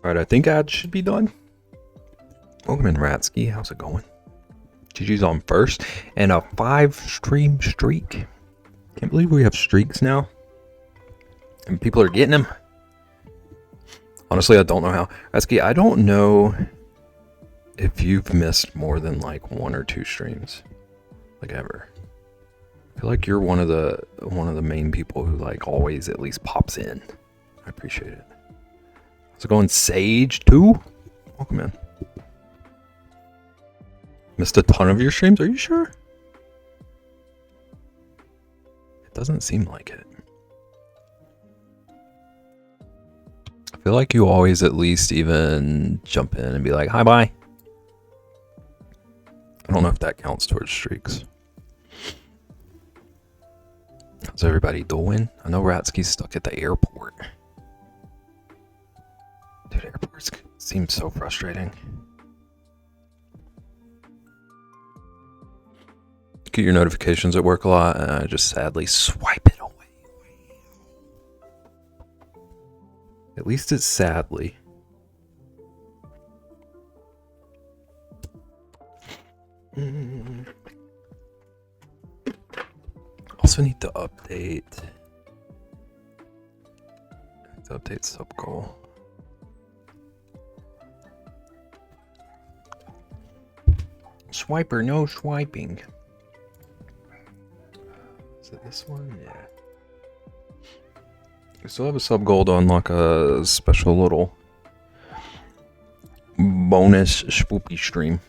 All right, I think ads should be done. Welcome in, Ratsky. How's it going? GG's on first and a 5-stream streak. Can't believe we have streaks now. And people are getting them. Honestly, I don't know how. Ratsky, I don't know if you've missed more than like 1 or 2 streams. Like ever. I feel like you're one of the main people who like always at least pops in. I appreciate it. How's it going, Sage 2? Welcome in. Missed a ton of your streams? Are you sure? It doesn't seem like it. I feel like you always at least even jump in and be like, hi, bye. I don't know if that counts towards streaks. How's everybody doing? I know Ratsky's stuck at the airport. Dude, airports seem so frustrating. Get your notifications at work a lot, and I just sadly swipe it away. At least it's sadly. Also need to update. Sub goal. Swiper, no swiping. Is it this one? Yeah. We still have a sub goal to unlock a special little bonus spoopy stream.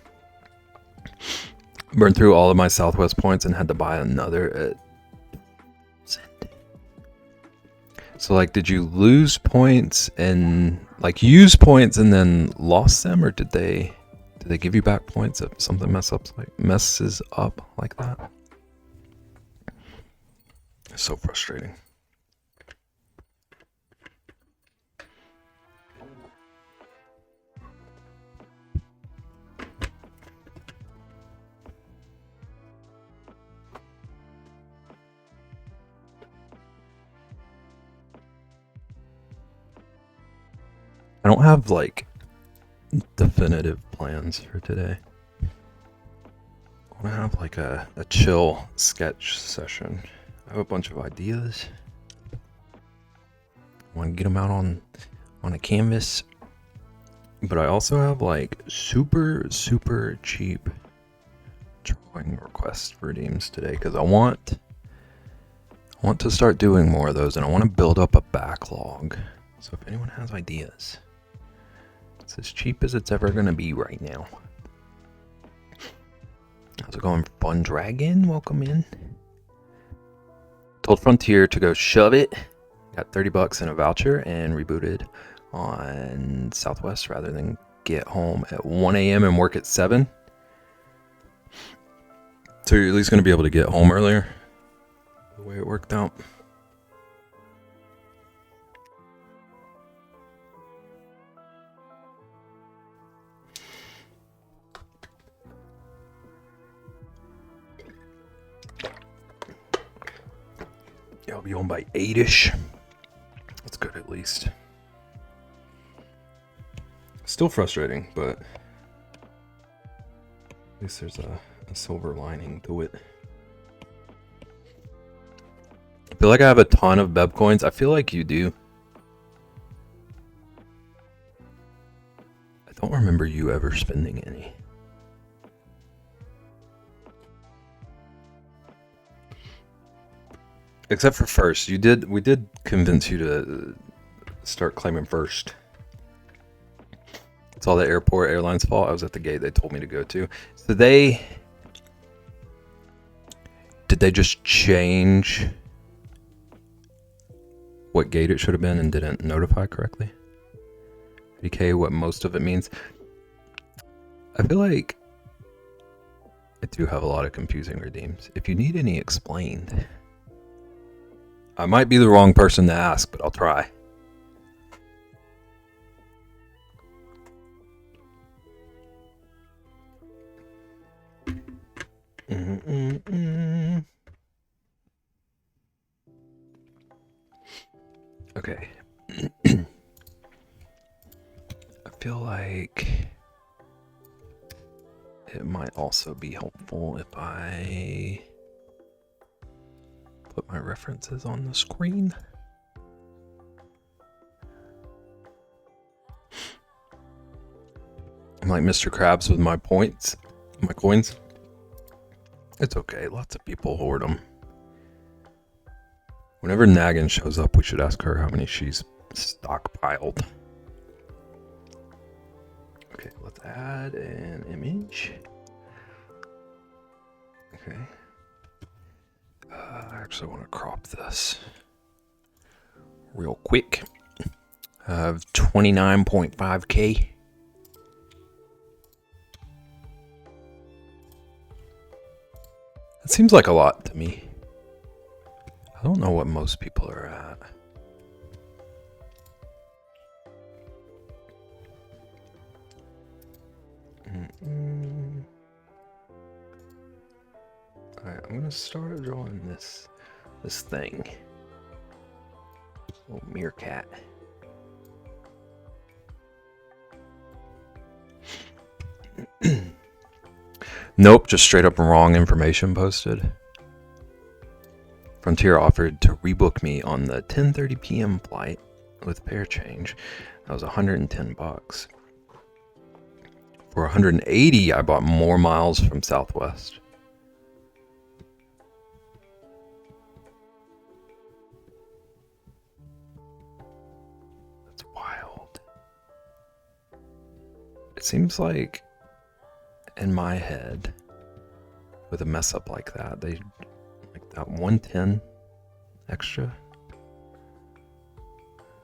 Burned through all of my Southwest points and had to buy another at. So like, did you lose points and like use points and then lost them, or did they give you back points if something messes up like that? It's so frustrating. I don't have like definitive plans for today. I want to have like a chill sketch session. I have a bunch of ideas. I want to get them out on a canvas. But I also have like super cheap drawing request redeems today because I want to start doing more of those, and I want to build up a backlog. So if anyone has ideas, it's as cheap as it's ever going to be right now. How's it going, Fun Dragon? Welcome in. Told Frontier to go shove it. Got $30 in a voucher and rebooted on Southwest rather than get home at 1 a.m. and work at 7. So you're at least going to be able to get home earlier, the way it worked out. Yeah, I'll be home by 8-ish. That's good at least. Still frustrating, but at least there's a silver lining to it. I feel like I have a ton of Beb coins. I feel like you do. I don't remember you ever spending any. Except for first. We did convince you to start claiming first. It's all the airport airline's fault. I was at the gate they told me to go to. So did they just change what gate it should have been and didn't notify correctly? DK, what most of it means. I feel like I do have a lot of confusing redeems. If you need any explained, I might be the wrong person to ask, but I'll try. Okay. feel like it might also be helpful if I put my references on the screen. I'm like Mr. Krabs with my points, my coins. It's okay, lots of people hoard them. Whenever Naggin shows up, we should ask her how many she's stockpiled. Okay, let's add an image. Okay. I actually want to crop this real quick. I have 29.5K. That seems like a lot to me. I don't know what most people are at. Alright, I'm gonna start drawing this thing. Little meerkat. Nope, just straight up wrong information posted. Frontier offered to rebook me on the 10:30 p.m. flight with fare change. That was $110. For 180, I bought more miles from Southwest. That's wild. It seems like in my head, with a mess up like that, they like that 110 extra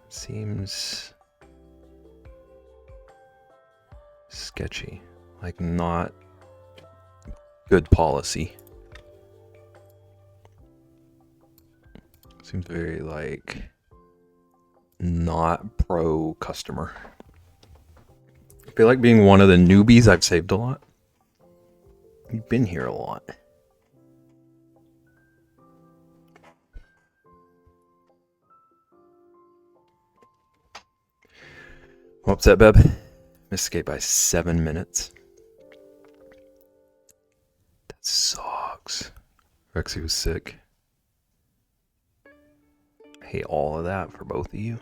seems sketchy, like not good policy. Seems very like not pro customer. I feel like being one of the newbies, I've saved a lot. You've been here a lot. I'm upset, Beb. Escape by 7 minutes. That sucks. Rexy was sick. I hate all of that for both of you.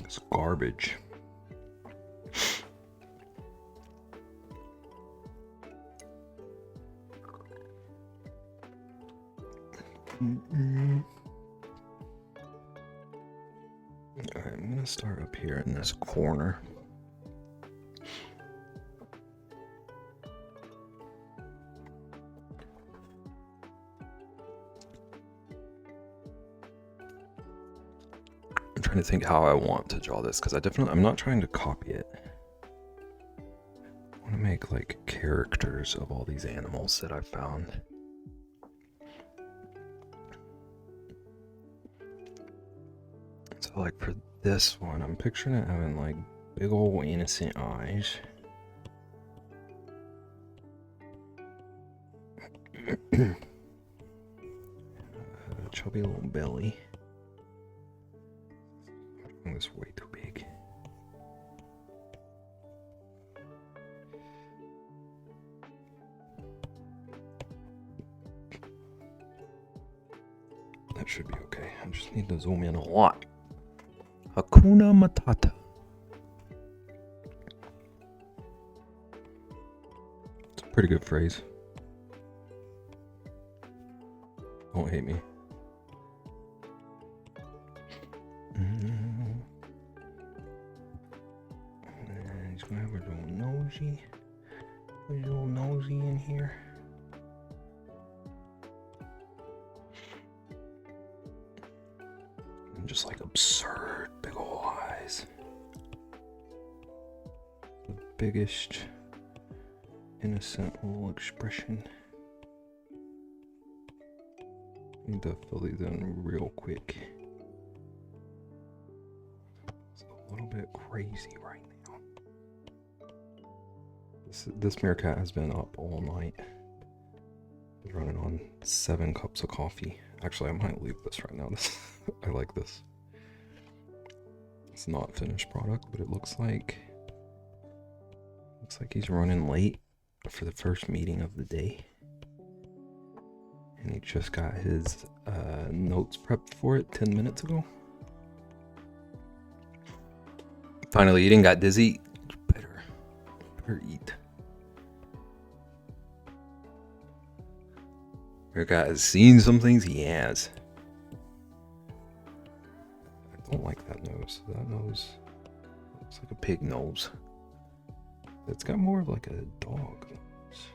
It's garbage. Alright, I'm gonna start up here in this corner. I'm trying to think how I want to draw this, because I'm not trying to copy it. I want to make like characters of all these animals that I've found. So like for this one, I'm picturing it having like big old innocent eyes. A chubby little belly. Oh, this is way too big. That should be okay. I just need to zoom in a lot. Hakuna Matata. It's a pretty good phrase. Don't hate me. And he's gonna have a little nosy in here. And just like absurd big ol' eyes. The biggest innocent little expression. Need to fill these in real quick. It's a little bit crazy right now. This meerkat has been up all night. He's running on 7 cups of coffee. Actually, I might leave this right now. I like this. It's not finished product, but it looks like he's running late for the first meeting of the day. And he just got his notes prepped for it 10 minutes ago. Finally eating, got dizzy. Better eat. Meerkat has seen some things. He has. I don't like that nose. That nose looks like a pig nose. It's got more of like a dog nose.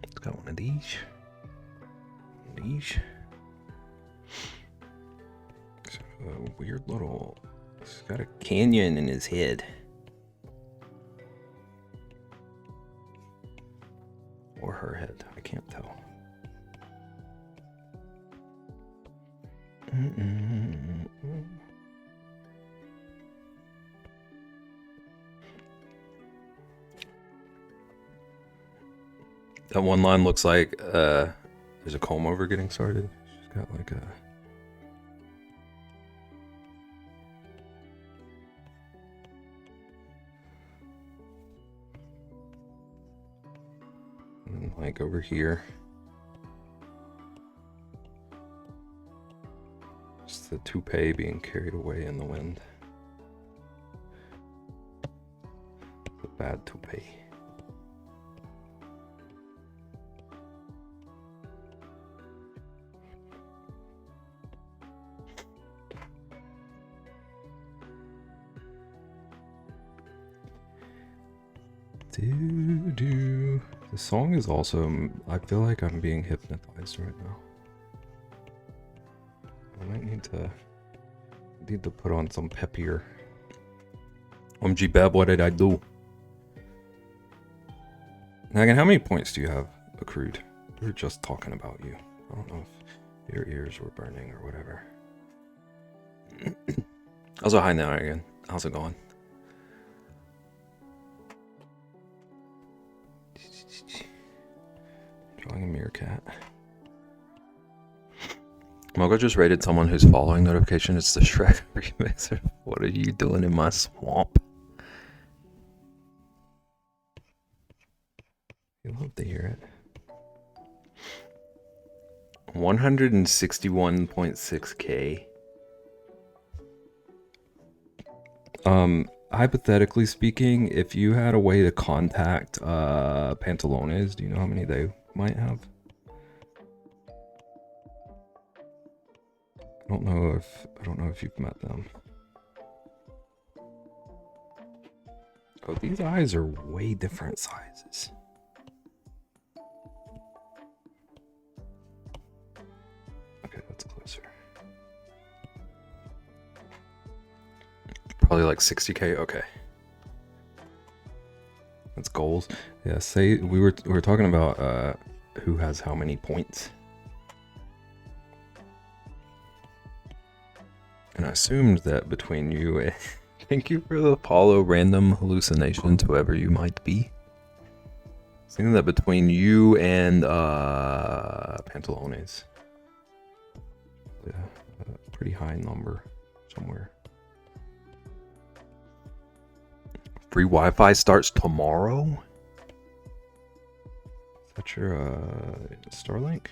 It's got one of these. One of these. It's a weird little... He's got a canyon in his head. Or her head. I can't tell. That one line looks like there's a comb over getting started. She's got like a... And like over here. Just the toupee being carried away in the wind. The bad toupee. The song is also, I feel like I'm being hypnotized right now. I might need to put on some peppier. OMG Beb, what did I do? Nagan, how many points do you have accrued? We were just talking about you. I don't know if your ears were burning or whatever. Also, hi now again. How's it going? Drawing a meerkat. Mogo just rated someone whose following notification is the Shrek remixer. What are you doing in my swamp? You love to hear it. 161.6k. Hypothetically speaking, if you had a way to contact Pantalones, do you know how many they might have? I don't know if you've met them. Oh, these eyes are way different sizes. Okay, that's closer. Probably like 60k. Okay. That's goals. Yeah, say we were talking about who has how many points. And I assumed that between you and thank you for the Apollo random hallucinations, whoever you might be. Thinking that between you and Pantalones. Yeah, a pretty high number somewhere. Free Wi-Fi starts tomorrow? Is that your Starlink?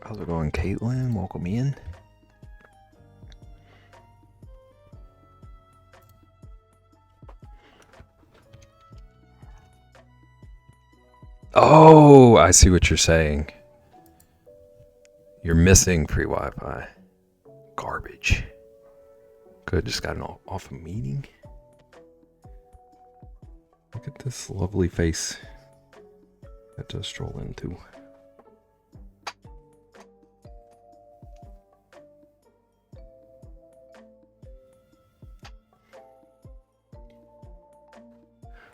How's it going, Caitlin? Welcome in. Oh, I see what you're saying. You're missing free Wi-Fi. Garbage. Good, just got off a meeting. Look at this lovely face that to stroll into.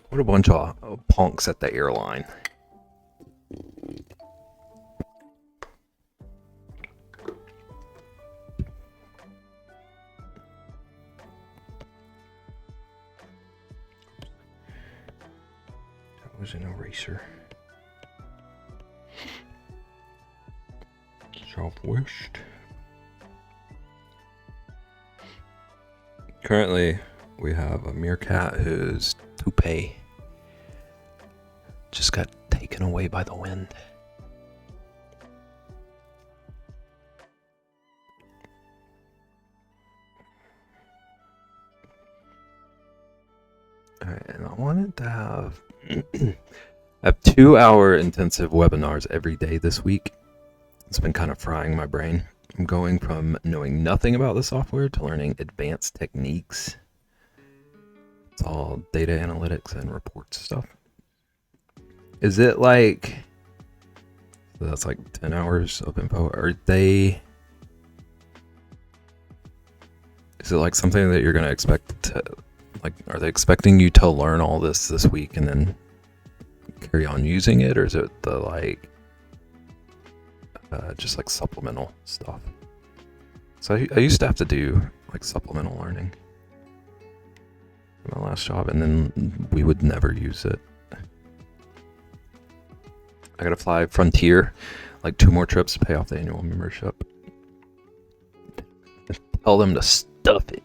What a bunch of punks at the airline. was an eraser. Southwest. Currently, we have a meerkat whose toupee just got taken away by the wind. Alright, and I wanted to have I have 2-hour intensive webinars every day this week. It's been kind of frying my brain. I'm going from knowing nothing about the software to learning advanced techniques. It's all data analytics and reports stuff. Is it like... So that's like 10 hours of info. Is it like something that you're going to expect to... Like, are they expecting you to learn all this week and then carry on using it? Or is it the like... just like supplemental stuff? So I used to have to do like supplemental learning in my last job, and then we would never use it. I gotta fly Frontier like 2 more trips to pay off the annual membership. Tell them to stuff it.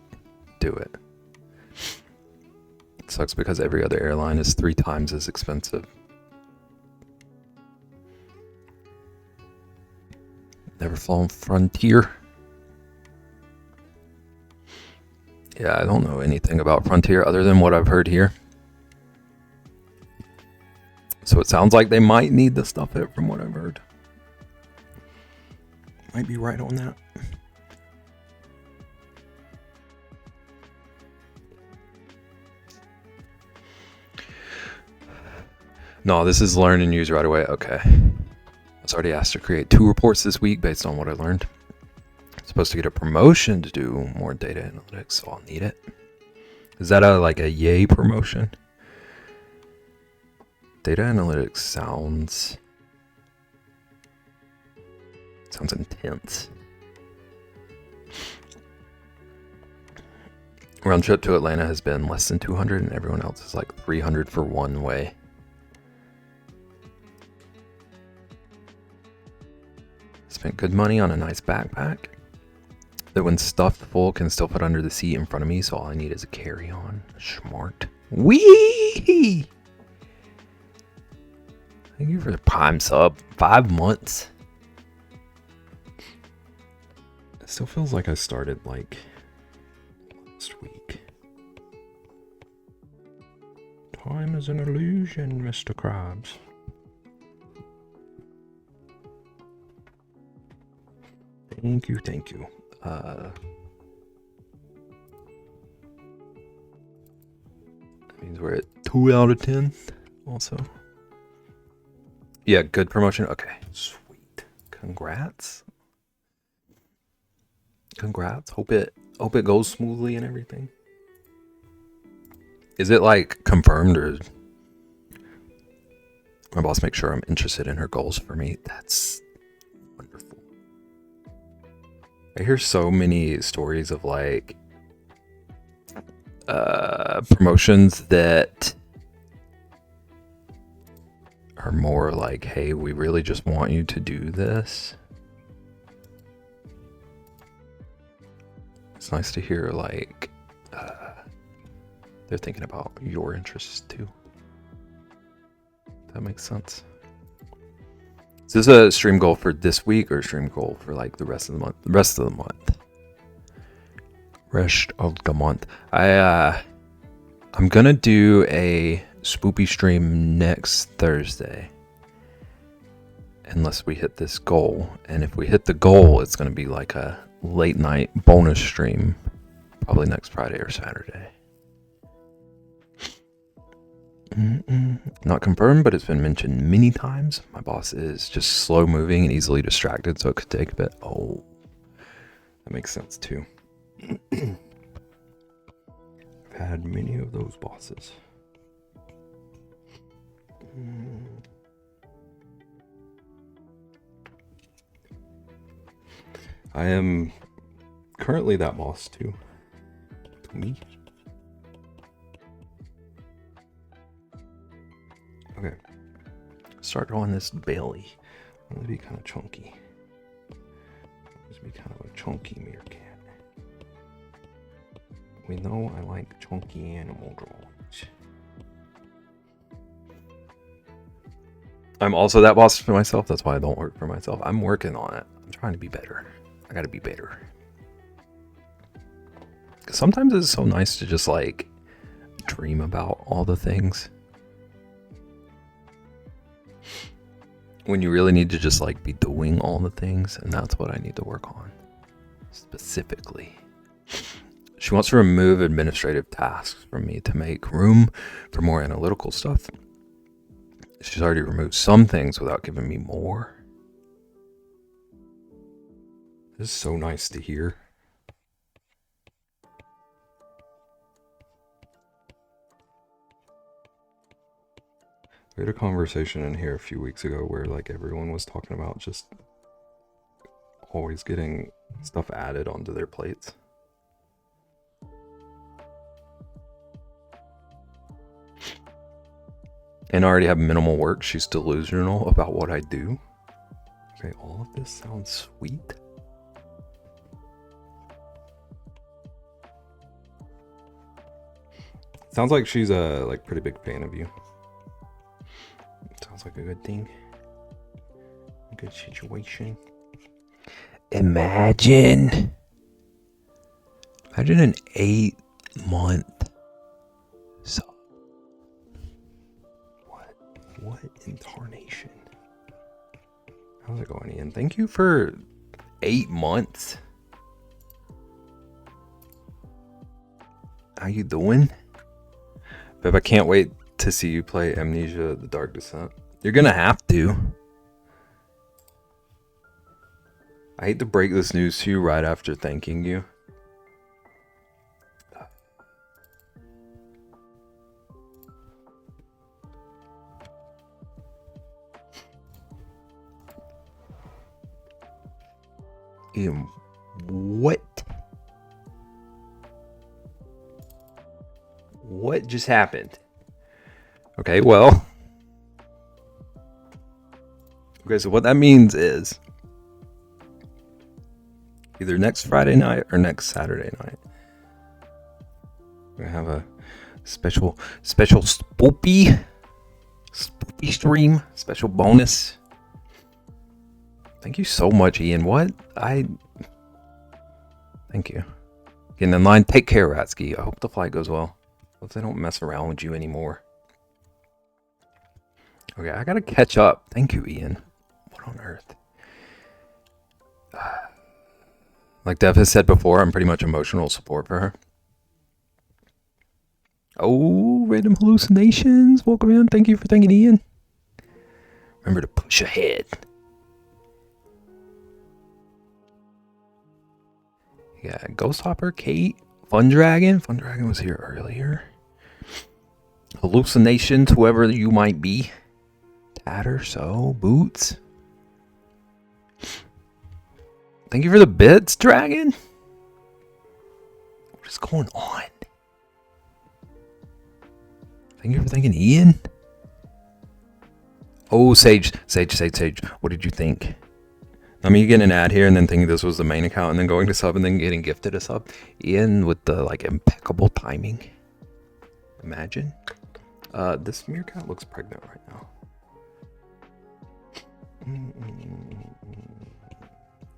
Do it. It sucks because every other airline is 3 times as expensive. Never flown Frontier. Yeah, I don't know anything about Frontier other than what I've heard here. So it sounds like they might need to stuff it from what I've heard. Might be right on that. No, this is learn and use right away. Okay. I was already asked to create 2 reports this week based on what I learned. I'm supposed to get a promotion to do more data analytics, so I'll need it. Is that like a yay promotion? Data analytics sounds intense. Round trip to Atlanta has been less than 200, and everyone else is like 300 for one way. Spent good money on a nice backpack that when stuffed full can still fit under the seat in front of me, so all I need is a carry-on. Smart. Wee! Thank you for the Prime sub. 5 months. It still feels like I started like last week. Time is an illusion, Mr. Krabs. Thank you, thank you. That means we're at 2 out of 10 also. Yeah, good promotion. Okay, sweet. Congrats. Hope it goes smoothly and everything. Is it like confirmed, or my boss makes sure I'm interested in her goals for me? That's wonderful. I hear so many stories of like promotions that are more like, hey, we really just want you to do this. It's nice to hear like they're thinking about your interests too. That makes sense. Is this a stream goal for this week or a stream goal for like the rest of the month? The rest of the month. Rest of the month. I'm gonna do a spoopy stream next Thursday. Unless we hit this goal. And if we hit the goal, it's gonna be like a late night bonus stream. Probably next Friday or Saturday. Not confirmed, but it's been mentioned many times. My boss is just slow moving and easily distracted, so it could take a bit. Oh, that makes sense too. I've had many of those bosses. I am currently that boss too. To me. Okay. start drawing this belly. I want it to be kind of chunky. This be kind of a chunky meerkat. We know I like chunky animal drawings. I'm also that boss for myself. That's why I don't work for myself. I'm working on it. I'm trying to be better. I gotta be better. Sometimes it's so nice to just like dream about all the things. When you really need to just like be doing all the things, and that's what I need to work on specifically. She wants to remove administrative tasks from me to make room for more analytical stuff. She's already removed some things without giving me more. This is so nice to hear. We had a conversation in here a few weeks ago where like everyone was talking about just always getting stuff added onto their plates. And I already have minimal work. She's delusional about what I do. Okay, all of this sounds sweet. Sounds like she's a like pretty big fan of you. Sounds like a good thing. A good situation. Imagine an 8-month sub. What in tarnation? How's it going, Ian? Thank you for 8 months. How you doing? Babe, I can't wait to see you play Amnesia: The Dark Descent. You're gonna have to. I hate to break this news to you right after thanking you. Ian, what? What just happened? Okay, well. Okay, so what that means is either next Friday night or next Saturday night, we're gonna have a special spoopy stream, special bonus. Thank you so much, Ian. Thank you. Getting in line. Take care, Ratsky. I hope the flight goes well. Hope they don't mess around with you anymore. Okay, I gotta catch up. Thank you, Ian. What on earth? Like Dev has said before, I'm pretty much emotional support for her. Oh, random hallucinations. Welcome in. Thank you for thanking Ian. Remember to push ahead. Yeah, Ghost Hopper, Kate, Fun Dragon. Fun Dragon was here earlier. Hallucinations, whoever you might be. Tatter, so, Boots. Thank you for the bits, Dragon. What is going on? Thank you for thanking Ian. Oh, Sage. What did you think? I mean, you getting an ad here and then thinking this was the main account and then going to sub and then getting gifted a sub. Ian with the like impeccable timing. Imagine. This meerkat looks pregnant right now.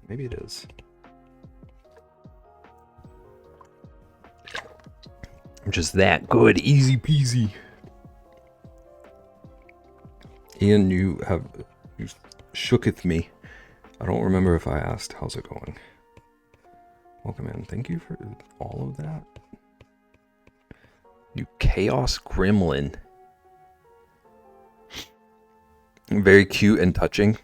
Maybe it is. I'm just that good. Easy peasy. Ian, you shooketh me. I don't remember if I asked, how's it going? Welcome in. Thank you for all of that. You chaos gremlin. Very cute and touching.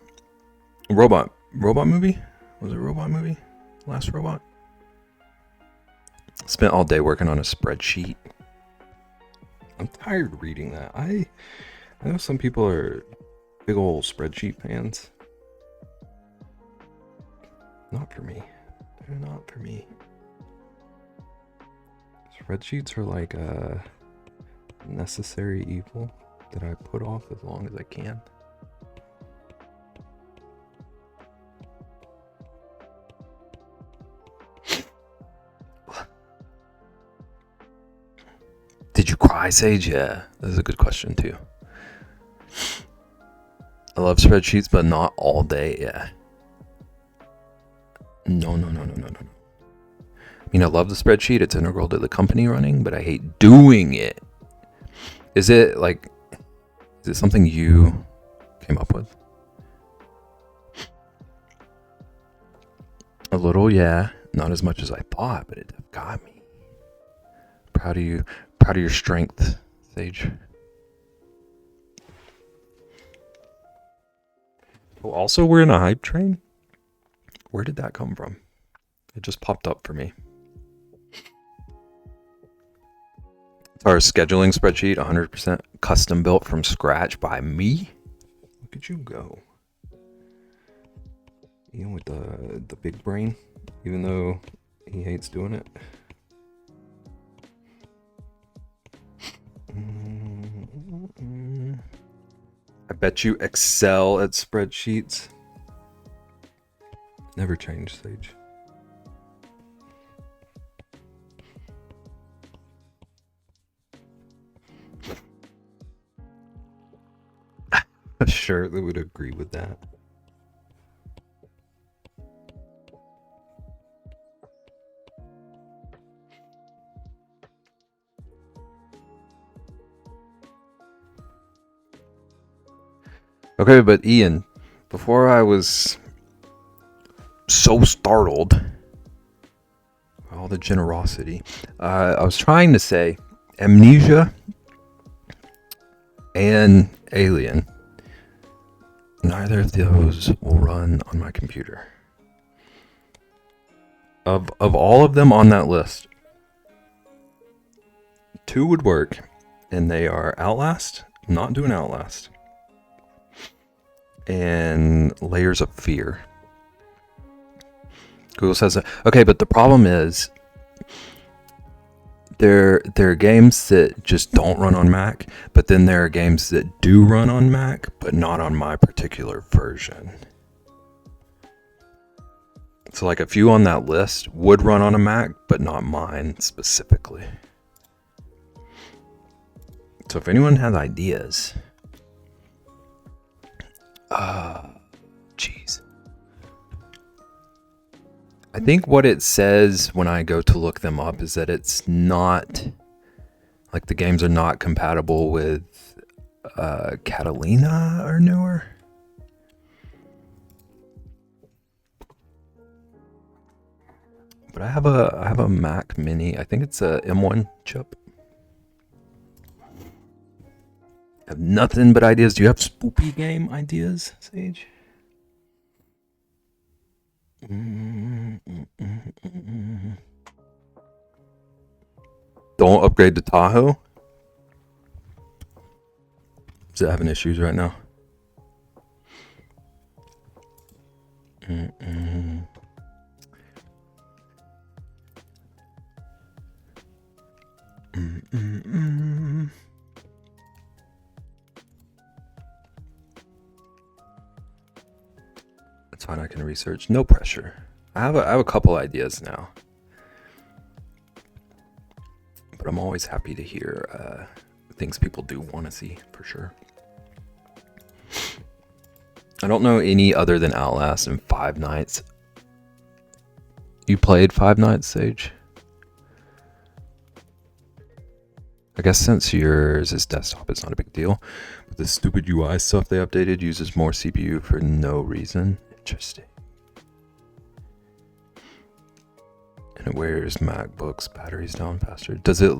Robot movie? Was it a robot movie? Last Robot? Spent all day working on a spreadsheet. I'm tired of reading that. I know some people are big old spreadsheet fans. Not for me. They're not for me. Spreadsheets are like a necessary evil that I put off as long as I can. Why Sage? Yeah, this is a good question too. I love spreadsheets, but not all day. Yeah. No. I mean, I love the spreadsheet. It's integral to the company running, but I hate doing it. Is it something you came up with? A little, yeah. Not as much as I thought, but it got me. Proud of you. Proud of your strength, Sage. Oh, also, we're in a hype train. Where did that come from? It just popped up for me. It's our scheduling spreadsheet, 100% custom built from scratch by me. Look at you go. Ian with the big brain, even though he hates doing it. I bet you excel at spreadsheets. Never change, Sage. I surely would agree with that. Okay, but Ian, before I was so startled by all the generosity, I was trying to say Amnesia and Alien. Neither of those will run on my computer. Of all of them on that list, 2 would work, and they are Outlast, not doing Outlast, and Layers of Fear. Google says that. Okay, but the problem is there are games that just don't run on Mac, but then there are games that do run on Mac, but not on my particular version. So like a few on that list would run on a Mac, but not mine specifically. So if anyone has ideas, jeez. I think what it says when I go to look them up is that it's not, like the games are not compatible with Catalina or newer. But I have a Mac Mini. I think it's a M1 chip. I have nothing but ideas. Do you have spoopy game ideas, Sage? Don't upgrade to Tahoe. Is it having issues right now? That's fine. I can research. No pressure. I have a couple ideas now, but I'm always happy to hear things people do want to see for sure. I don't know any other than Outlast and Five Nights. You played Five Nights, Sage? I guess since yours is desktop, it's not a big deal. But the stupid UI stuff they updated uses more CPU for no reason. Interesting. And it wears MacBooks batteries down faster. Does it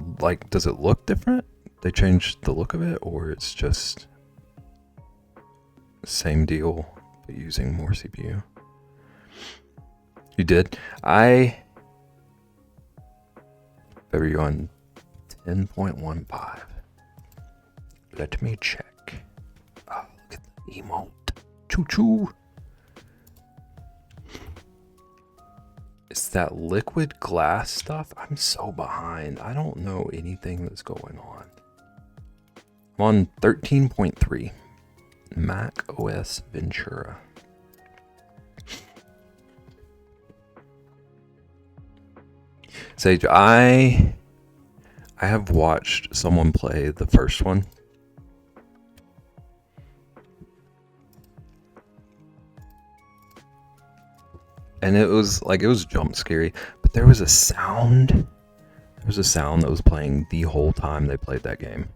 look different? They changed the look of it, or it's just same deal but using more CPU? You did. Better you on 10.15. Let me check. Oh, look at the emote. Choo choo. It's that liquid glass stuff. I'm so behind. I don't know anything that's going on. I'm on 13.3. Mac OS Ventura. Sage, I I have watched someone play the first one. And it was jump scary, but there was a sound. There was a sound that was playing the whole time they played that game.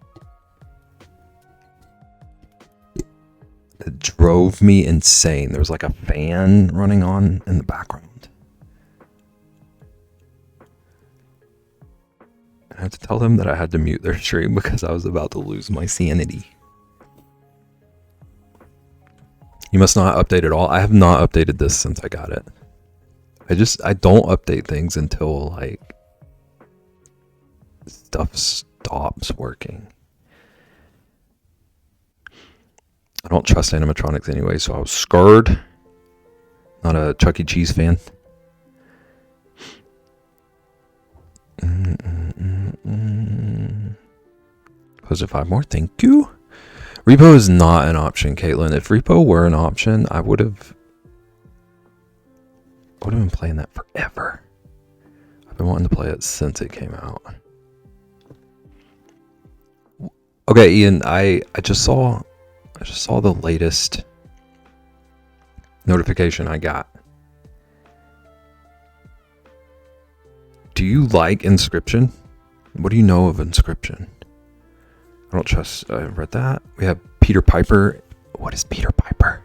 It drove me insane. There was like a fan running on in the background. I had to tell them that I had to mute their stream because I was about to lose my sanity. You must not update at all. I have not updated this since I got it. I don't update things until like stuff stops working. I don't trust animatronics anyway, so I was scared. Not a Chuck E. Cheese fan. Close 5 more, thank you. Repo is not an option, Caitlin. If repo were an option, I would have been playing that forever. I've been wanting to play it since it came out. Okay, Ian, I just saw the latest notification I got. Do you like Inscryption? What do you know of Inscryption? I don't trust. I read that. We have Peter Piper. What is Peter Piper?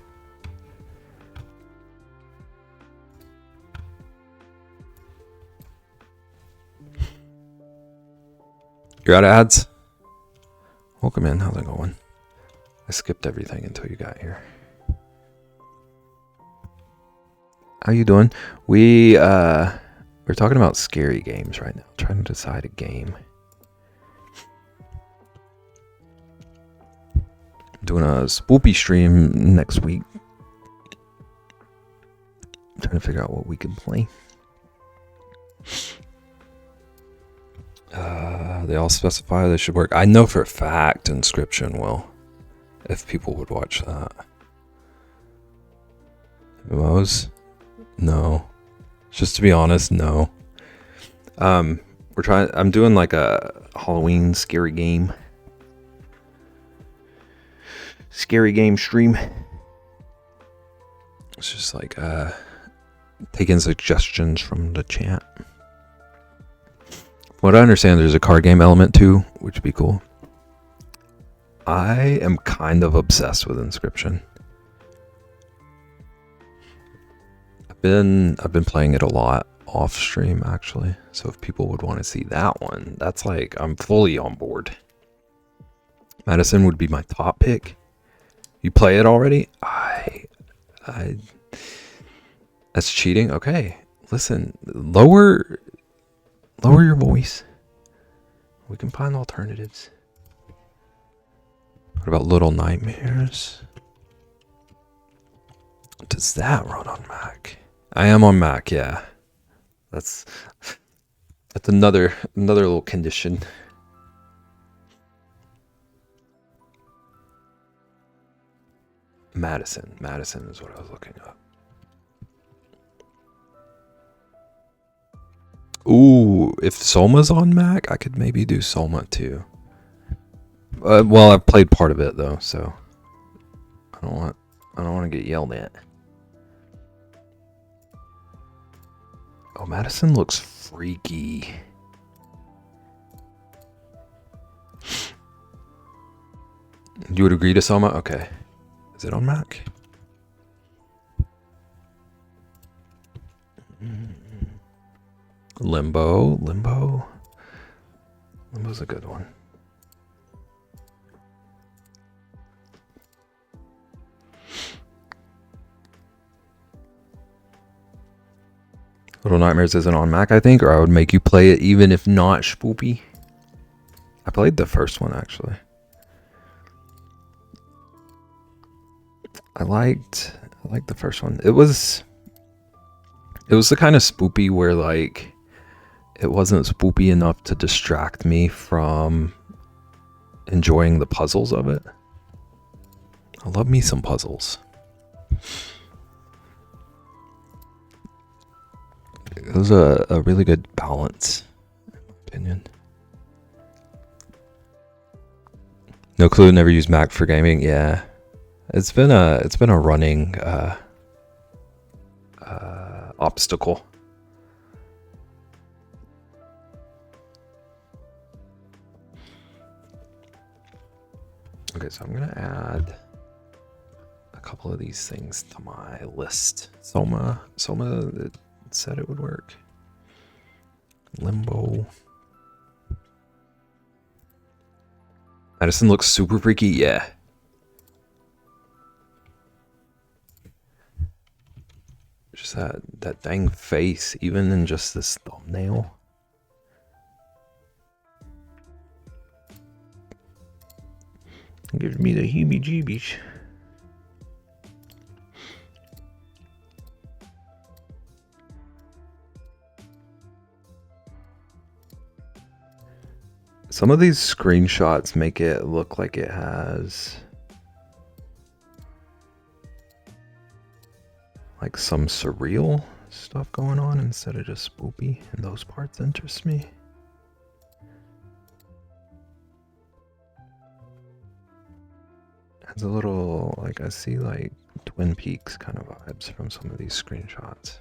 You're out of ads? Welcome in. How's it going? I skipped everything until you got here. How you doing? We're talking about scary games right now. Trying to decide a game. Doing a spoopy stream next week. Trying to figure out what we can play. They all specify they should work. I know for a fact Inscryption will. If people would watch that. MMOs? No. Just to be honest, no. I'm doing like a Halloween scary game stream. It's just like taking suggestions from the chat. What I understand, there's a card game element too, which would be cool. I am kind of obsessed with Inscryption. I've been playing it a lot off stream actually. So if people would want to see that one, that's like I'm fully on board. Madison would be my top pick. You play it already? That's cheating. Okay. Listen, lower your voice. We can find alternatives. What about Little Nightmares? Does that run on Mac? I am on Mac, yeah. That's another little condition. Madison is what I was looking up. Ooh, if Soma's on Mac, I could maybe do Soma too. Well, I've played part of it though, so I don't want to get yelled at. Oh, Madison looks freaky. You would agree to Soma? Okay. Is it on Mac? Limbo's a good one. Little Nightmares isn't on Mac, I think, or I would make you play it even if not spoopy. I played the first one actually. I liked the first one. It was the kind of spoopy where like it wasn't spoopy enough to distract me from enjoying the puzzles of it. I love me some puzzles. It was a really good balance, in my opinion. No clue. Never used Mac for gaming. Yeah, it's been a running obstacle. Okay, so I'm gonna add a couple of these things to my list. Soma said it would work. Limbo. Madison looks super freaky. Yeah. Just that dang face, even in just this thumbnail. It gives me the heebie-jeebies. Some of these screenshots make it look like it has like some surreal stuff going on instead of just spoopy, and those parts interest me. It's a little like, I see like Twin Peaks kind of vibes from some of these screenshots.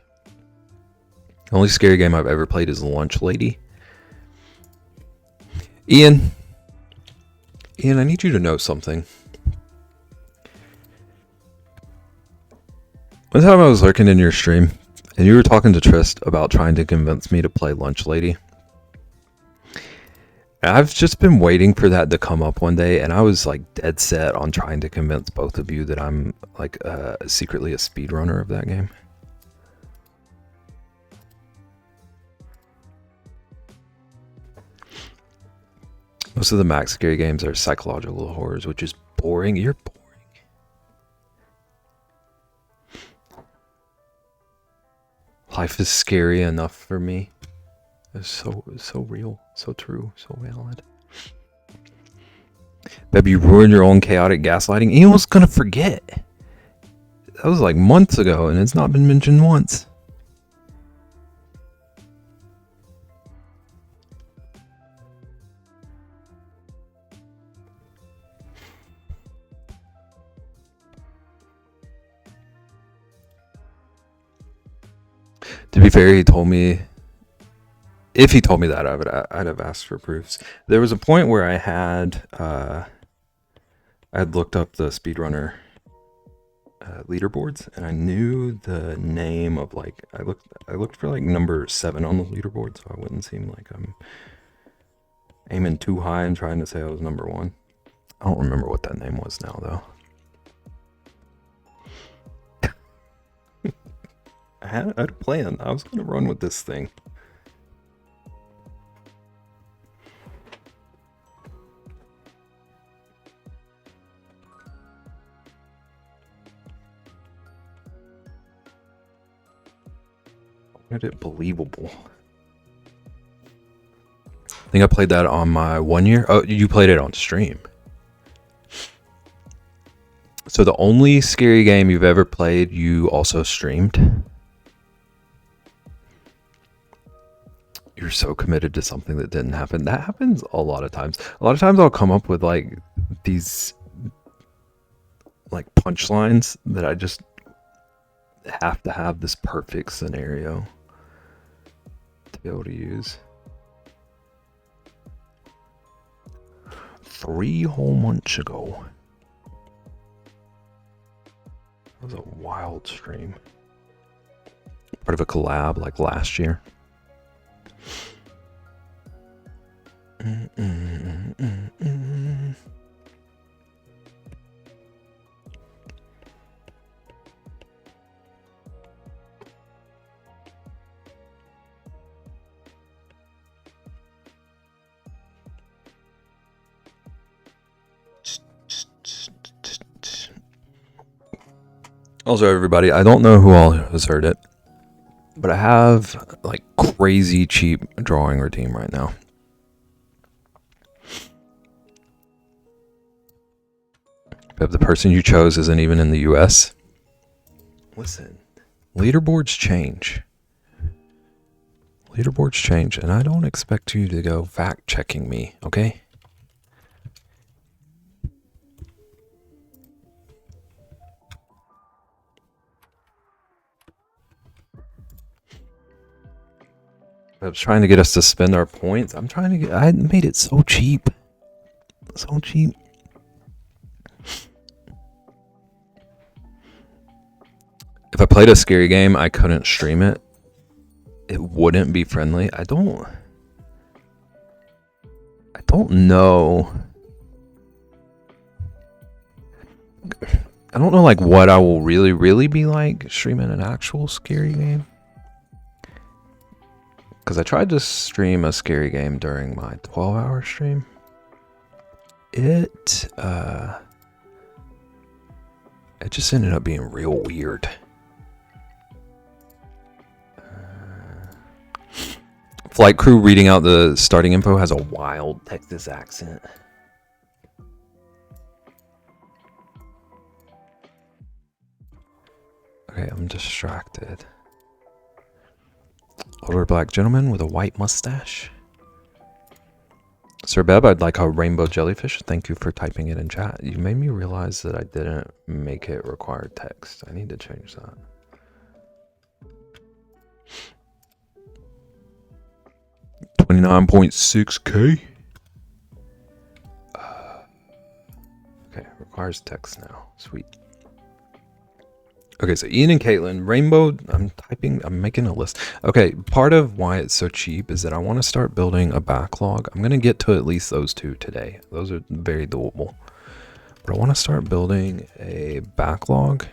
The only scary game I've ever played is Lunch Lady. Ian, I need you to know something. One time I was lurking in your stream, and you were talking to Trist about trying to convince me to play Lunch Lady. And I've just been waiting for that to come up one day, and I was like dead set on trying to convince both of you that I'm like secretly a speedrunner of that game. Most of the Mac scary games are psychological horrors, which is boring. You're boring. Life is scary enough for me. It's so real, so true, so valid. Babe, you ruined your own chaotic gaslighting. Ian was gonna forget. That was like months ago, and it's not been mentioned once. To be fair, he told me, if he told me that, I'd have asked for proofs. There was a point where I had looked up the speedrunner leaderboards, and I knew the name of like, I looked for like number 7 on the leaderboard, so I wouldn't seem like I'm aiming too high and trying to say I was number 1. I don't remember what that name was now though. I had a plan. I was gonna run with this thing. Made it believable. I think I played that on my 1 year. Oh, you played it on stream. So the only scary game you've ever played, you also streamed? You're so committed to something that didn't happen. That happens a lot of times. A lot of times I'll come up with like these like punchlines that I just have to have this perfect scenario to be able to use. 3 whole months ago. That was a wild stream. Part of a collab like last year. Also, everybody, I don't know who all has heard it, but I have like crazy cheap drawing routine right now. But the person you chose isn't even in the US. Listen, leaderboards change. Leaderboards change, and I don't expect you to go fact checking me, okay? I was trying to get us to spend our points. I made it so cheap. So cheap. If I played a scary game, I couldn't stream it. It wouldn't be friendly. I don't know. I don't know like what I will really be like streaming an actual scary game. Because I tried to stream a scary game during my 12-hour stream. It just ended up being real weird. Flight crew reading out the starting info has a wild Texas accent. Okay, I'm distracted. Older black gentleman with a white mustache. Sir Beb, I'd like a rainbow jellyfish. Thank you for typing it in chat. You made me realize that I didn't make it require text. I need to change that. $29.6K. Okay, requires text now. Sweet. Okay, so Ian and Caitlin, Rainbow, I'm making a list. Okay, part of why it's so cheap is that I want to start building a backlog. I'm going to get to at least those two today. Those are very doable. But I want to start building a backlog.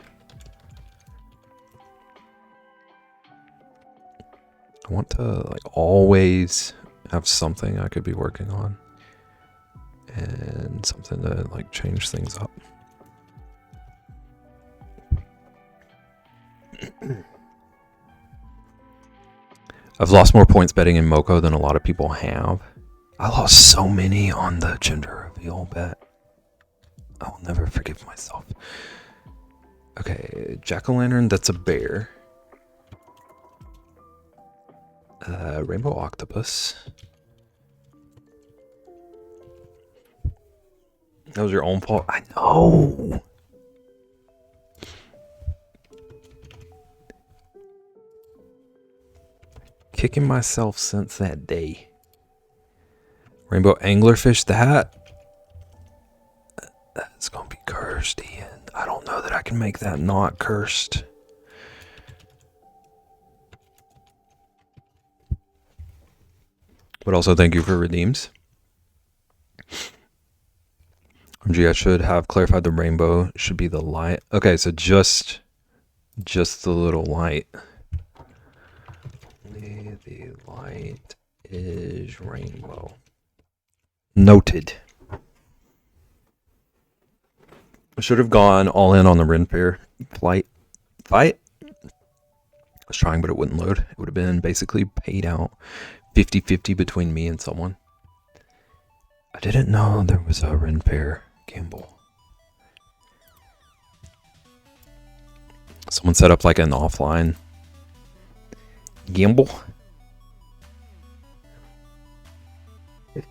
I want to like always have something I could be working on. And something to like change things up. I've lost more points betting in Moko than a lot of people have. I lost so many on the gender reveal bet. I will never forgive myself. Okay, jack-o'-lantern, that's a bear. Rainbow octopus. That was your own fault. I know. Kicking myself since that day. Rainbow anglerfish, that's gonna be cursed, Ian. I don't know that I can make that not cursed. But also thank you for redeems. OMG, I should have clarified the rainbow should be the light. Okay, so just the little light. Only the light is rainbow. Noted. I should have gone all in on the Ren Fair fight. I was trying, but it wouldn't load. It would have been basically paid out 50-50 between me and someone. I didn't know there was a Ren Fair gamble. Someone set up like an offline gamble.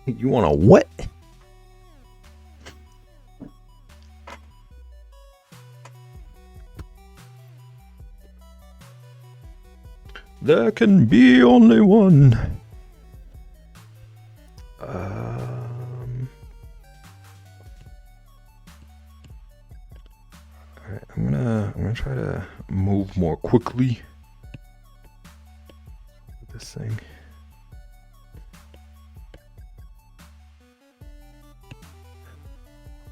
You want a what? There can be only one. Alright, I'm gonna try to move more quickly with this thing.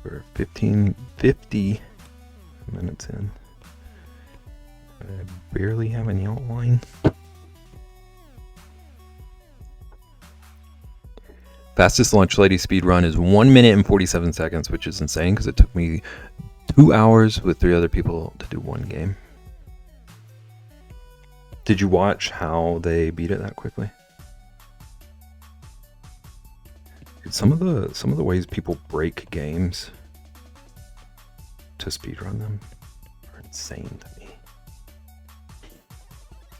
We're 50 minutes in. I barely have any outline. Fastest lunch lady speed run is 1 minute and 47 seconds, which is insane because it took me 2 hours with 3 other people to do one game. Did you watch how they beat it that quickly? Some of the ways people break games to speedrun them are insane to me.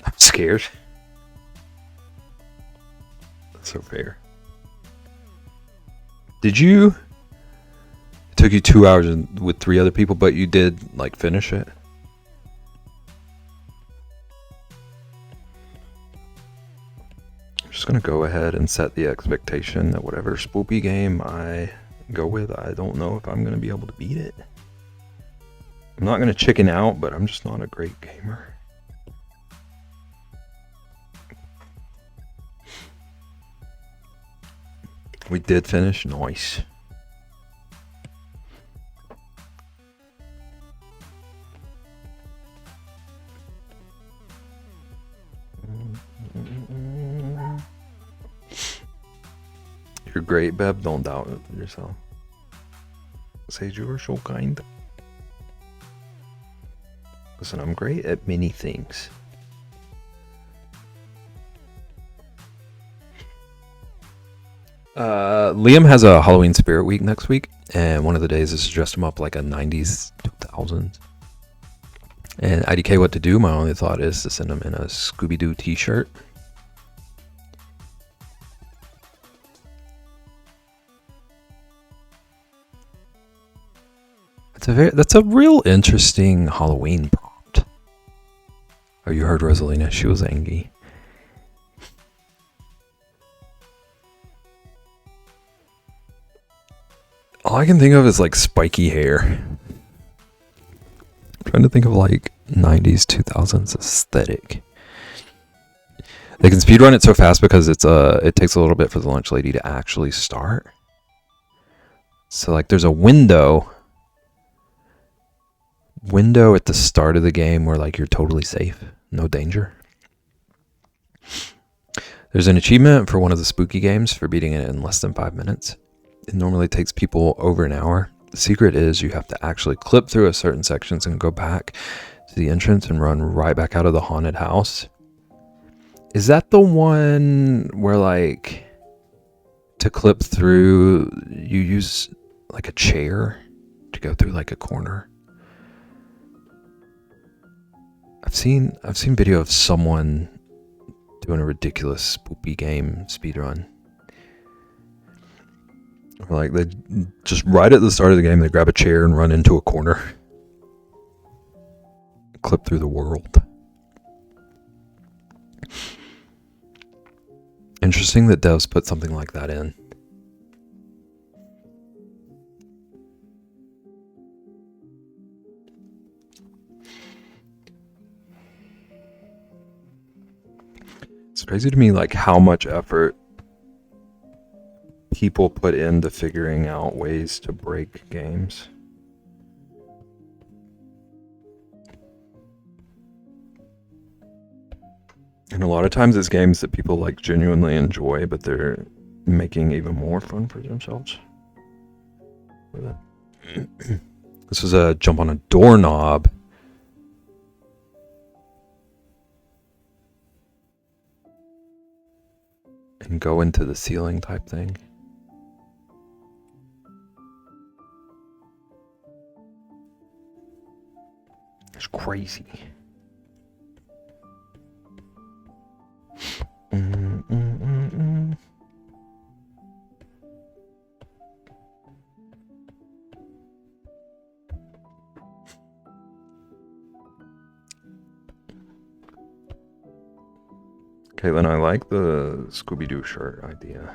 I'm scared. That's so fair. Did you? It took you 2 hours with 3 other people, but you did like finish it. just gonna go ahead and set the expectation that whatever spoopy game I go with, I don't know if I'm gonna be able to beat it. I'm not gonna chicken out, but I'm just not a great gamer. We did finish, nice. You're great, Beb. Don't doubt it yourself. Sage, you were so kind. Listen, I'm great at many things. Liam has a Halloween Spirit Week next week, and one of the days is to dress him up like a 90s, 2000s. And IDK what to do, my only thought is to send him in a Scooby-Doo t-shirt. That's a real interesting Halloween prompt. Oh, you heard Rosalina, she was angry. All I can think of is like spiky hair. I'm trying to think of like 90s, 2000s aesthetic. They can speedrun it so fast because it takes a little bit for the lunch lady to actually start. So like there's a window at the start of the game where like you're totally safe, no danger. There's an achievement for one of the spooky games for beating it in less than 5 minutes. It normally takes people over an hour. The secret is you have to actually clip through a certain sections and go back to the entrance and run right back out of the haunted house. Is that the one where like to clip through you use like a chair to go through like a corner? I've seen video of someone doing a ridiculous spoopy game speedrun. Like they just right at the start of the game they grab a chair and run into a corner. Clip through the world. Interesting that devs put something like that in. It's crazy to me like how much effort people put into figuring out ways to break games. And a lot of times it's games that people like genuinely enjoy, but they're making even more fun for themselves with it. This was a jump on a doorknob. And go into the ceiling type thing. It's crazy. Caitlin, I like the Scooby-Doo shirt idea.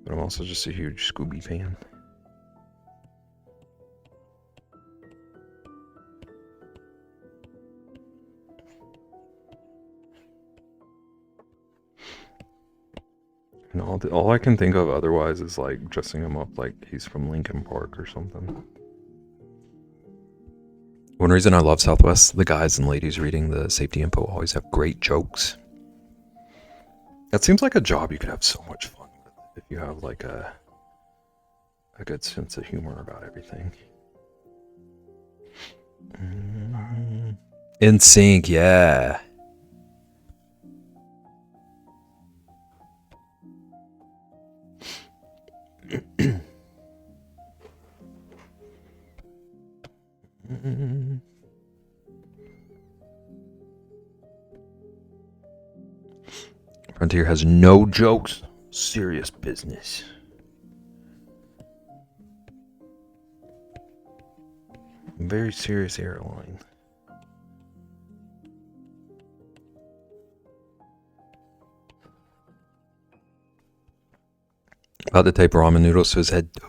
But I'm also just a huge Scooby fan. And all I can think of otherwise is like dressing him up like he's from Linkin Park or something. One reason I love Southwest, the guys and ladies reading the safety info always have great jokes. That seems like a job you could have so much fun with if you have like a good sense of humor about everything. In Sync, yeah. Frontier has no jokes. Serious business. Very serious airline. About to type ramen noodles to his head. Do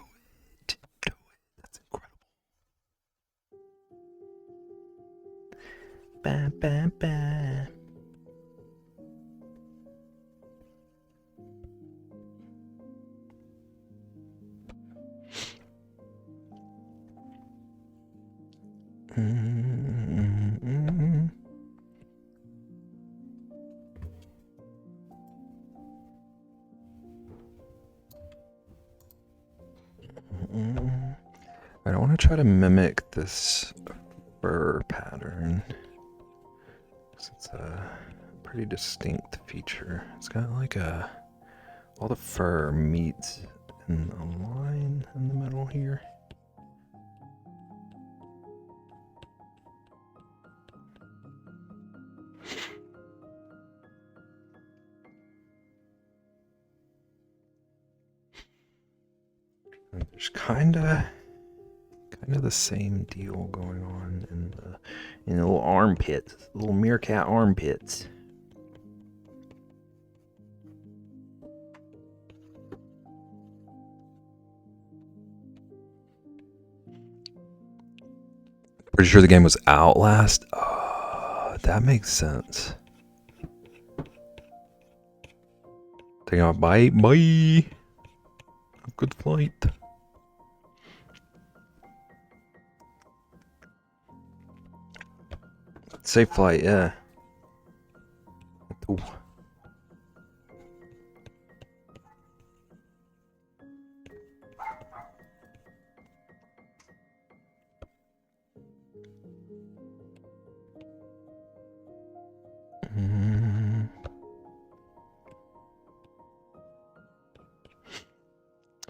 it. Do it. That's incredible. Bam, bam, bam. Mm-hmm. I don't want to try to mimic this fur pattern. It's a pretty distinct feature. It's got like all the fur meets in a line in the middle here. And there's kind of the same deal going on in the little armpits, little meerkat armpits. Pretty sure the game was Outlast. Oh, that makes sense. Taking off. Bye. Bye. Good flight. Safe flight, yeah. Ooh.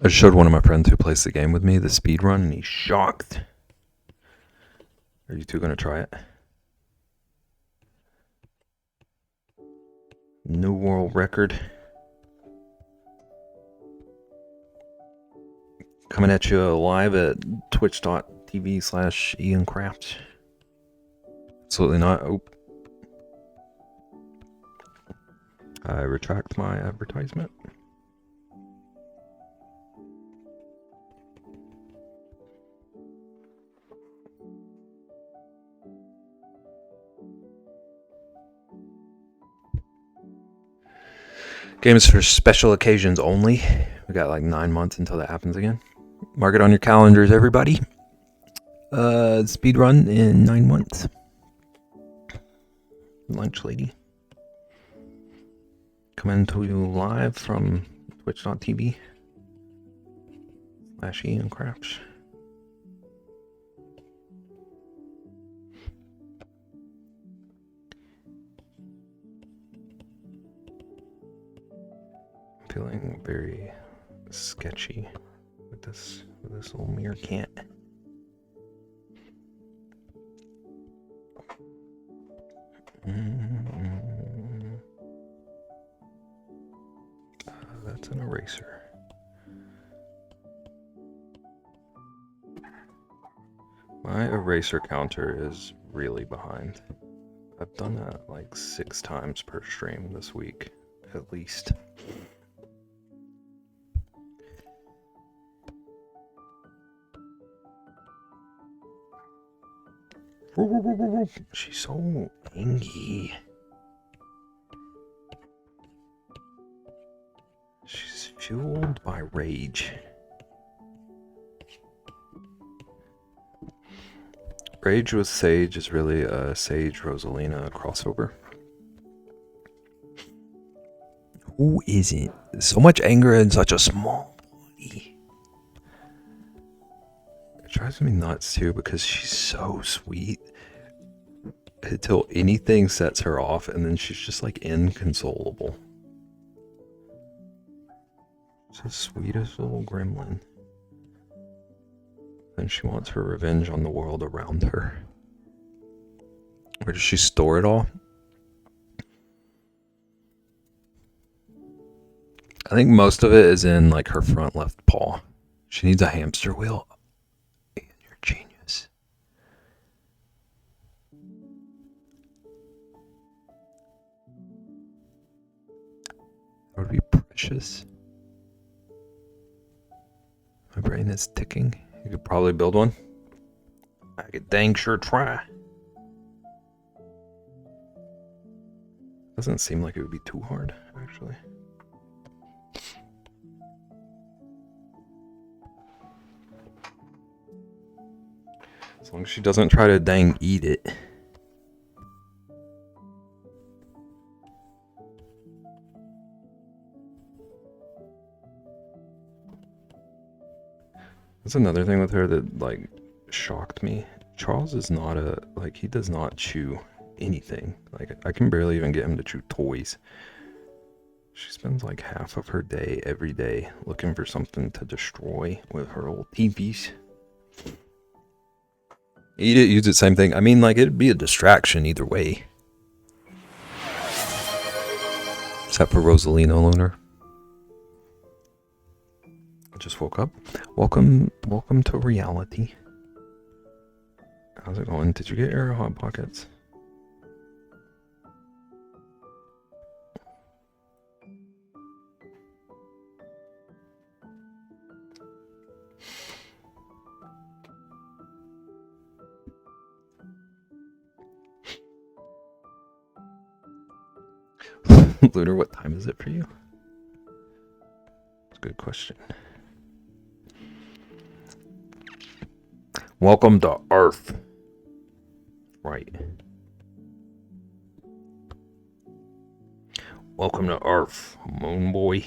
I showed one of my friends who plays the game with me the speed run, and he's shocked. Are you two gonna try it? New world record. Coming at you live at twitch.tv/IanCraft. Absolutely not. Oh. I retract my advertisement. Games for special occasions only. We got like 9 months until that happens again. Mark it on your calendars, everybody. Speed run in 9 months. Lunch lady. Coming to you live from twitch.tv/IanCraft. Feeling very sketchy with this little meerkat. That's an eraser. My eraser counter is really behind. I've done that like 6 times per stream this week, at least. She's so angry. She's fueled by rage. Rage with Sage is really a Sage Rosalina crossover. Who isn't? So much anger in such a small body. It drives me nuts too because she's so sweet until anything sets her off, and then she's just like inconsolable. She's the sweetest little gremlin. And she wants her revenge on the world around her. Where does she store it all? I think most of it is in like her front left paw. She needs a hamster wheel. And you're a genius. That would be precious. brain is ticking. You could probably build one. I could dang sure try. Doesn't seem like it would be too hard, actually. As long as she doesn't try to dang eat it. That's another thing with her that, like, shocked me. Charles is not he does not chew anything. Like, I can barely even get him to chew toys. She spends like half of her day every day looking for something to destroy with her old TVs. Eat it, use it, same thing. I mean, like, it'd be a distraction either way. Except for Rosalina Lunar. Just woke up. Welcome to reality. How's it going? Did you get your Hot Pockets? Lunar, what time is it for you? That's a good question. Welcome to Earth. Right. Welcome to Earth, Moon Boy.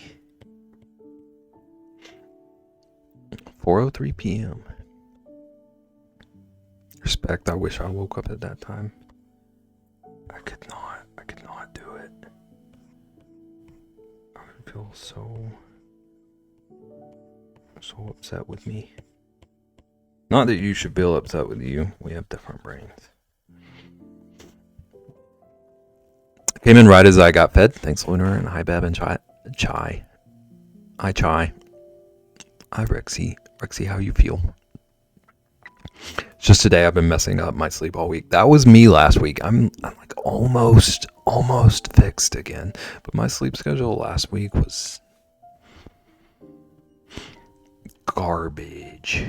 4:03 p.m. Respect, I wish I woke up at that time. I could not do it. I would feel so upset with me. Not that you should feel upset with you. We have different brains. Came in right as I got fed. Thanks, Lunar, and hi, Bab and Chai. Hi, Chai. Hi, Rexy. Rexy, how you feel? Just today, I've been messing up my sleep all week. That was me last week. I'm like almost fixed again. But my sleep schedule last week was garbage.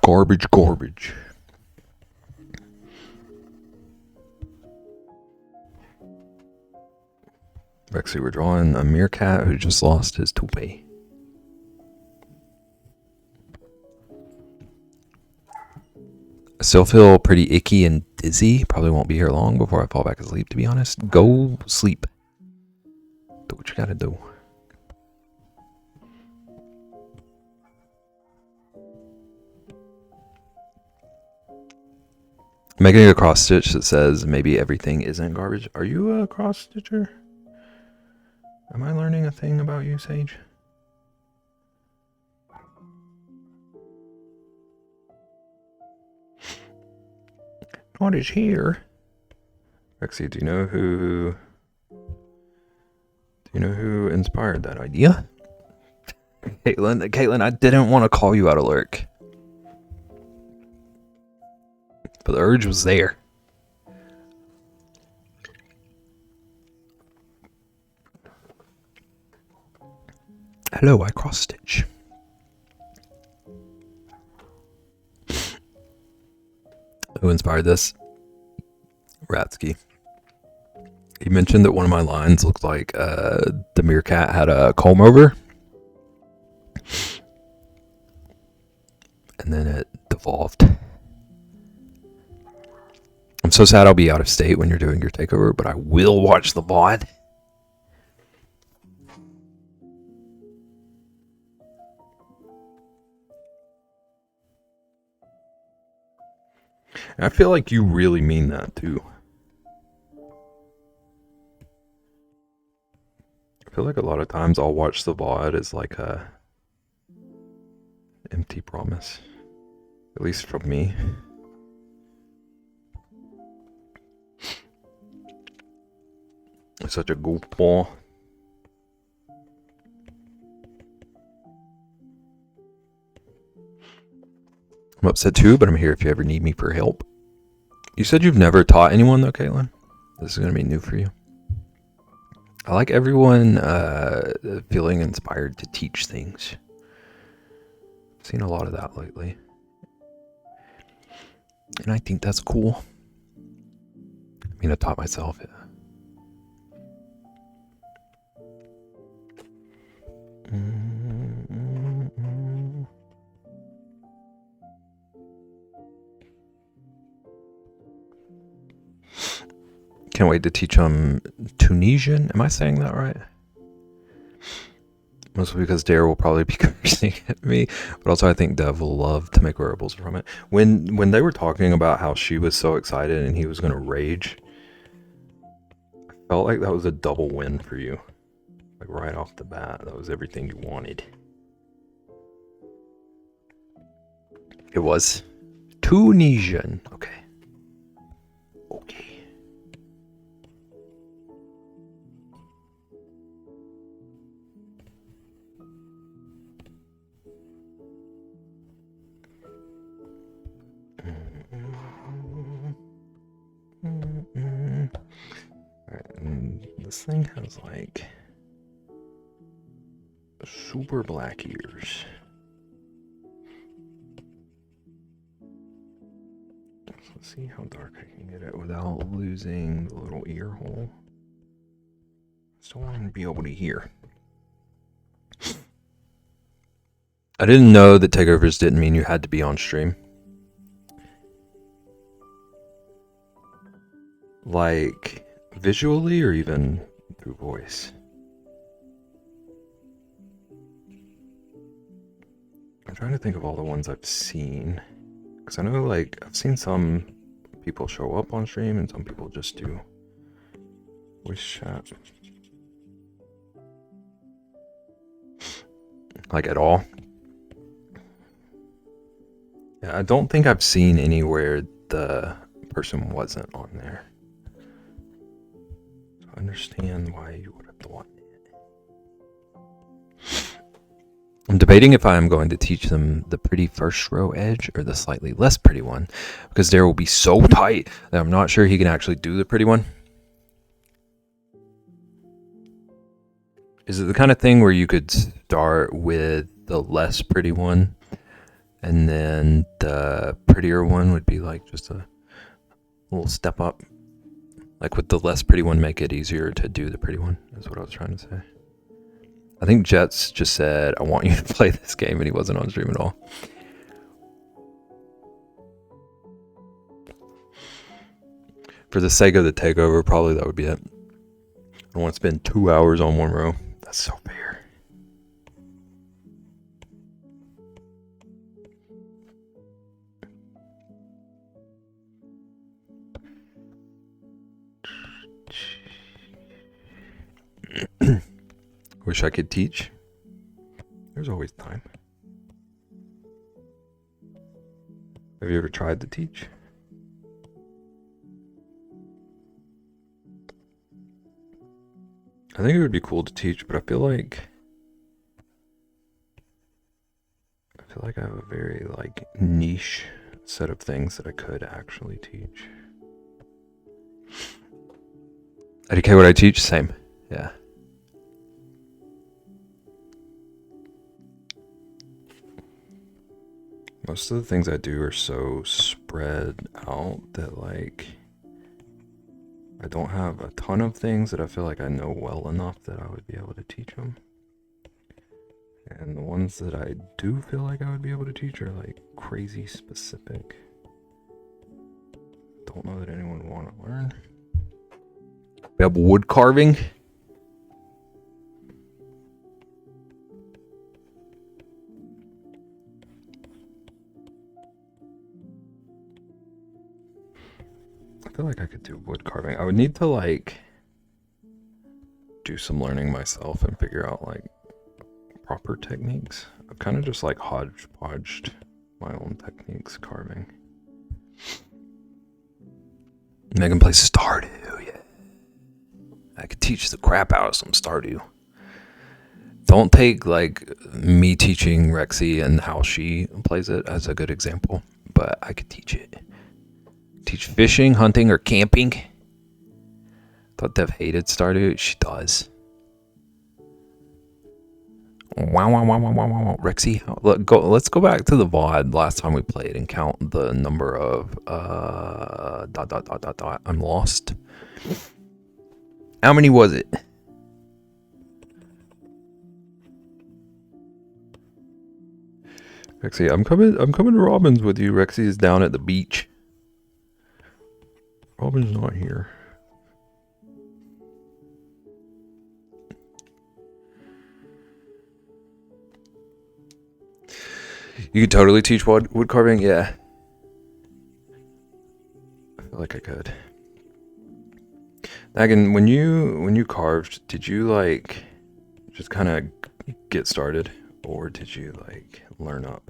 Garbage. Rexy, we're drawing a meerkat who just lost his toupee. I still feel pretty icky and dizzy. Probably won't be here long before I fall back asleep, to be honest. Go sleep. Do what you gotta do. Making a cross stitch that says maybe everything isn't garbage. Are you a cross stitcher? Am I learning a thing about you, Sage? What is here? Rexy, do you know who inspired that idea? Caitlin, I didn't want to call you out of lurk. But the urge was there. Hello, I cross stitch. Who inspired this? Ratsky. He mentioned that one of my lines looked like the meerkat had a comb over. And then it devolved. I'm so sad I'll be out of state when you're doing your takeover, but I will watch the VOD. And I feel like you really mean that too. I feel like a lot of times I'll watch the VOD as like a empty promise. At least from me. Such a goofball. I'm upset too, but I'm here if you ever need me for help. You said you've never taught anyone though, Caitlin? This is going to be new for you. I like everyone feeling inspired to teach things. I've seen a lot of that lately. And I think that's cool. I mean, I taught myself it. Can't wait to teach them Tunisian. Am I saying that right? Mostly because Dare will probably be cursing at me, but also I think Dev will love to make wearables from it. When they were talking about how she was so excited and he was going to rage, I felt like that was a double win for you. Like right off the bat, that was everything you wanted. It was Tunisian. Okay. Okay. Alright, and this thing has like super black ears. So let's see how dark I can get it without losing the little ear hole. Still want to be able to hear. I didn't know that takeovers didn't mean you had to be on stream. Like visually or even through voice. I'm trying to think of all the ones I've seen. Because I know like I've seen some people show up on stream and some people just do voice chat. Like at all. Yeah, I don't think I've seen anywhere the person wasn't on there. So I understand why you would have thought it. I'm debating if I am going to teach them the pretty first row edge or the slightly less pretty one, because Dare will be so tight that I'm not sure he can actually do the pretty one. Is it the kind of thing where you could start with the less pretty one and then the prettier one would be like just a little step up? Like would the less pretty one make it easier to do the pretty one, is what I was trying to say. I think Jets just said, I want you to play this game, and he wasn't on stream at all. For the sake of the takeover, probably that would be it. I don't want to spend 2 hours on one row. That's so fair. Wish I could teach. There's always time. Have you ever tried to teach? I think it would be cool to teach, but I feel like I have a very like niche set of things that I could actually teach. IDK, what I teach? Same. Yeah. Most of the things I do are so spread out that like I don't have a ton of things that I feel like I know well enough that I would be able to teach them. And the ones that I do feel like I would be able to teach are like crazy specific. Don't know that anyone would want to learn. We have wood carving. I feel like I could do wood carving. I would need to like do some learning myself and figure out like proper techniques. I've kind of just like hodgepodged my own techniques carving. Megan plays Stardew, yeah. I could teach the crap out of some Stardew. Don't take like me teaching Rexy and how she plays it as a good example, but I could teach it. Teach fishing, hunting, or camping. Thought Dev hated Stardew. She does. Wow, wow, wow, wow, wow, wow. Rexy, let's go back to the VOD last time we played and count the number of dot. I'm lost. How many was it? Rexy, I'm coming to Robin's with you. Rexy is down at the beach. Robin's not here. You could totally teach wood carving, yeah. I feel like I could. Megan, when you carved, did you like just kind of get started, or did you like learn up?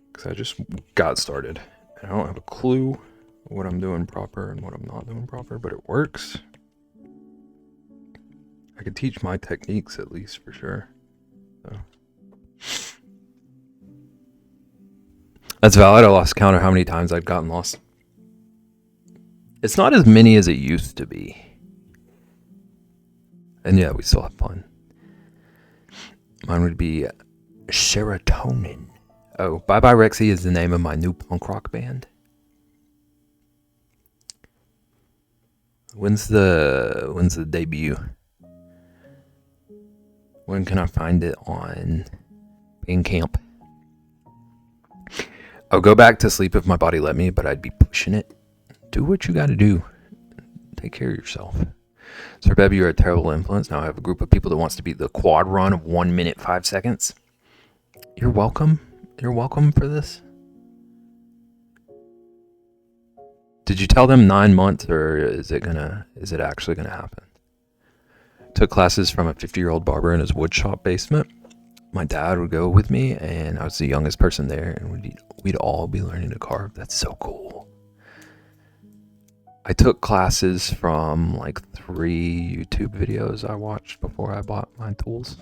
Because I just got started, and I don't have a clue what I'm doing proper and what I'm not doing proper, but it works. I could teach my techniques at least for sure. So. That's valid. I lost count of how many times I've gotten lost. It's not as many as it used to be. And yeah, we still have fun. Mine would be Serotonin. Oh, Bye Bye Rexy is the name of my new punk rock band. When's the debut? When can I find it on Bandcamp? I'll go back to sleep if my body let me, but I'd be pushing it. Do what you gotta do. Take care of yourself. Sir Beb, you're a terrible influence. Now I have a group of people that wants to beat the quad run of 1 minute 5 seconds. You're welcome. You're welcome for this. Did you tell them 9 months, or is it actually gonna happen? Took classes from a 50-year-old barber in his woodshop basement. My dad would go with me, and I was the youngest person there, and we'd all be learning to carve. That's so cool. I took classes from like 3 YouTube videos I watched before I bought my tools.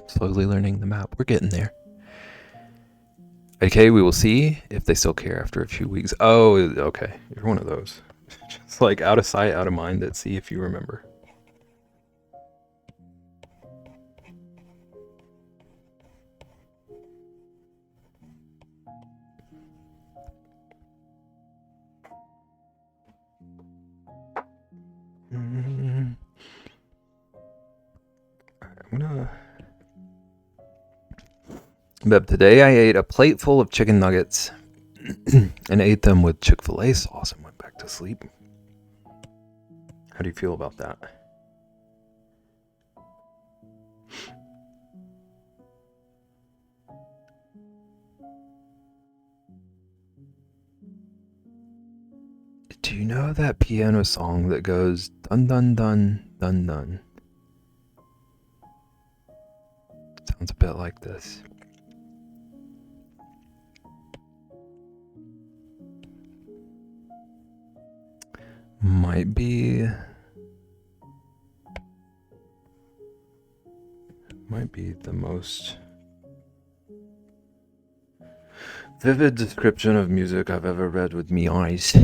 Slowly learning the map. We're getting there. Okay, we will see if they still care after a few weeks. Oh, okay. You're one of those. Just like out of sight, out of mind. Let's see if you remember. But today I ate a plate full of chicken nuggets and ate them with Chick-fil-A sauce and went back to sleep. How do you feel about that? Do you know that piano song that goes dun dun dun dun dun? Sounds a bit like this. Might be the most vivid description of music I've ever read with me eyes.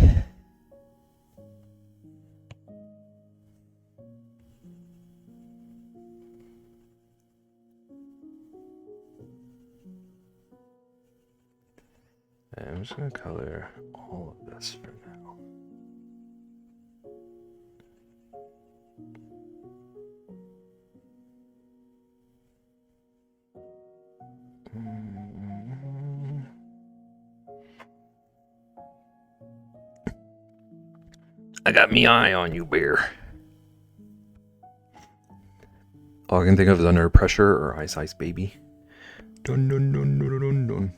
I'm just gonna color all of this for now. I got me eye on you, bear. All I can think of is Under Pressure or Ice Ice Baby. Dun dun dun dun dun dun.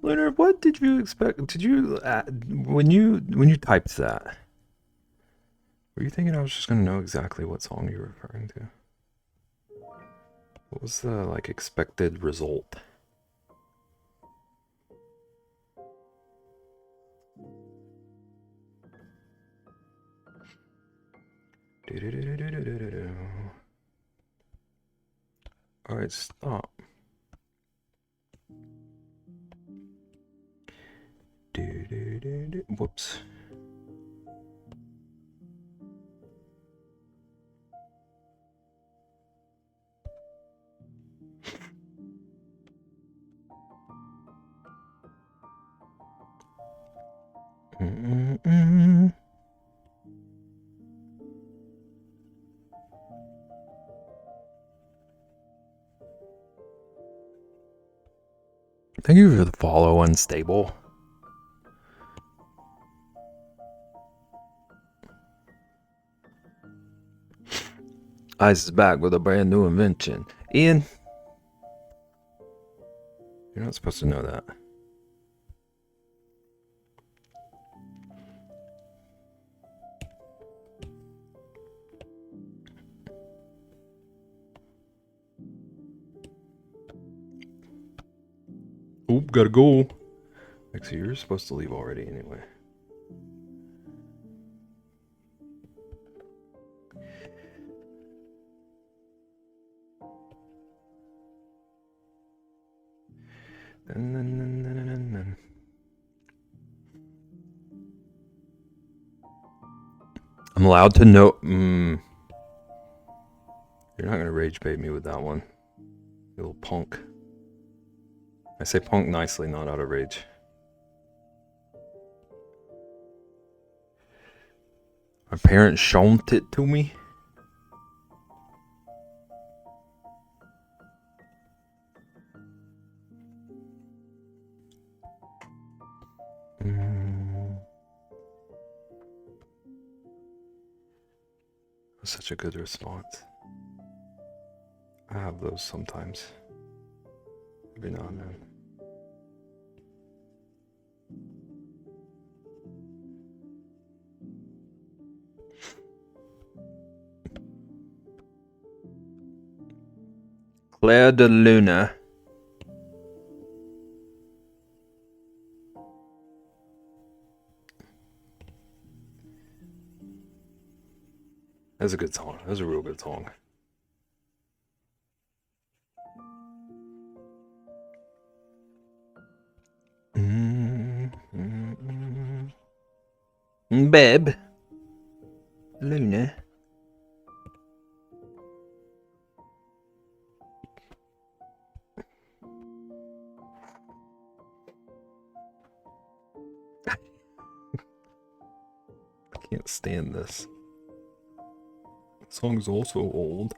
Leonard, what did you expect? Did you when you typed that? Were you thinking I was just gonna know exactly what song you're referring to? What was the like expected result? All right, stop. Whoops. Thank you for the follow, Unstable. Ice is back with a brand new invention. Ian, you're not supposed to know that. Oop, gotta go. Actually, you're supposed to leave already anyway. I'm allowed to know. You're not gonna rage bait me with that one, you little punk. I say punk nicely, not out of rage. My parents shown it to me. Such a good response. I have those sometimes. Every now and then. Claire de Luna. That's a good song. That's a real good song. Babe. Luna. I can't stand this. The song's also old.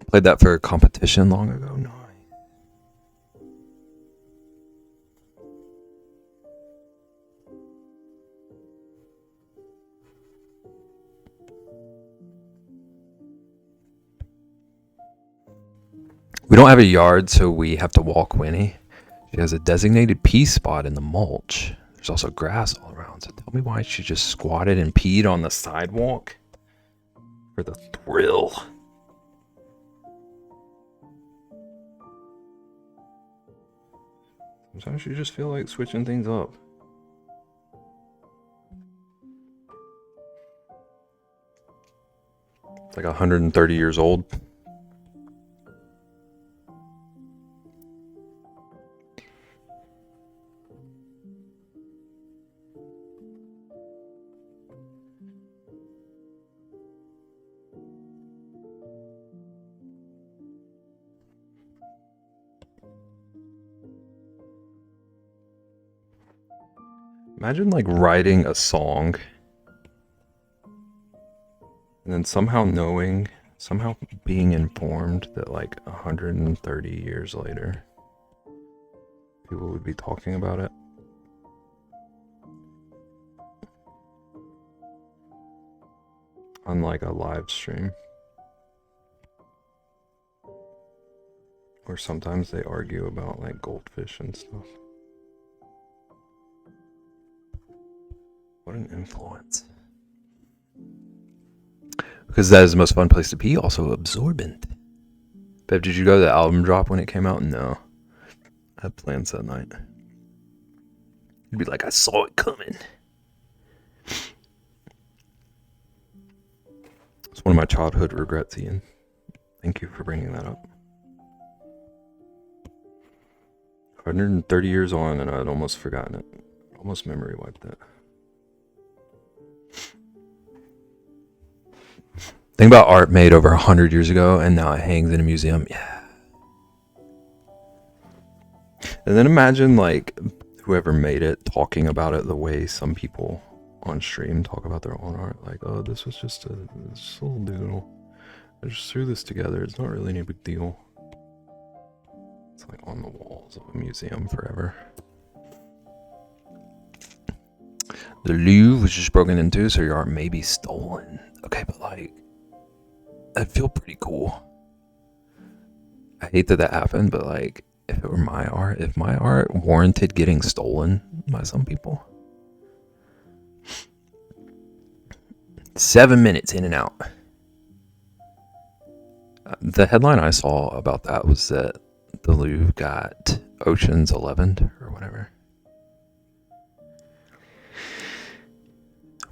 Played that for a competition long ago. No. We don't have a yard, so we have to walk Winnie. She has a designated pee spot in the mulch. There's also grass all around, so tell me why she just squatted and peed on the sidewalk? For the thrill. Sometimes you just feel like switching things up. It's like 130 years old. Imagine like writing a song and then somehow being informed that like 130 years later, people would be talking about it. On like a live stream. Or sometimes they argue about like goldfish and stuff. What an influence. Because that is the most fun place to be, also absorbent. Babe, did you go to the album drop when it came out? No. I had plans that night. You'd be like, I saw it coming. It's one of my childhood regrets, Ian. Thank you for bringing that up. 130 years on, and I'd almost forgotten it. Almost memory wiped it. Think about art made over 100 years ago, and now it hangs in a museum. Yeah. And then imagine, like, whoever made it talking about it the way some people on stream talk about their own art. Like, oh, this was just a little doodle. I just threw this together. It's not really any big deal. It's like on the walls of a museum forever. The Louvre was just broken into, so your art may be stolen. Okay, but like, that'd feel pretty cool. I hate that happened, but like, if it were my art, if my art warranted getting stolen by some people. 7 minutes in and out. The headline I saw about that was that the Louvre got Ocean's 11 or whatever.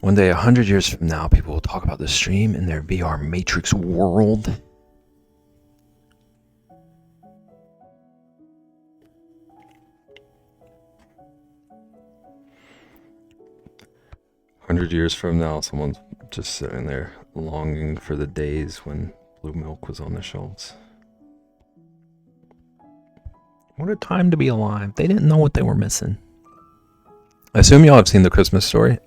One day, 100 years from now, people will talk about the stream in their VR Matrix world. Years from now, someone's just sitting there longing for the days when blue milk was on the shelves. What a time to be alive. They didn't know what they were missing. I assume y'all have seen The Christmas Story,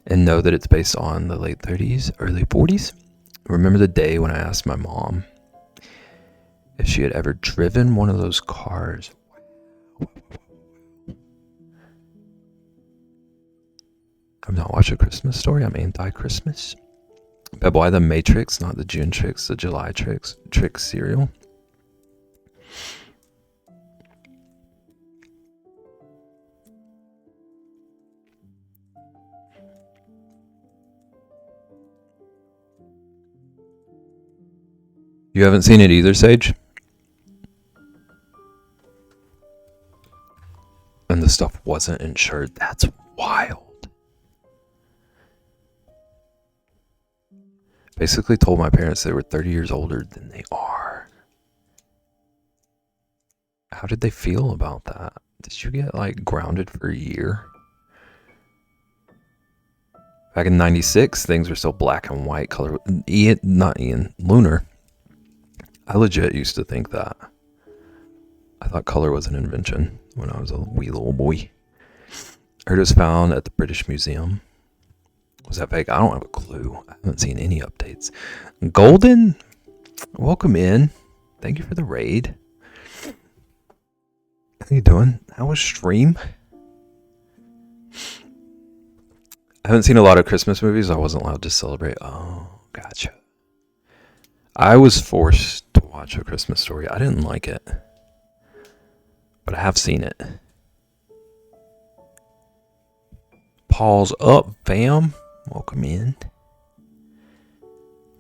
and know that it's based on the late 30s, early 40s. Remember the day when I asked my mom if she had ever driven one of those cars. I've not watched A Christmas Story. I'm anti-Christmas. But why the Matrix, not the June Tricks, the July Tricks cereal? You haven't seen it either, Sage? And the stuff wasn't insured. That's wild. Basically told my parents they were 30 years older than they are. How did they feel about that? Did you get like grounded for a year? Back in 96, things were still black and white color. Lunar. I legit used to think that. I thought color was an invention when I was a wee little boy. I heard it was found at the British Museum. Was that fake? I don't have a clue. I haven't seen any updates. Golden, welcome in. Thank you for the raid. How you doing? How was stream? I haven't seen a lot of Christmas movies. I wasn't allowed to celebrate. Oh, gotcha. I was forced to watch A Christmas Story. I didn't like it, but I have seen it. Pause up, fam. Welcome in.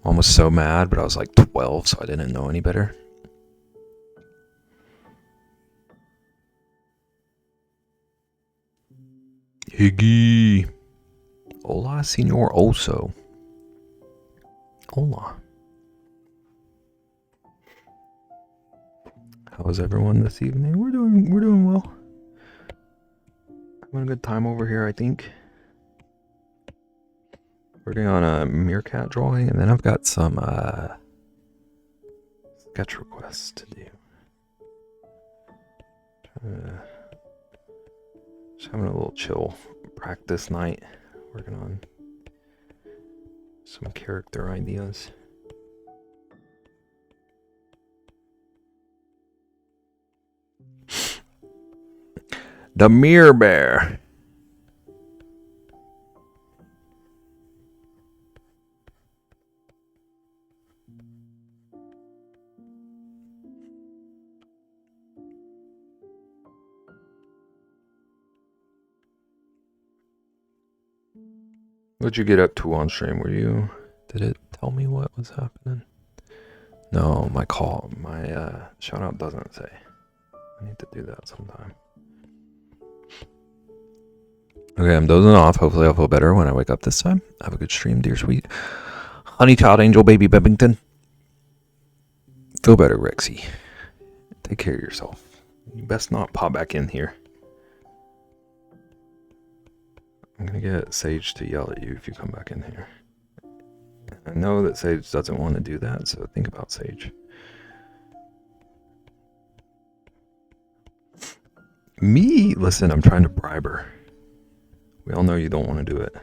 Mom was so mad, but I was like 12, so I didn't know any better. Higgy. Hola, señor Oso. Hola. How is everyone this evening? We're doing well. Having a good time over here, I think. Working on a meerkat drawing, and then I've got some sketch requests to do. Just having a little chill practice night, working on some character ideas. The Mirror Bear. What'd you get up to on stream? Did it tell me what was happening? No, my shout out doesn't say. I need to do that sometime. Okay, I'm dozing off. Hopefully I'll feel better when I wake up this time. Have a good stream, dear sweet honey child angel baby Bebington. Feel better, Rexy. Take care of yourself. You best not pop back in here. I'm gonna get Sage to yell at you if you come back in here. I know that Sage doesn't want to do that, so think about Sage. Me? Listen, I'm trying to bribe her. We all know you don't want to do it.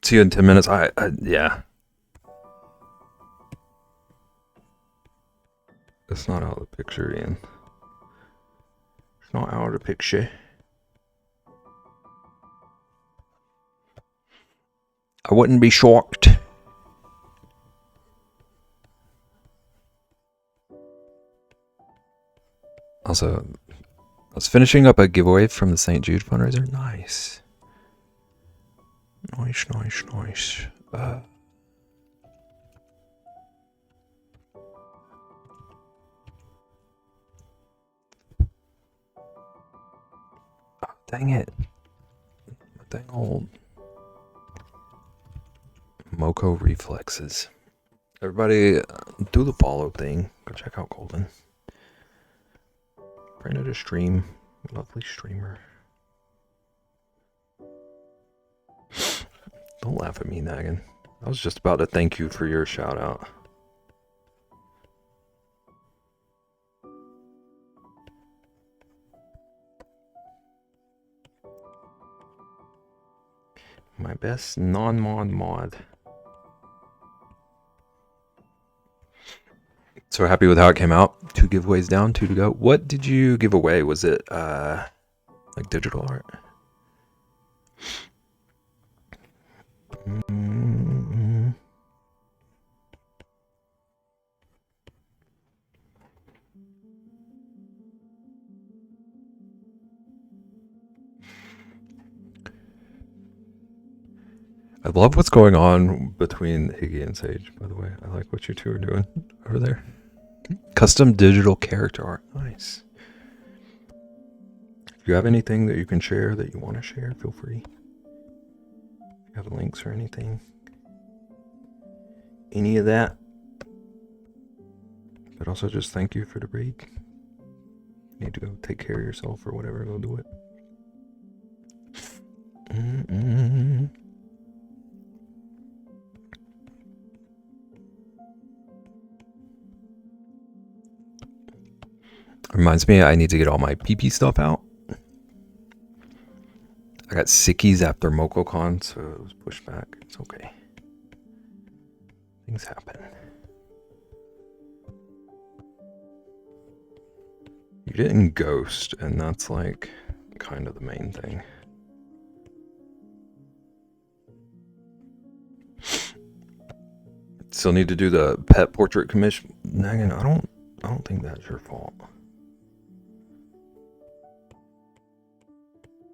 See you in 10 minutes. Yeah. It's not out of the picture, Ian. It's not out of the picture. I wouldn't be shocked. Also, I was finishing up a giveaway from the St. Jude fundraiser. Nice. Nice. Oh, dang it. Dang old Moco reflexes. Everybody, do the follow thing. Go check out Golden. Branded a stream. Lovely streamer. Don't laugh at me, Naggin. I was just about to thank you for your shout out. My best non-mod mod. So happy with how it came out. 2 giveaways down, 2 to go. What did you give away? Was it like digital art? I love what's going on between Higgy and Sage, by the way. I like what you two are doing over there. Custom digital character art. Nice. If you have anything that you can share that you want to share, feel free. If you have links or anything. Any of that. But also just thank you for the break. You need to go take care of yourself or whatever. Go do it. Reminds me, I need to get all my PP stuff out. I got sickies after MocoCon, so it was pushed back. It's okay. Things happen. You didn't ghost, and that's like kind of the main thing. Still need to do the pet portrait commission. Naggin, I don't think that's your fault.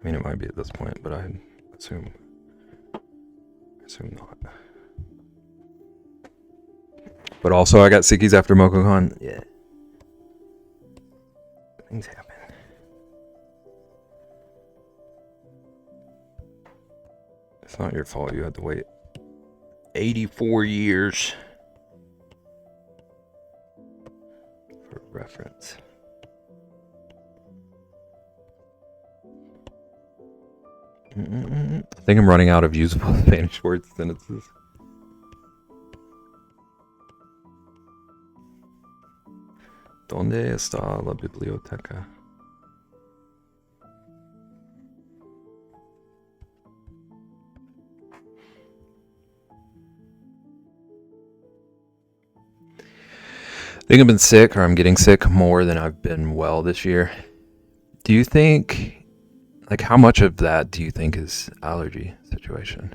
I mean, it might be at this point, but I assume not. But also, I got sickies after MocoCon. Yeah. Things happen. It's not your fault you had to wait 84 years for reference. I think I'm running out of usable Spanish word sentences. ¿Dónde está la biblioteca? I think I've been sick, or I'm getting sick more than I've been well this year. Do you think, like, how much of that do you think is allergy situation?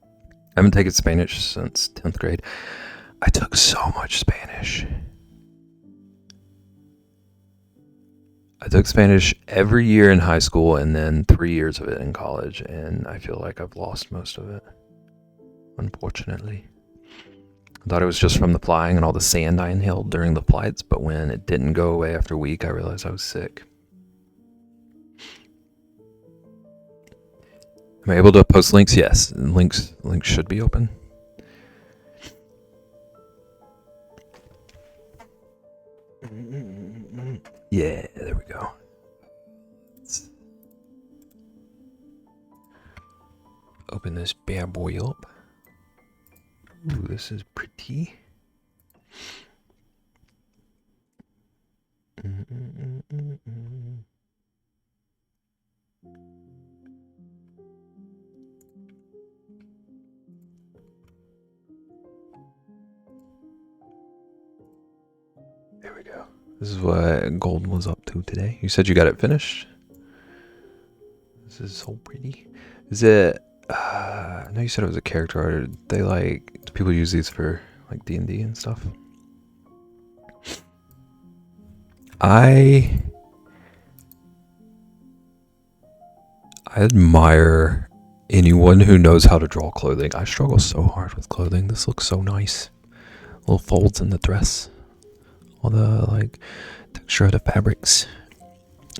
I haven't taken Spanish since 10th grade. I took so much Spanish. I took Spanish every year in high school and then 3 years of it in college, and I feel like I've lost most of it, unfortunately. I thought it was just from the flying and all the sand I inhaled during the flights, but when it didn't go away after a week, I realized I was sick. Am I able to post links? Yes. Links should be open. Yeah, there we go. Let's open this bad boy up. Ooh, this is pretty. There we go. This is what Golden was up to today. You said you got it finished? This is so pretty. Is it... I know you said it was a character art. They like... Do people use these for like D&D and stuff? I admire anyone who knows how to draw clothing. I struggle so hard with clothing. This looks so nice. Little folds in the dress. All the like texture of the fabrics.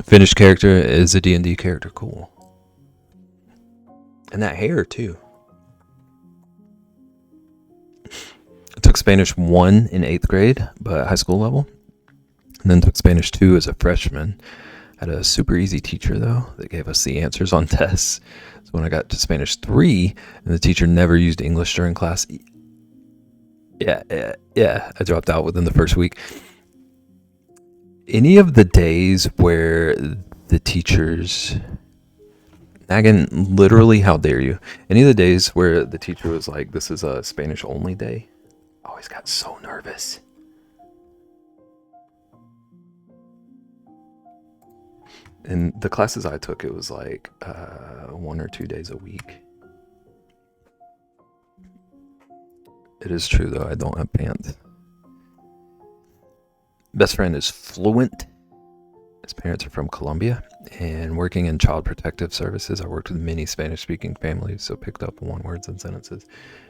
Finished character is a D&D character. Cool. And that hair too. I took Spanish 1 in 8th grade, but high school level. And then took Spanish 2 as a freshman. Had a super easy teacher though that gave us the answers on tests. So when I got to Spanish 3 and the teacher never used English during class, yeah, I dropped out within the first week. Any of the days where the teachers, Megan, literally, how dare you? Any of the days where the teacher was like, this is a Spanish only day, I always got so nervous. In the classes I took, it was like 1 or 2 days a week. It is true though, I don't have pants. Best friend is fluent. His parents are from Colombia, and working in child protective services, I worked with many Spanish-speaking families, so picked up on words and sentences.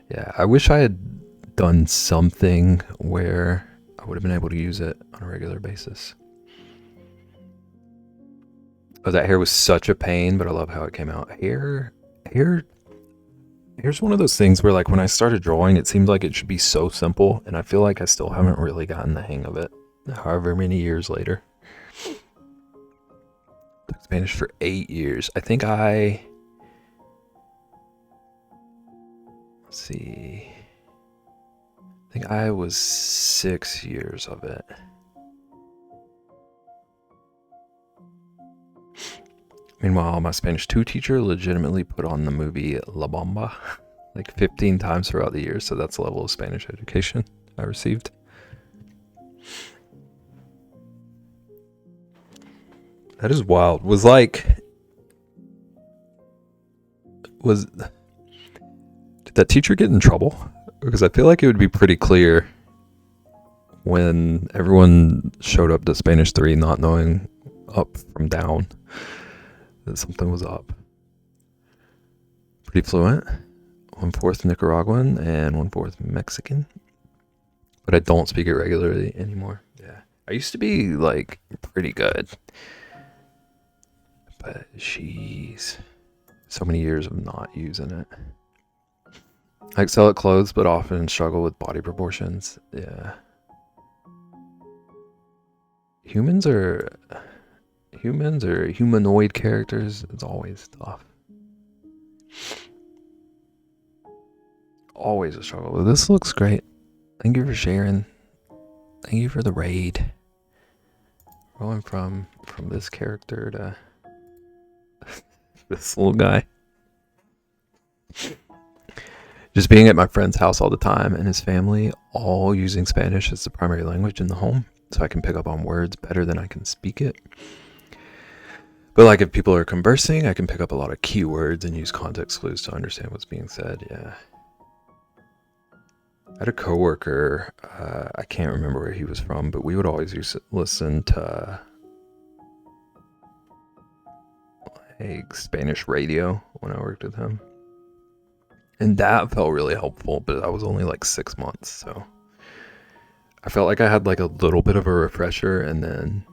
Yeah, I wish I had done something where I would have been able to use it on a regular basis. Oh, that hair was such a pain, but I love how it came out. Hair's one of those things where, like, when I started drawing, it seemed like it should be so simple, and I feel like I still haven't really gotten the hang of it, however many years later. Took Spanish for 8 years. Let's see. I think I was 6 years of it. Meanwhile, my Spanish 2 teacher legitimately put on the movie La Bamba like 15 times throughout the year, so that's the level of Spanish education I received. That is wild. Did that teacher get in trouble? Because I feel like it would be pretty clear when everyone showed up to Spanish 3 not knowing up from down that something was up. Pretty fluent. 1/4 Nicaraguan and 1/4 Mexican. But I don't speak it regularly anymore. Yeah. I used to be like pretty good. But jeez. So many years of not using it. I excel at clothes, but often struggle with body proportions. Yeah. Humans or humanoid characters, it's always tough. Always a struggle. This looks great. Thank you for sharing. Thank you for the raid. Going from this character to this little guy. Just being at my friend's house all the time and his family, all using Spanish as the primary language in the home, so I can pick up on words better than I can speak it. But like if people are conversing, I can pick up a lot of keywords and use context clues to understand what's being said. Yeah. I had a coworker, I can't remember where he was from, but we would always listen to like Spanish radio when I worked with him. And that felt really helpful, but I was only like 6 months, so I felt like I had like a little bit of a refresher and then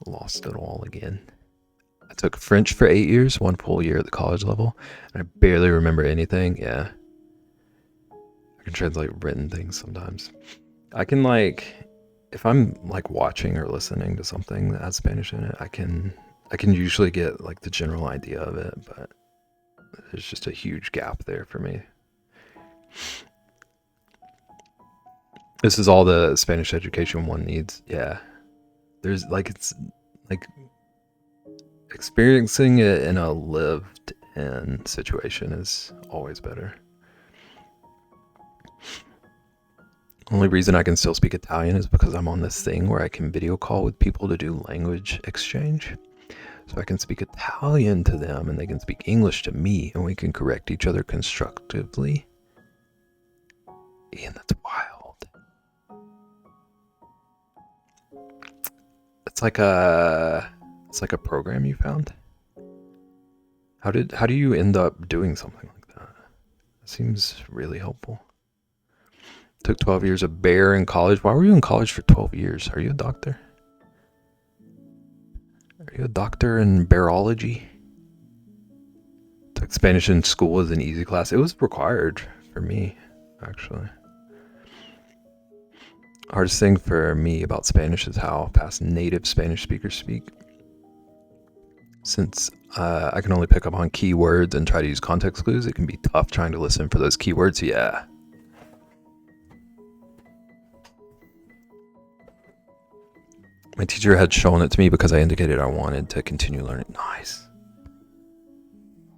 lost it all again. I took French for 8 years, 1 full year at the college level, and I barely remember anything. Yeah. I can translate written things sometimes. I can if I'm watching or listening to something that has Spanish in it, I can usually get the general idea of it, but there's just a huge gap there for me. This is all the Spanish education one needs. Yeah. There's it's experiencing it in a lived in situation is always better. Only reason I can still speak Italian is because I'm on this thing where I can video call with people to do language exchange. So I can speak Italian to them and they can speak English to me and we can correct each other constructively. Ian, that's wild. It's like a program you found. How do you end up doing something like that? It seems really helpful. Took 12 years of bear in college. Why were you in college for 12 years? Are you a doctor? Are you a doctor in bearology? Took Spanish in school as an easy class. It was required for me, actually. Hardest thing for me about Spanish is how fast native Spanish speakers speak. Since I can only pick up on keywords and try to use context clues, it can be tough trying to listen for those keywords. Yeah. My teacher had shown it to me because I indicated I wanted to continue learning. Nice.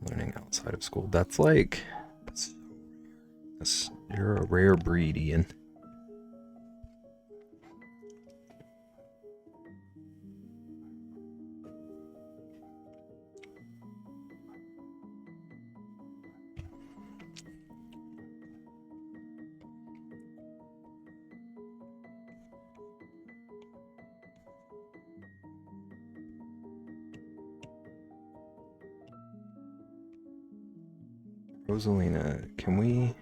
Learning outside of school. That's you're a rare breed, Ian. Rosalina, can we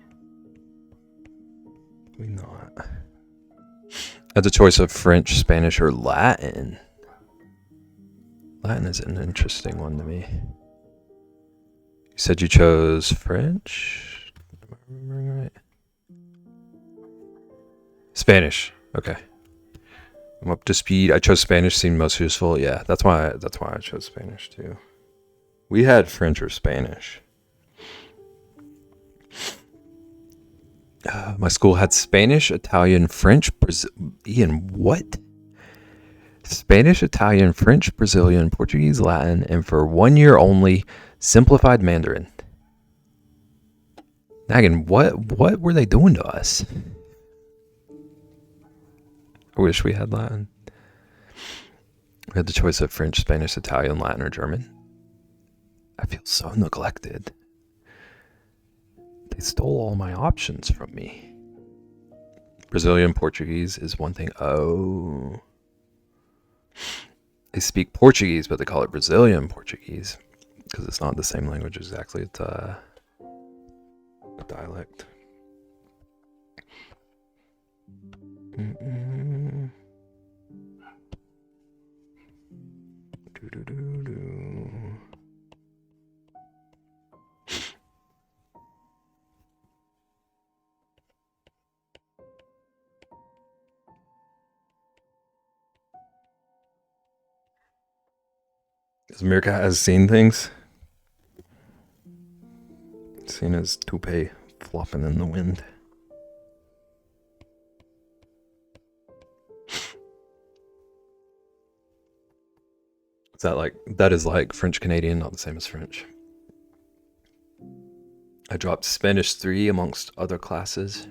not? That's a choice of French, Spanish, or Latin. Latin is an interesting one to me. You said you chose French? Am I remembering right? Spanish. Okay. I'm up to speed. I chose Spanish, seemed most useful. Yeah, that's why I chose Spanish too. We had French or Spanish. My school had Spanish, Italian, French, Ian, what? Spanish, Italian, French, Brazilian, Portuguese, Latin, and for 1 year only, simplified Mandarin. Naggin, what were they doing to us? I wish we had Latin. We had the choice of French, Spanish, Italian, Latin, or German. I feel so neglected. They stole all my options from me. Brazilian Portuguese is one thing. Oh. They speak Portuguese, but they call it Brazilian Portuguese because it's not the same language exactly. It's a dialect. Mirka has seen things. Seen his toupee flopping in the wind. That is like French Canadian, not the same as French. I dropped Spanish 3 amongst other classes.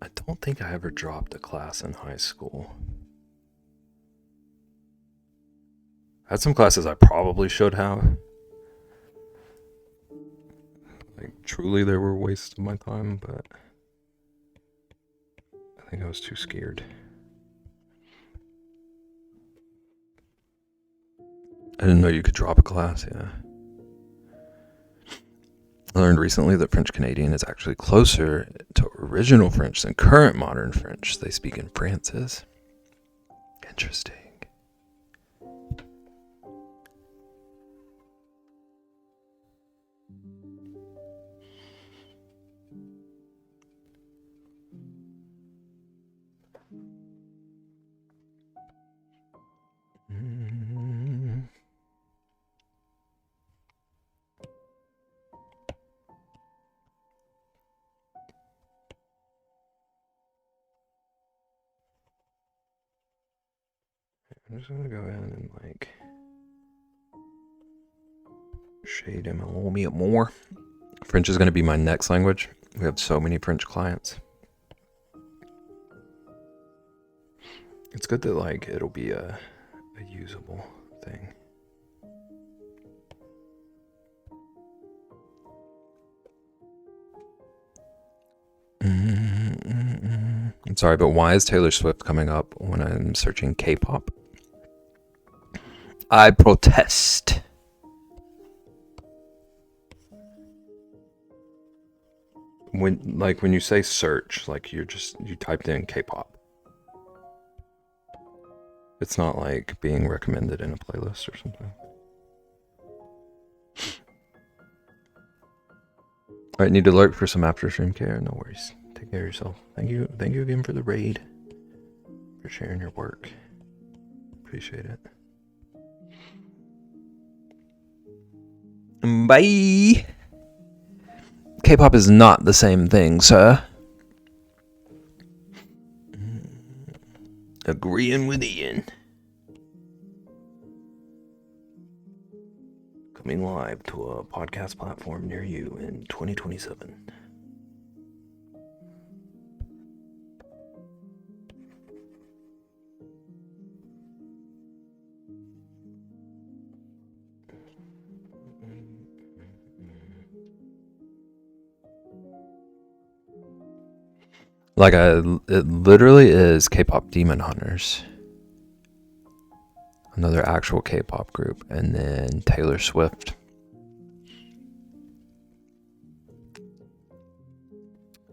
I don't think I ever dropped a class in high school. I had some classes I probably should have. Truly they were a waste of my time, but I think I was too scared. I didn't know you could drop a class, yeah. I learned recently that French Canadian is actually closer to original French than current modern French they speak in France is. Interesting. I'm just gonna go ahead and like shade him a little bit more. French is gonna be my next language. We have so many French clients. It's good that like it'll be a usable thing. I'm sorry, but why is Taylor Swift coming up when I'm searching K-pop? I protest. When you say search, like you typed in K-pop. It's not like being recommended in a playlist or something. Alright, need to lurk for some after stream care. No worries. Take care of yourself. Thank you again for the raid. For sharing your work. Appreciate it. Bye. K-pop is not the same thing, sir. Agreeing with Ian. Coming live to a podcast platform near you in 2027. Like it literally is K-pop Demon Hunters. Another actual K-pop group, and then Taylor Swift.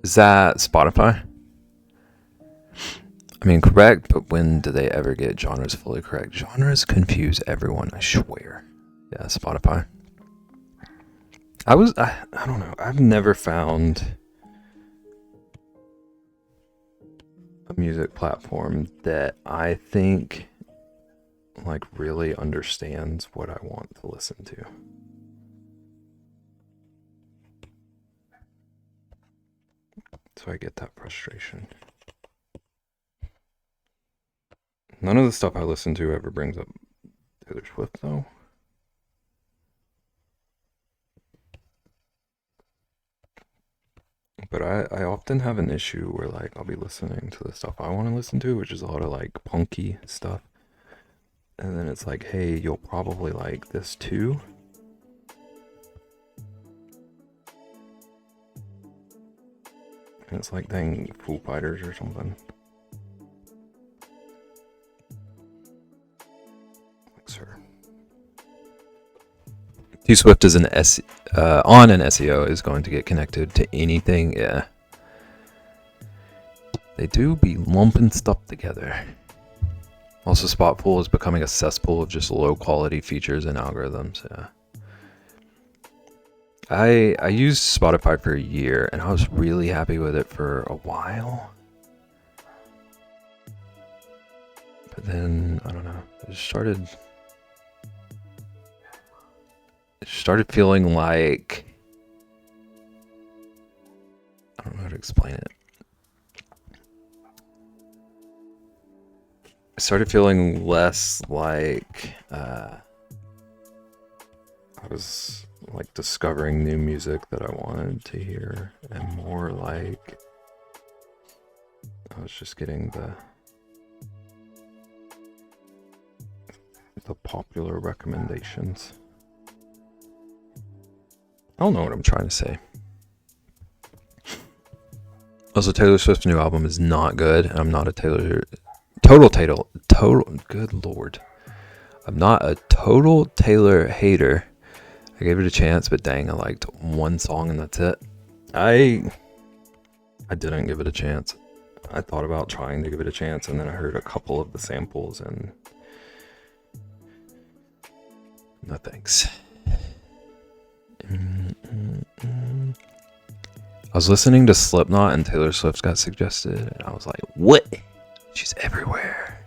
Is that Spotify? I mean, correct, but when do they ever get genres fully correct? Genres confuse everyone, I swear. Yeah, Spotify. I don't know. I've never found a music platform that I think like really understands what I want to listen to. So I get that frustration. None of the stuff I listen to ever brings up Taylor Swift though. But I often have an issue where like I'll be listening to the stuff I want to listen to, which is a lot of like punky stuff. And then it's like, hey, you'll probably like this too. And it's like, dang, Foo Fighters or something. Like, sir. T-Swift is on an SEO is going to get connected to anything, yeah. They do be lumping stuff together. Also, Spotful is becoming a cesspool of just low quality features and algorithms, yeah. I used Spotify for a year and I was really happy with it for a while. But then, I don't know, it started feeling like, I don't know how to explain it. I started feeling less like I was like discovering new music that I wanted to hear, and more like I was just getting the popular recommendations. I don't know what I'm trying to say. Also, Taylor Swift's new album is not good. I'm not a total, good lord. I'm not a total Taylor hater. I gave it a chance, but dang, I liked one song and that's it. I didn't give it a chance. I thought about trying to give it a chance, and then I heard a couple of the samples and no thanks. I was listening to Slipknot and Taylor Swift got suggested, and I was like, what? She's everywhere.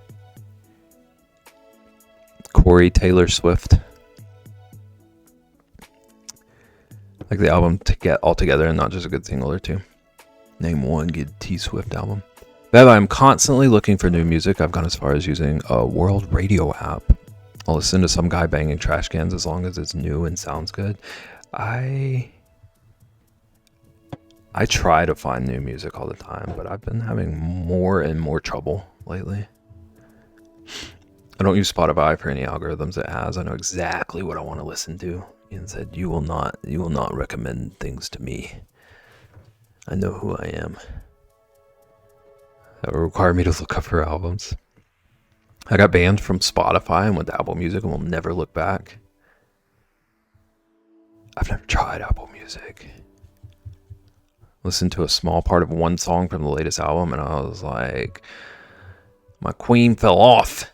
Corey Taylor Swift. Like the album to get all together and not just a good single or two. Name one good T Swift album. But I'm constantly looking for new music. I've gone as far as using a World Radio app. I'll listen to some guy banging trash cans as long as it's new and sounds good. I try to find new music all the time, but I've been having more and more trouble lately. I don't use Spotify for any algorithms it has. I know exactly what I want to listen to. Ian said, you will not recommend things to me. I know who I am. That will require me to look up her albums. I got banned from Spotify and went to Apple Music and will never look back. I've never tried Apple Music. Listened to a small part of one song from the latest album and I was like, my queen fell off.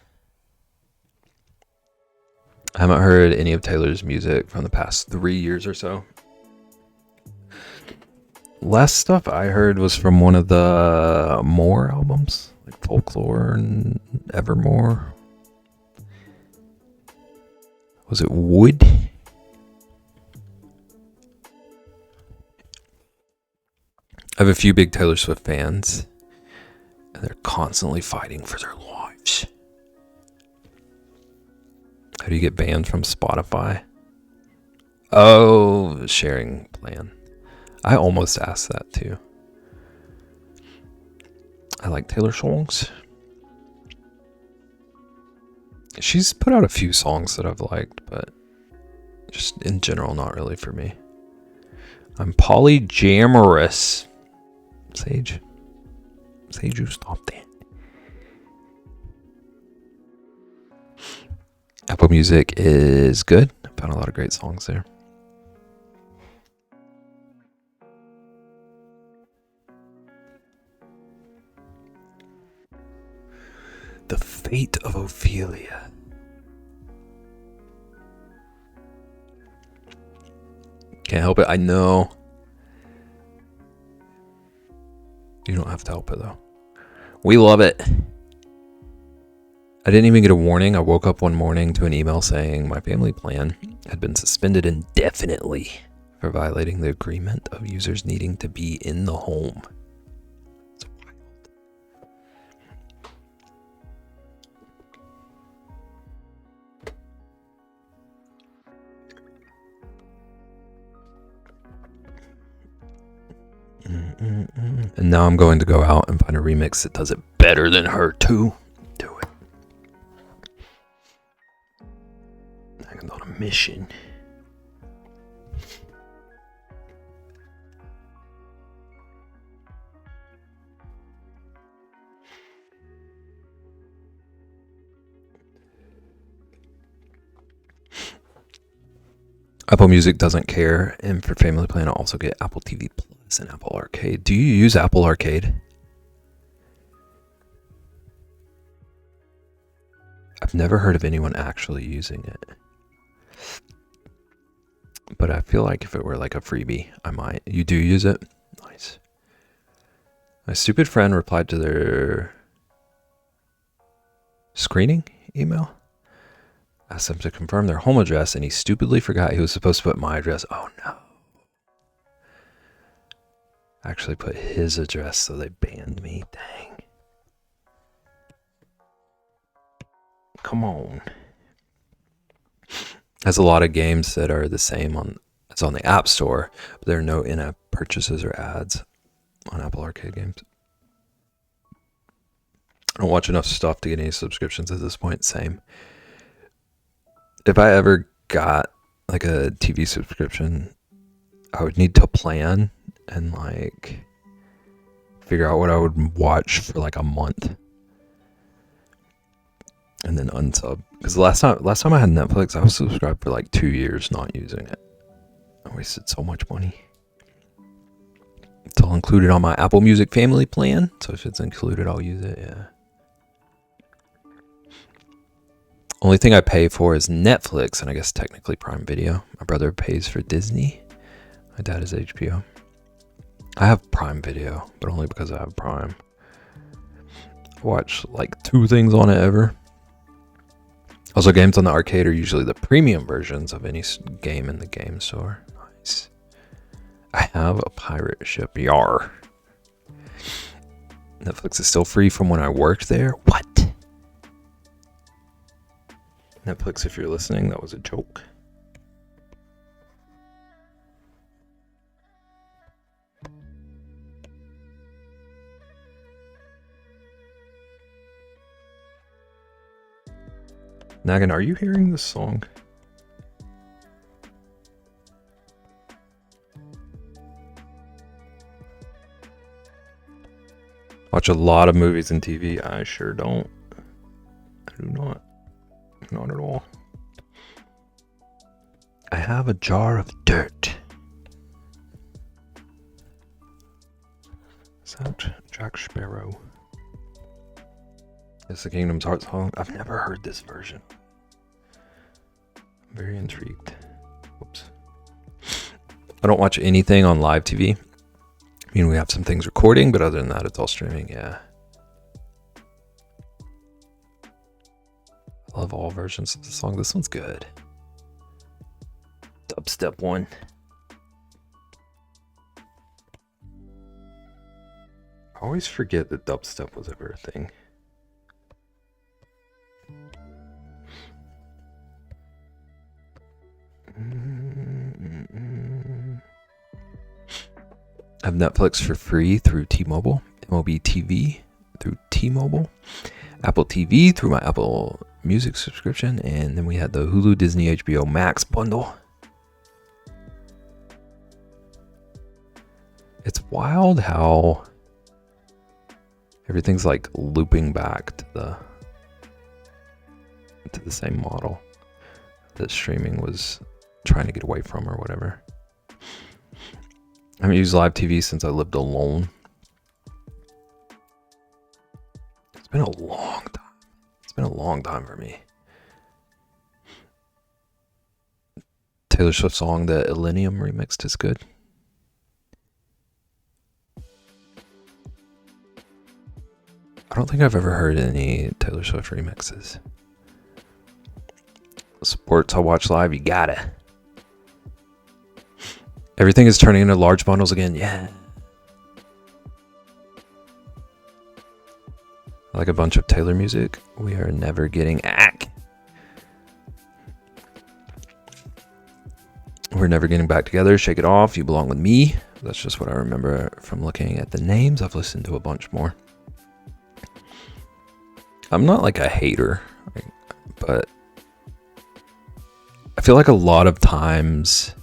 I haven't heard any of Taylor's music from the past 3 years or so. Last stuff I heard was from one of the More albums, like Folklore and Evermore. Was it Wood? I have a few big Taylor Swift fans, and they're constantly fighting for their lives. How do you get banned from Spotify? Oh, sharing plan. I almost asked that too. I like Taylor songs. She's put out a few songs that I've liked, but just in general, not really for me. I'm polyamorous. Sage, you stop that. Apple Music is good. I found a lot of great songs there. The Fate of Ophelia. Can't help it. I know. You don't have to help it though. We love it. I didn't even get a warning. I woke up one morning to an email saying my family plan had been suspended indefinitely for violating the agreement of users needing to be in the home. It's wild. And now I'm going to go out and find a remix that does it better than her too. Do it. I'm on a mission. Apple Music doesn't care, and for Family Plan, I'll also get Apple TV Plus and Apple Arcade. Do you use Apple Arcade? I've never heard of anyone actually using it. But I feel like if it were like a freebie, I might. You do use it? Nice. My stupid friend replied to their screening email. Asked them to confirm their home address, and he stupidly forgot he was supposed to put my address. Oh no. Actually put his address, so they banned me. Dang. Come on. Has a lot of games that are the same it's on the App Store, but there are no in-app purchases or ads on Apple Arcade games. I don't watch enough stuff to get any subscriptions at this point. Same. If I ever got like a TV subscription, I would need to plan and like figure out what I would watch for like a month and then unsub. Because last time I had Netflix, I was subscribed for like 2 years not using it. I wasted so much money. It's all included on my Apple Music family plan, so if it's included, I'll use it. Yeah. Only thing I pay for is Netflix, and I guess technically Prime Video. My brother pays for Disney. My dad is HBO. I have Prime Video, but only because I have Prime. I watch like 2 things on it ever. Also, games on the arcade are usually the premium versions of any game in the game store. Nice. I have a pirate ship. Yar. Netflix is still free from when I worked there. What? Netflix, if you're listening, that was a joke. Nagan, are you hearing this song? Watch a lot of movies and TV. I sure don't. I do not. Not at all. I have a jar of dirt. Is that Jack Sparrow? It's the Kingdom's Heart song. I've never heard this version. I'm very intrigued. Whoops. I don't watch anything on live TV. I mean, we have some things recording, but other than that, it's all streaming, yeah. I love all versions of the song. This one's good. Dubstep one. I always forget that dubstep was ever a thing. I have Netflix for free through T-Mobile, MLB TV through T-Mobile, Apple TV through my Apple Music subscription, and then we had the Hulu, Disney, HBO Max bundle. It's wild how everything's like looping back to the same model that streaming was trying to get away from or whatever. I haven't used live TV since I lived alone. It's been a long time. It's been a long time for me. Taylor Swift song, the Illenium remixed, is good. I don't think I've ever heard any Taylor Swift remixes. Sports I'll watch live, you gotta. Everything is turning into large bundles again, yeah. Like a bunch of Taylor music. We are never getting We're never getting back together. Shake It Off. You Belong With Me. That's just what I remember from looking at the names. I've listened to a bunch more. I'm not like a hater, but I feel like a lot of times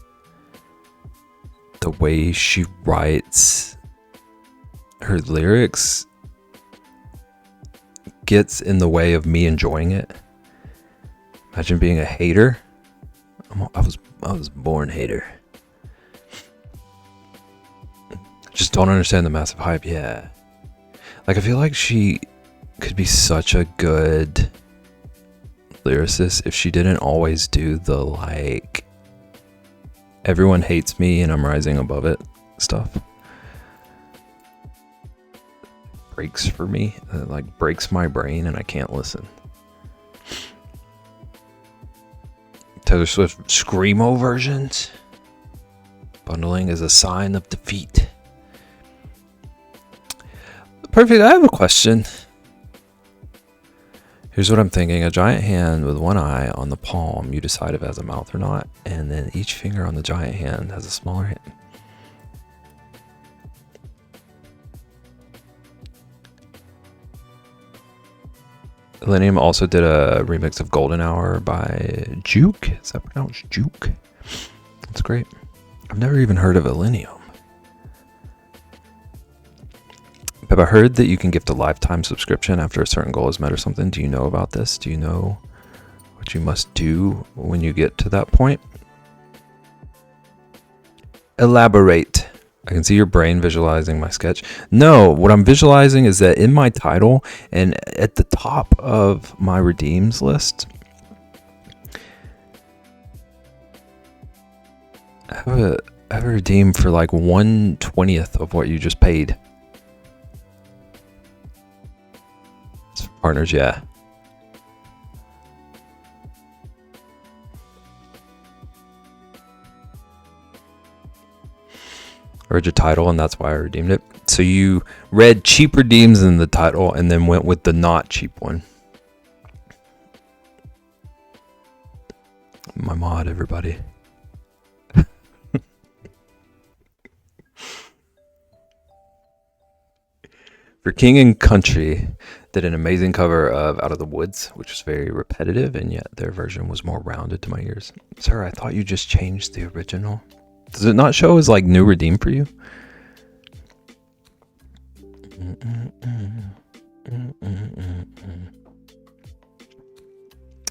the way she writes her lyrics gets in the way of me enjoying it. Imagine being a hater. I was born hater. Just don't understand the massive hype. Yeah, like I feel like she could be such a good lyricist if she didn't always do the like everyone hates me and I'm rising above it stuff. Breaks for me, like breaks my brain and I can't listen. Taylor Swift Screamo versions. Bundling is a sign of defeat. Perfect. I have a question. Here's what I'm thinking. A giant hand with one eye on the palm. You decide if it has a mouth or not. And then each finger on the giant hand has a smaller hand. Illenium also did a remix of Golden Hour by Juke. Is that pronounced Juke? That's great. I've never even heard of Illenium. But I heard that you can gift a lifetime subscription after a certain goal is met or something. Do you know about this? Do you know what you must do when you get to that point? Elaborate. I can see your brain visualizing my sketch. No, what I'm visualizing is that in my title and at the top of my redeems list, I have a redeem for like 1/20th of what you just paid. Partners, yeah. I read your title, and that's why I redeemed it. So you read cheap redeems in the title, and then went with the not cheap one. My mod, everybody. For King and Country did an amazing cover of Out of the Woods, which was very repetitive, and yet their version was more rounded to my ears. Sir, I thought you just changed the original. Does it not show as like new redeem for you?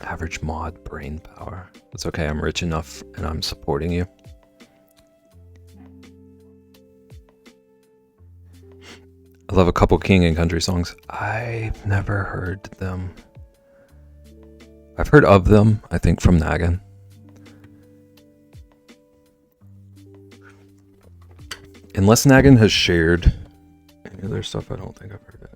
Average mod brain power. It's okay, I'm rich enough and I'm supporting you. I love a couple King and Country songs. I've never heard them. I've heard of them, I think, from Naggin. Unless Naggin has shared any other stuff, I don't think I've heard it.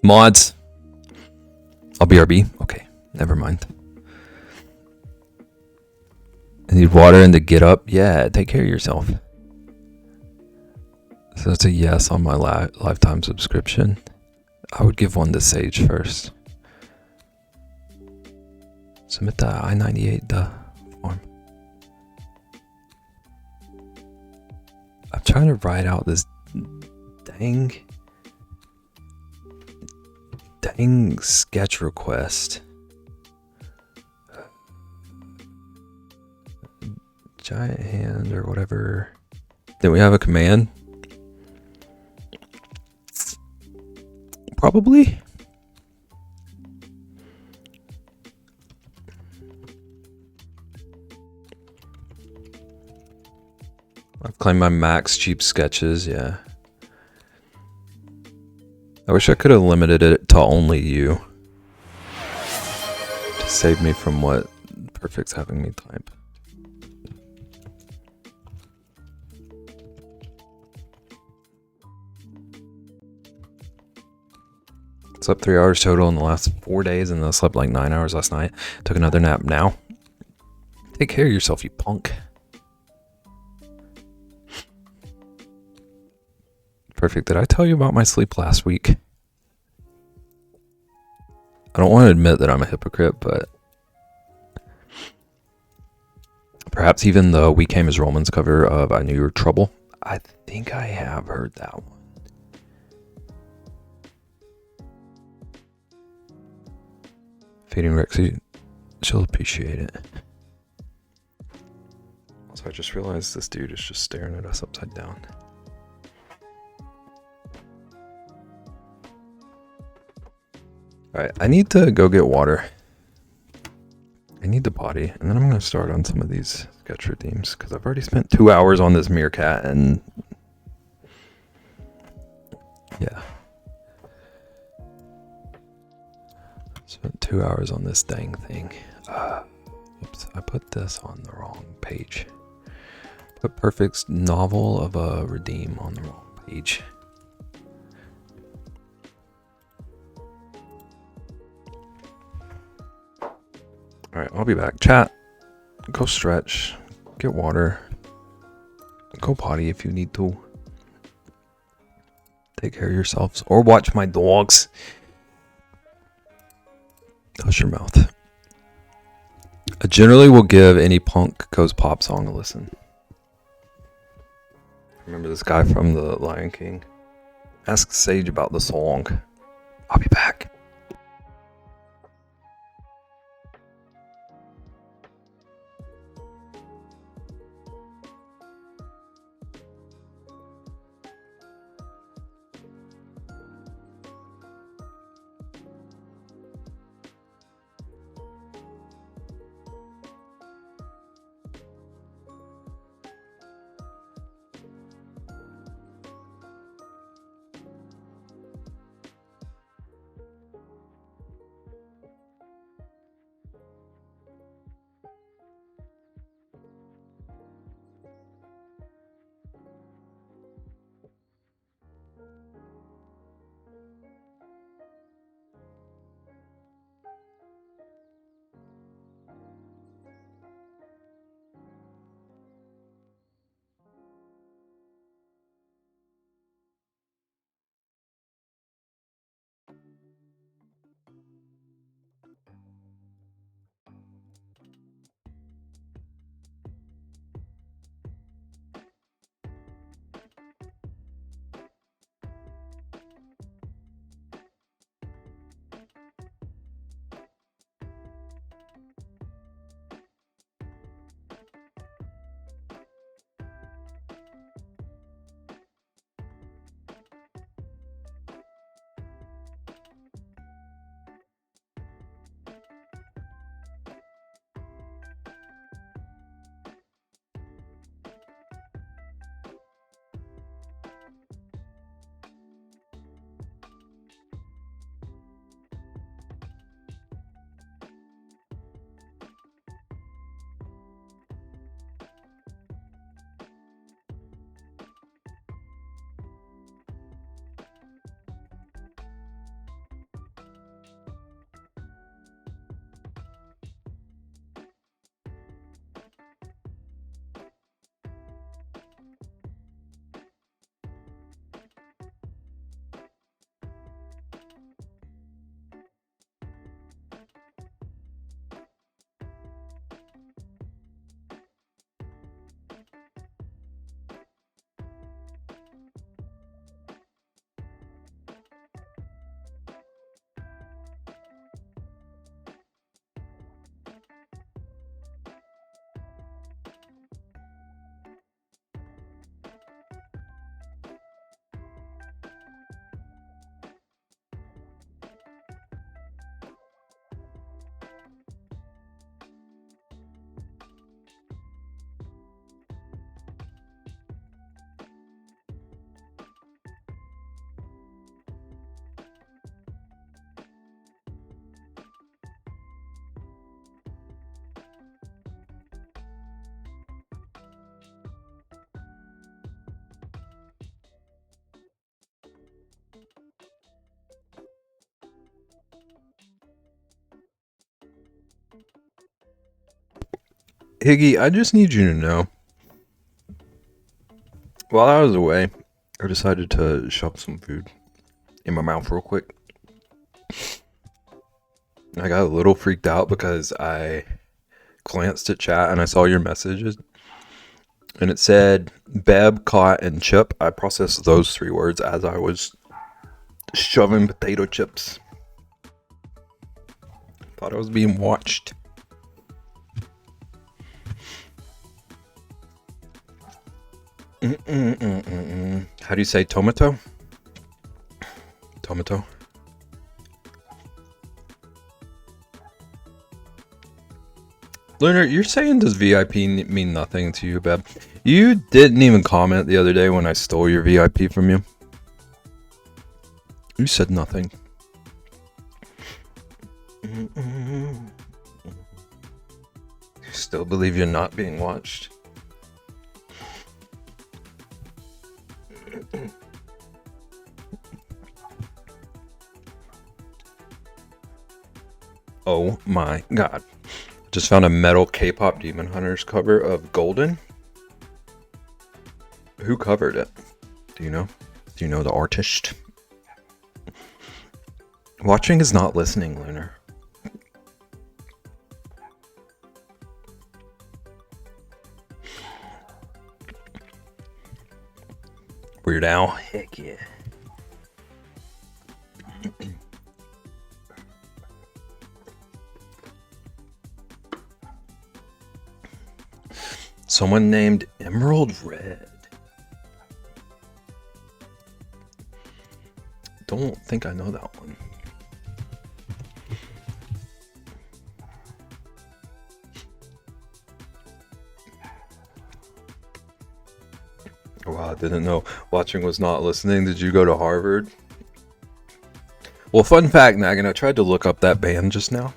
Mods. I'll BRB. Okay, never mind. I need water and to get up. Yeah, take care of yourself. So that's a yes on my lifetime subscription. I would give one to Sage first. Submit the I-98 form. I'm trying to write out this dang sketch request. Giant hand or whatever. Then we have a command. Probably. I've claimed my max cheap sketches, yeah. I wish I could have limited it to only you. To save me from what Perfect's having me type. Slept 3 hours total in the last 4 days, and then I slept like 9 hours last night. Took another nap now. Take care of yourself, you punk. Perfect. Did I tell you about my sleep last week? I don't want to admit that I'm a hypocrite, but perhaps even the We Came as Romans cover of I Knew You Were Trouble, I think I have heard that one. Feeding Rexy, she'll appreciate it. Also, I just realized this dude is just staring at us upside down. Alright, I need to go get water. I need to potty, and then I'm going to start on some of these sketch redeems, because I've already spent 2 hours on this meerkat, and yeah. Spent 2 hours on this dang thing. Oops, I put this on the wrong page. Put Perfect's novel of a redeem on the wrong page. Alright, I'll be back. Chat, go stretch, get water, go potty if you need to. Take care of yourselves, or watch my dogs. Hush your mouth. I generally will give any Punk Goes Pop song a listen. Remember this guy from The Lion King? Ask Sage about the song. I'll be back. Higgy, I just need you to know. While I was away, I decided to shove some food in my mouth real quick. I got a little freaked out because I glanced at chat and I saw your messages. And it said Beb, Caught, and Chip. I processed those 3 words as I was shoving potato chips. Thought I was being watched. How do you say tomato? Tomato. Lunar, you're saying does VIP mean nothing to you, Beb? You didn't even comment the other day when I stole your VIP from you. You said nothing. Still believe you're not being watched? Oh my god. Just found a metal K-pop Demon Hunters cover of Golden. Who covered it? Do you know? Do you know the artist? Watching is not listening, Lunar. Weird Al. Heck yeah. Someone named Emerald Red. Don't think I know that one. Wow, I didn't know watching was not listening. Did you go to Harvard? Well, fun fact, Nagan, I tried to look up that band just now.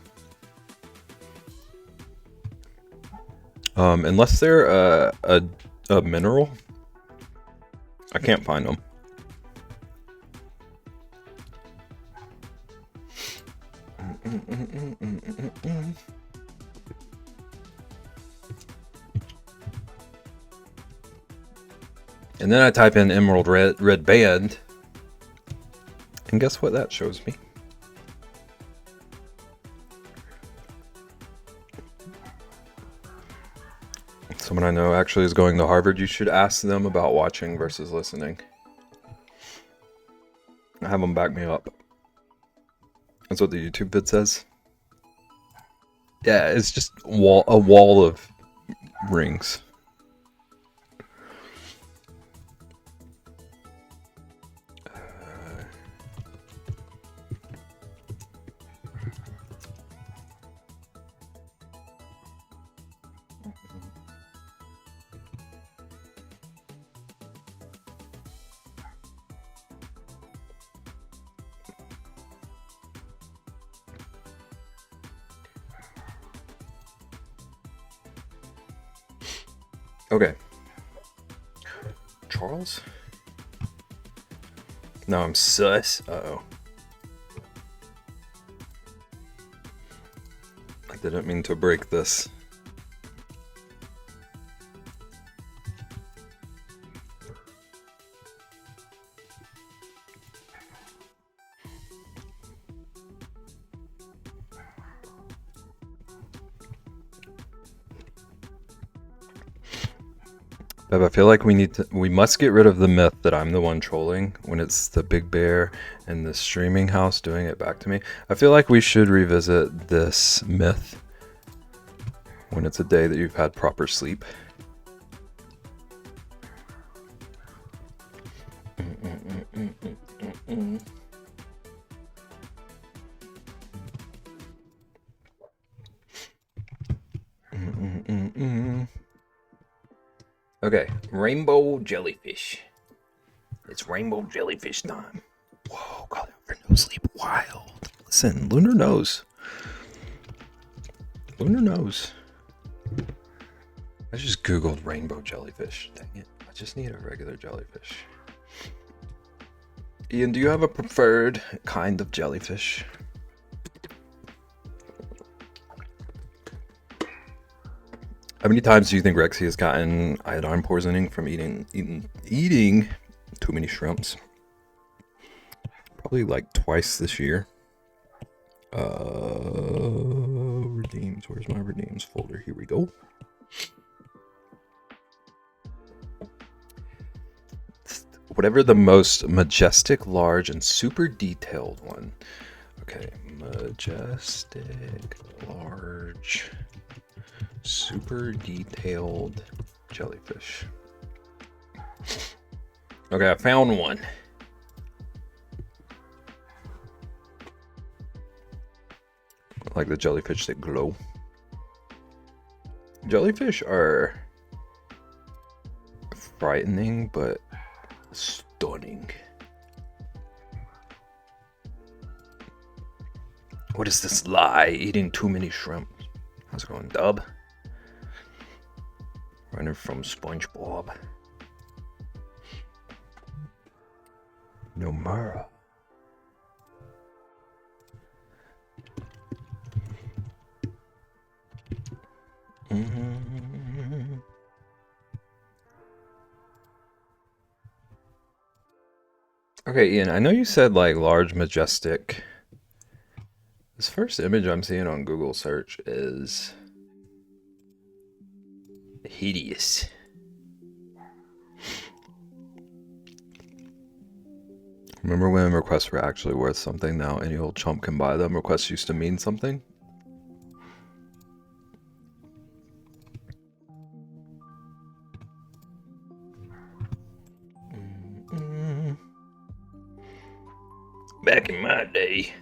Unless they're a mineral, I can't find them. And then I type in Emerald Red Band, and guess what that shows me? Someone I know actually is going to Harvard. You should ask them about watching versus listening. Have them back me up. That's what the YouTube vid says. Yeah, it's just a wall of rings. Okay. Charles? No, I'm sus. Uh-oh. I didn't mean to break this. Beb, I feel like we must get rid of the myth that I'm the one trolling when it's the Big Bear and the streaming house doing it back to me. I feel like we should revisit this myth when it's a day that you've had proper sleep. Okay, rainbow jellyfish. It's rainbow jellyfish time. Whoa, call out for no sleep. Wild. Listen, Lunar knows. Lunar knows. I just googled rainbow jellyfish. Dang it. I just need a regular jellyfish. Ian, do you have a preferred kind of jellyfish? How many times do you think Rexy has gotten iodine poisoning from eating too many shrimps? Probably like twice this year. Redeems. Where's my redeems folder? Here we go. Whatever the most majestic, large, and super detailed one. Okay, majestic, large, super detailed jellyfish. Okay, I found one. Like the jellyfish that glow. Jellyfish are frightening, but stunning. What is this lie? Eating too many shrimp. How's it going, Dub? Running from SpongeBob. Nomura. Okay, Ian, I know you said like large, majestic. This first image I'm seeing on Google search is hideous. Remember when requests were actually worth something? Now any old chump can buy them. Requests used to mean something. Back in my day.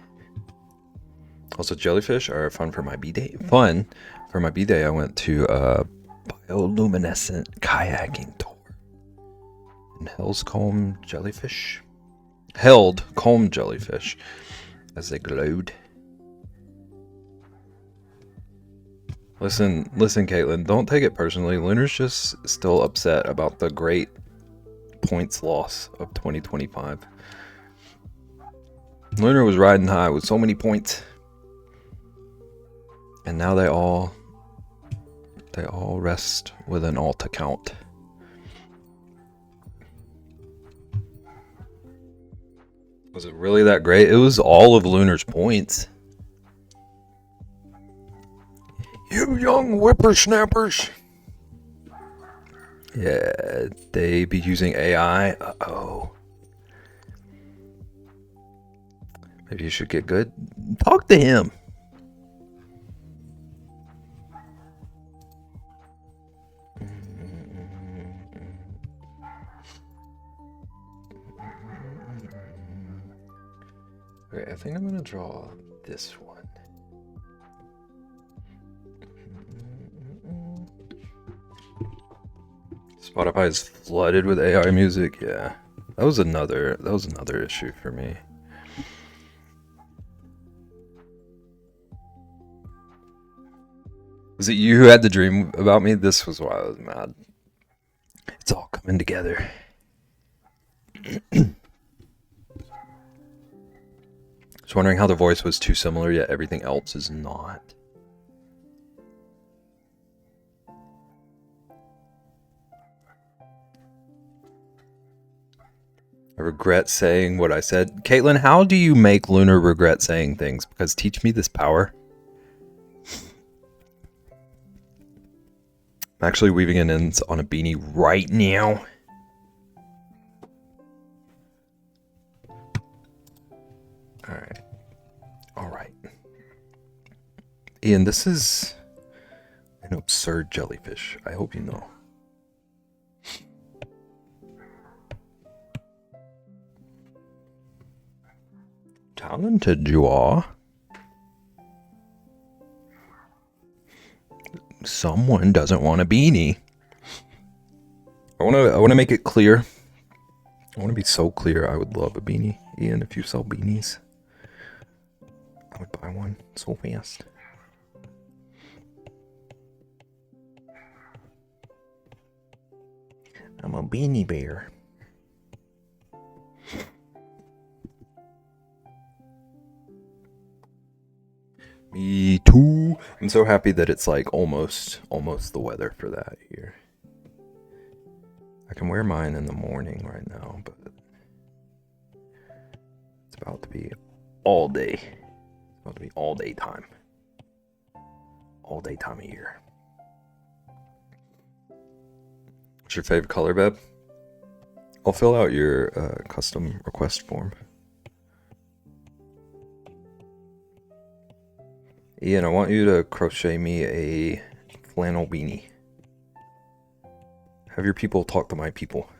Also, jellyfish are fun for my B-Day. Fun for my B-Day, I went to a bioluminescent kayaking tour. And held comb jellyfish as they glowed. Listen, Caitlin, don't take it personally. Lunar's just still upset about the great points loss of 2025. Lunar was riding high with so many points. And now they all rest with an alt account. Was it really that great? It was all of Lunar's points. You young whippersnappers. Yeah, they be using AI. Uh-oh. Maybe you should get good. Talk to him. Okay, I think I'm gonna draw this one. Spotify is flooded with AI music. Yeah, that was another issue for me. Was it you who had the dream about me? This was why I was mad. It's all coming together. Just wondering how the voice was too similar, yet everything else is not. I regret saying what I said. Caitlin, how do you make Lunar regret saying things? Because teach me this power. I'm actually weaving an ends on a beanie right now. Alright. Ian, this is an absurd jellyfish. I hope you know. Talented you are. Someone doesn't want a beanie. I want to make it clear. I want to be so clear. I would love a beanie. Ian, if you sell beanies, I would buy one so fast. I'm a beanie bear. Me too. I'm so happy that it's like almost the weather for that here. I can wear mine in the morning right now, but it's about to be all day. It's about to be all day time. All day time of year. What's your favorite color, Beb? I'll fill out your custom request form. Ian, I want you to crochet me a flannel beanie. Have your people talk to my people.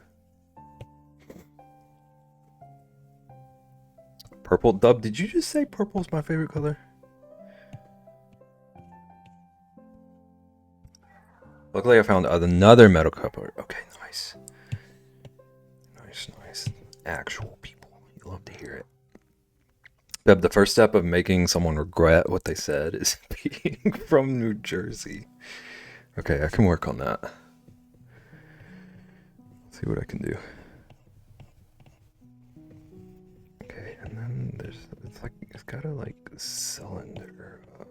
Purple. Dub, did you just say purple's my favorite color? Luckily I found another metal coupler. Okay, nice. Nice. Actual people. You love to hear it. Beb, the first step of making someone regret what they said is being from New Jersey. Okay, I can work on that. Let's see what I can do. Okay, and then it's got a like cylinder of.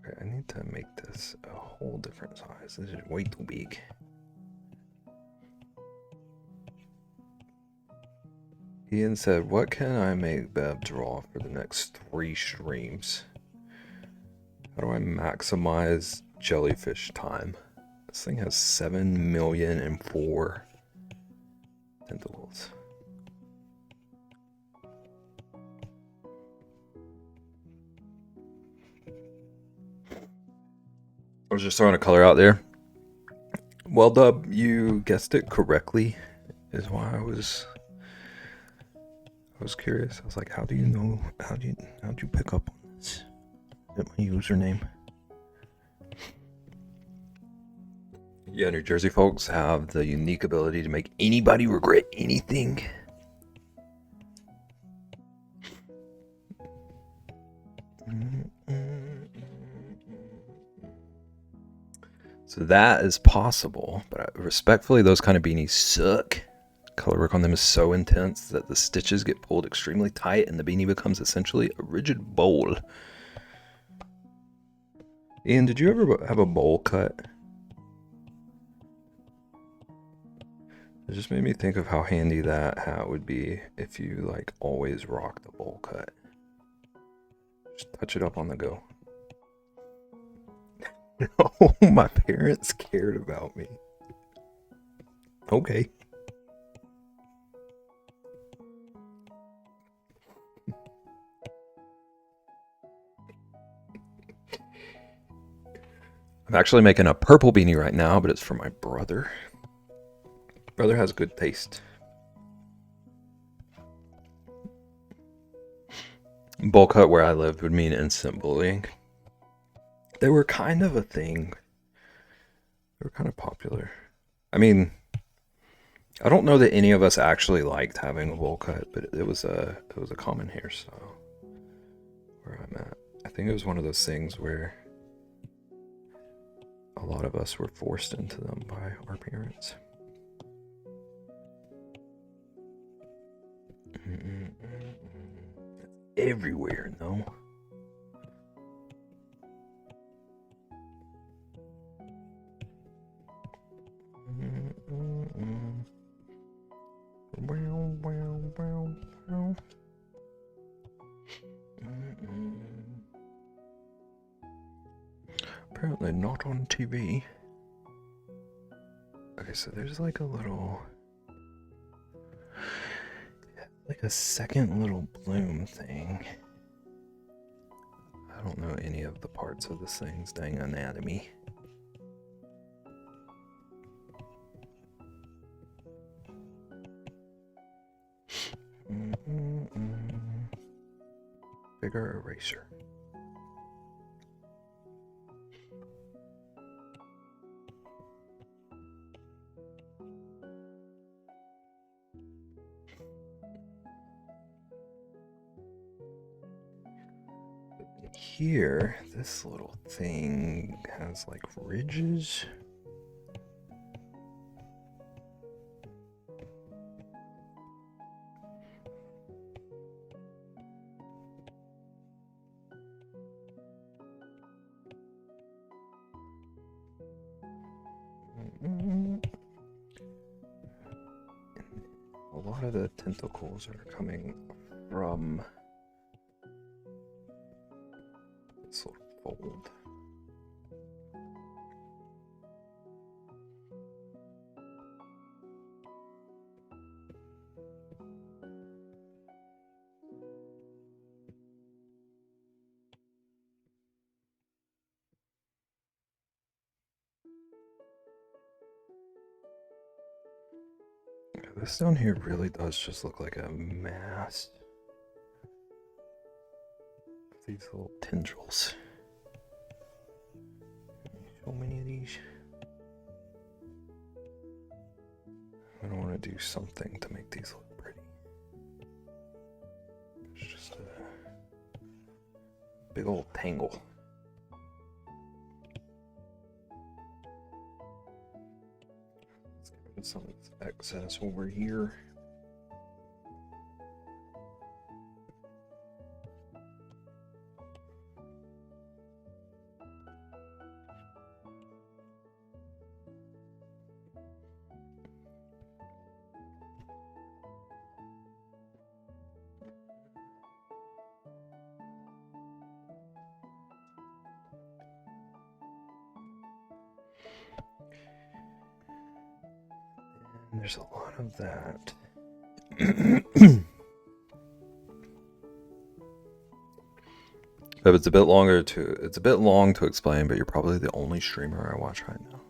Okay, I need to make this a whole different size. This is way too big. Ian said, what can I make Beb draw for the next 3 streams? How do I maximize jellyfish time? This thing has 7,000,004 tentacles. I was just throwing a color out there. Well, Dub, you guessed it correctly, is why I was curious. I was like, how do you know? How'd you pick up on this? Is it my username? Yeah, New Jersey folks have the unique ability to make anybody regret anything. So that is possible, but respectfully, those kind of beanies suck. Color work on them is so intense that the stitches get pulled extremely tight and the beanie becomes essentially a rigid bowl. Ian, did you ever have a bowl cut? It just made me think of how handy that hat would be if you like always rocked a bowl cut. Just touch it up on the go. No, my parents cared about me. Okay. I'm actually making a purple beanie right now, but it's for my brother. Brother has good taste. Bowl cut where I lived would mean instant bullying. They were kind of a thing. They were kind of popular. I mean, I don't know that any of us actually liked having a bowl cut, but it was a common hairstyle where I'm at. I think it was one of those things where a lot of us were forced into them by our parents. Everywhere, no? Apparently not on TV. Okay, so there's like a little, like a second little bloom thing. I don't know any of the parts of this thing's dang anatomy. Bigger eraser. Here, this little thing has like ridges. a lot of the tentacles are coming from this little fold. This down here really does just look like a mass of these little tendrils. So many of these. I don't want to do something to make these look pretty. It's just a big old tangle. Some of this excess over here. And there's a lot of that. But it's a bit long to explain, but you're probably the only streamer I watch right now.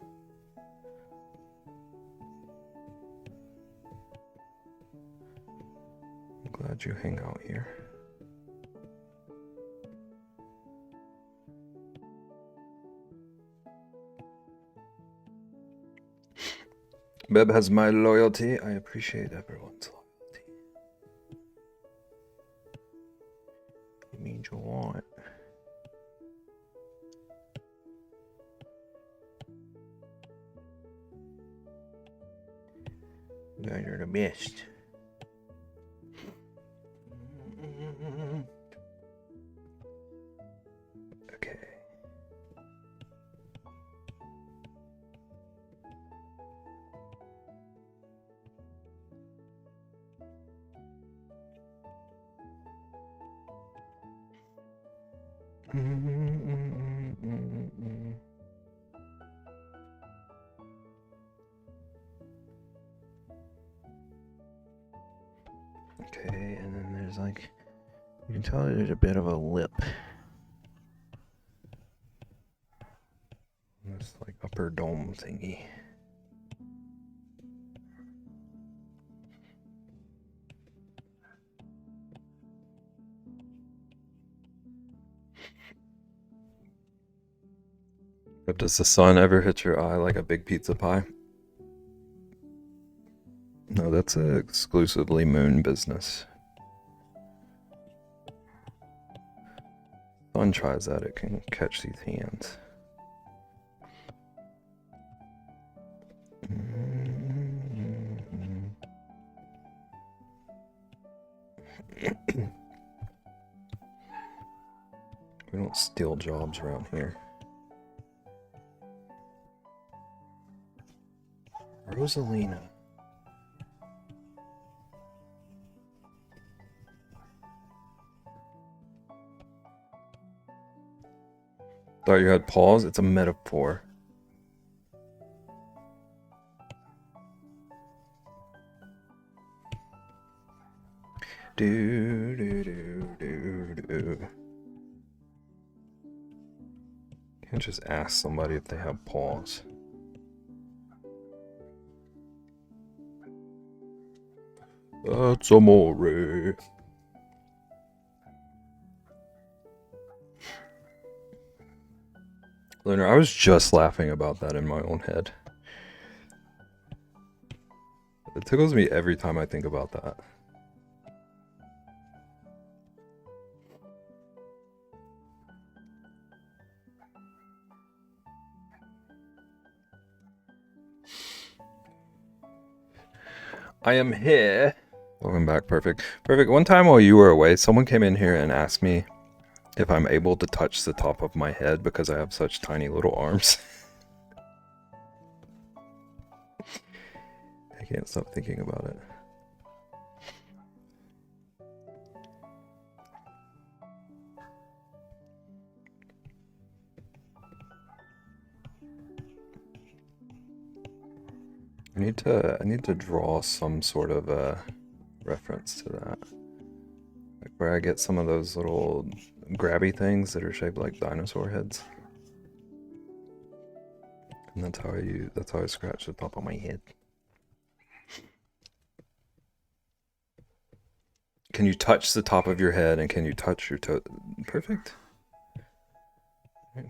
I'm glad you hang out here. Beb has my loyalty. I appreciate everyone's loyalty. It means you want. You guys are the best. Okay. Okay, and then there's like, you can tell there's a bit of a lip. This like upper dome thingy. But does the sun ever hit your eye like a big pizza pie? No, that's a exclusively Moon business. Sun tries that, it can catch these hands. We don't steal jobs around here. Rosalina. Thought you had paws? It's a metaphor. Do do do do do. Can't just ask somebody if they have paws. That's amore. Lunar, I was just laughing about that in my own head. It tickles me every time I think about that. I am here. Welcome back, Perfect. Perfect, one time while you were away, someone came in here and asked me if I'm able to touch the top of my head because I have such tiny little arms. I can't stop thinking about it. I need to draw some sort of a reference to that. Like where I get some of those little grabby things that are shaped like dinosaur heads. And that's how I scratch the top of my head. Can you touch the top of your head and can you touch your toe? Perfect.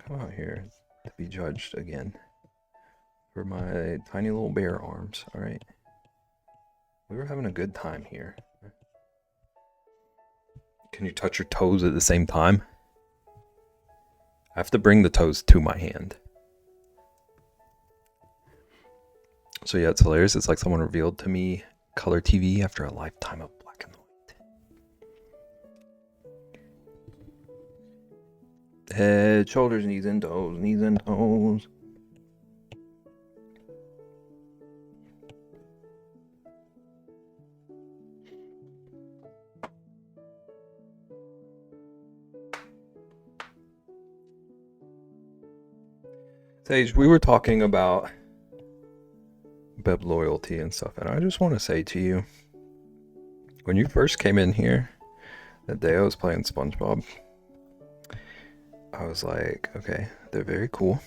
Come out here to be judged again for my tiny little bear arms. All right. We were having a good time here. Can you touch your toes at the same time? I have to bring the toes to my hand. So yeah, it's hilarious. It's like someone revealed to me color TV after a lifetime of black and white. Head, shoulders, knees and toes, knees and toes. Sage, we were talking about Beb loyalty and stuff, and I just want to say to you, when you first came in here, that day I was playing SpongeBob, I was like, okay, they're very cool,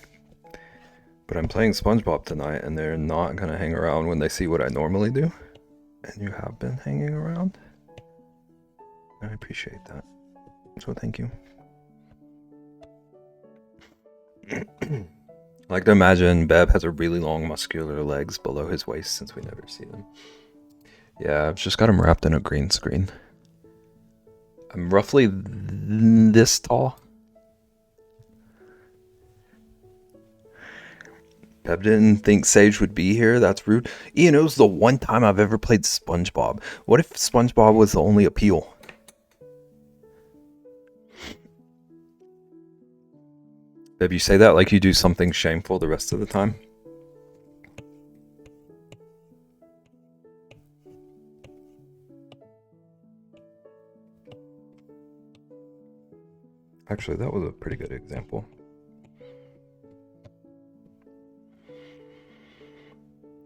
but I'm playing SpongeBob tonight, and they're not gonna hang around when they see what I normally do, and you have been hanging around. I appreciate that, so thank you. I like to imagine Beb has a really long muscular legs below his waist since we never see them. Yeah, I've just got him wrapped in a green screen. I'm roughly this tall. Beb didn't think Sage would be here. That's rude. Ian, it was the one time I've ever played SpongeBob. What if SpongeBob was the only appeal? Beb, you say that like you do something shameful the rest of the time. Actually, that was a pretty good example.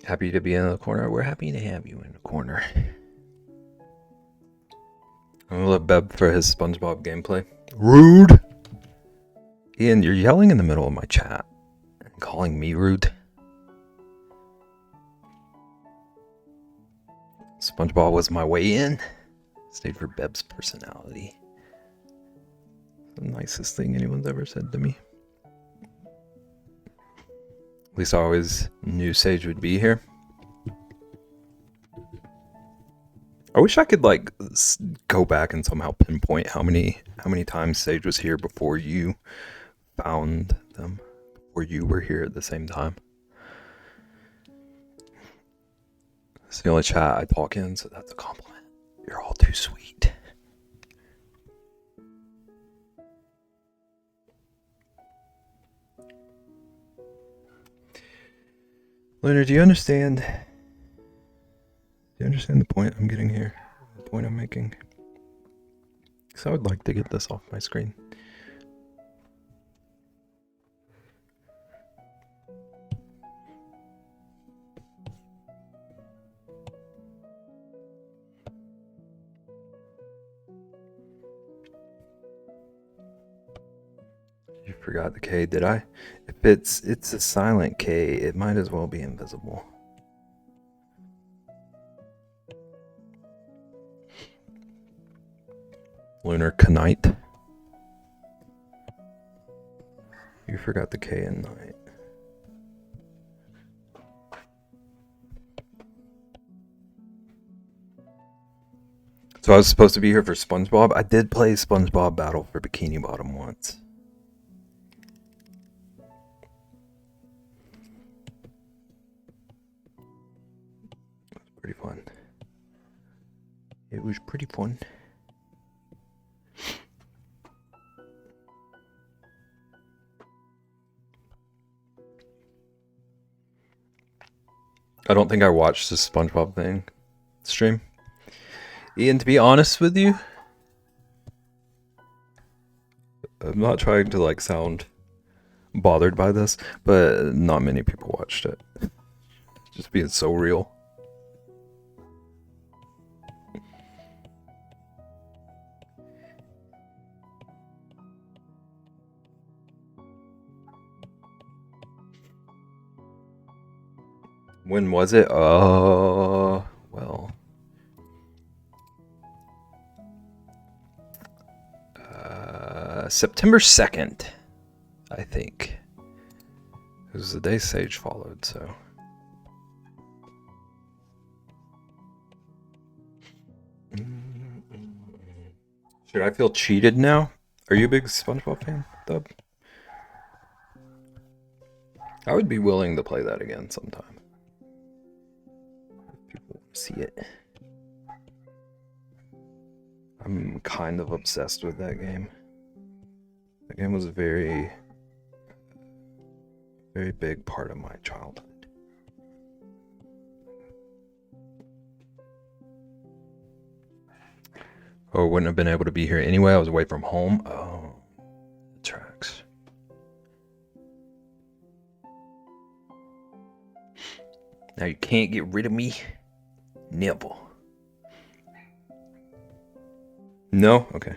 Happy to be in the corner. We're happy to have you in the corner. I'm gonna let Beb for his SpongeBob gameplay. Rude! Ian, you're yelling in the middle of my chat and calling me rude. SpongeBob was my way in. Stayed for Beb's personality. The nicest thing anyone's ever said to me. At least I always knew Sage would be here. I wish I could like go back and somehow pinpoint how many times Sage was here before you found them, before you were here at the same time. It's the only chat I talk in, so that's a compliment. You're all too sweet. Leonard, do you understand? Do you understand the point I'm getting here? The point I'm making? Because I would like to get this off my screen. You forgot the K, did I? If it's a silent K, it might as well be invisible. Lunar Knight. You forgot the K in night. So I was supposed to be here for SpongeBob. I did play SpongeBob Battle for Bikini Bottom once. It was pretty fun. It was pretty fun. I don't think I watched the SpongeBob thing stream. Ian, to be honest with you, I'm not trying to like sound bothered by this, but not many people watched it. Just being so real. When was it? Well. September 2nd, I think. It was the day Sage followed, so. Should I feel cheated now? Are you a big SpongeBob fan, Dub? I would be willing to play that again sometime. If people want to see it. I'm kind of obsessed with that game. That game was a very, very big part of my childhood. Oh, wouldn't have been able to be here anyway. I was away from home. Oh, the tracks. Now you can't get rid of me. Never. No? Okay.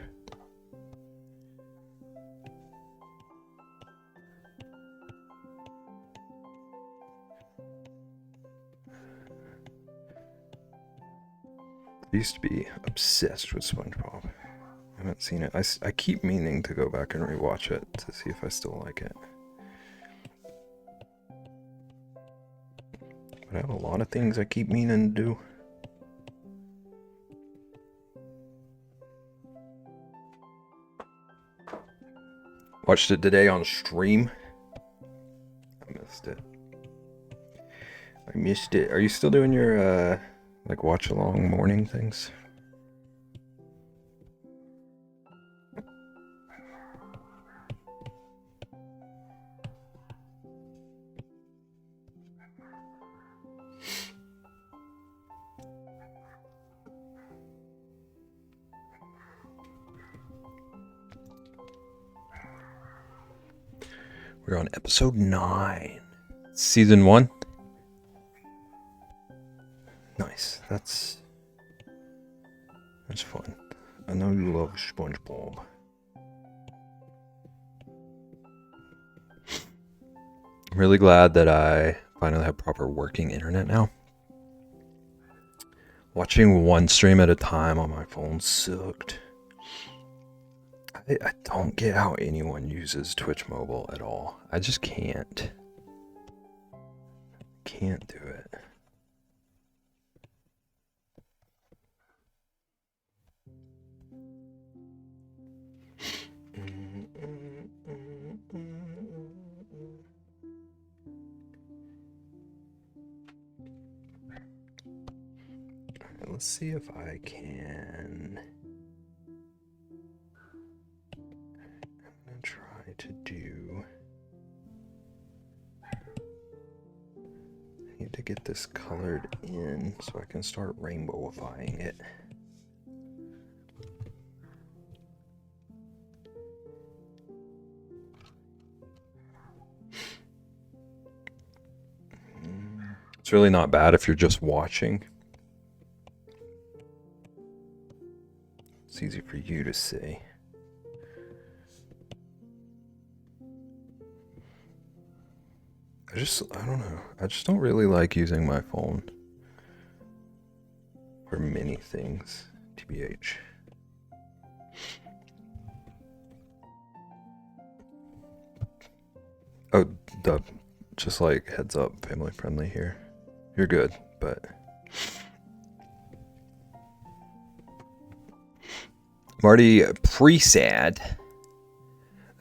I used to be obsessed with SpongeBob. I haven't seen it. I keep meaning to go back and rewatch it to see if I still like it. But I have a lot of things I keep meaning to do. Watched it today on stream. I missed it. Are you still doing your like watch along morning things? We're on episode 9. Season 1. Nice. That's fun. I know you love SpongeBob. I'm really glad that I finally have proper working internet now. Watching one stream at a time on my phone sucked. I don't get how anyone uses Twitch Mobile at all. I just can't. Can't do it. Alright, let's see if I can. Try to do. I need to get this colored in so I can start rainbowifying it. It's really not bad if you're just watching. It's easy for you to see. I don't know. I just don't really like using my phone for many things, TBH. Oh, Dub, just like heads up, family friendly here. You're good, but I'm already pre-sad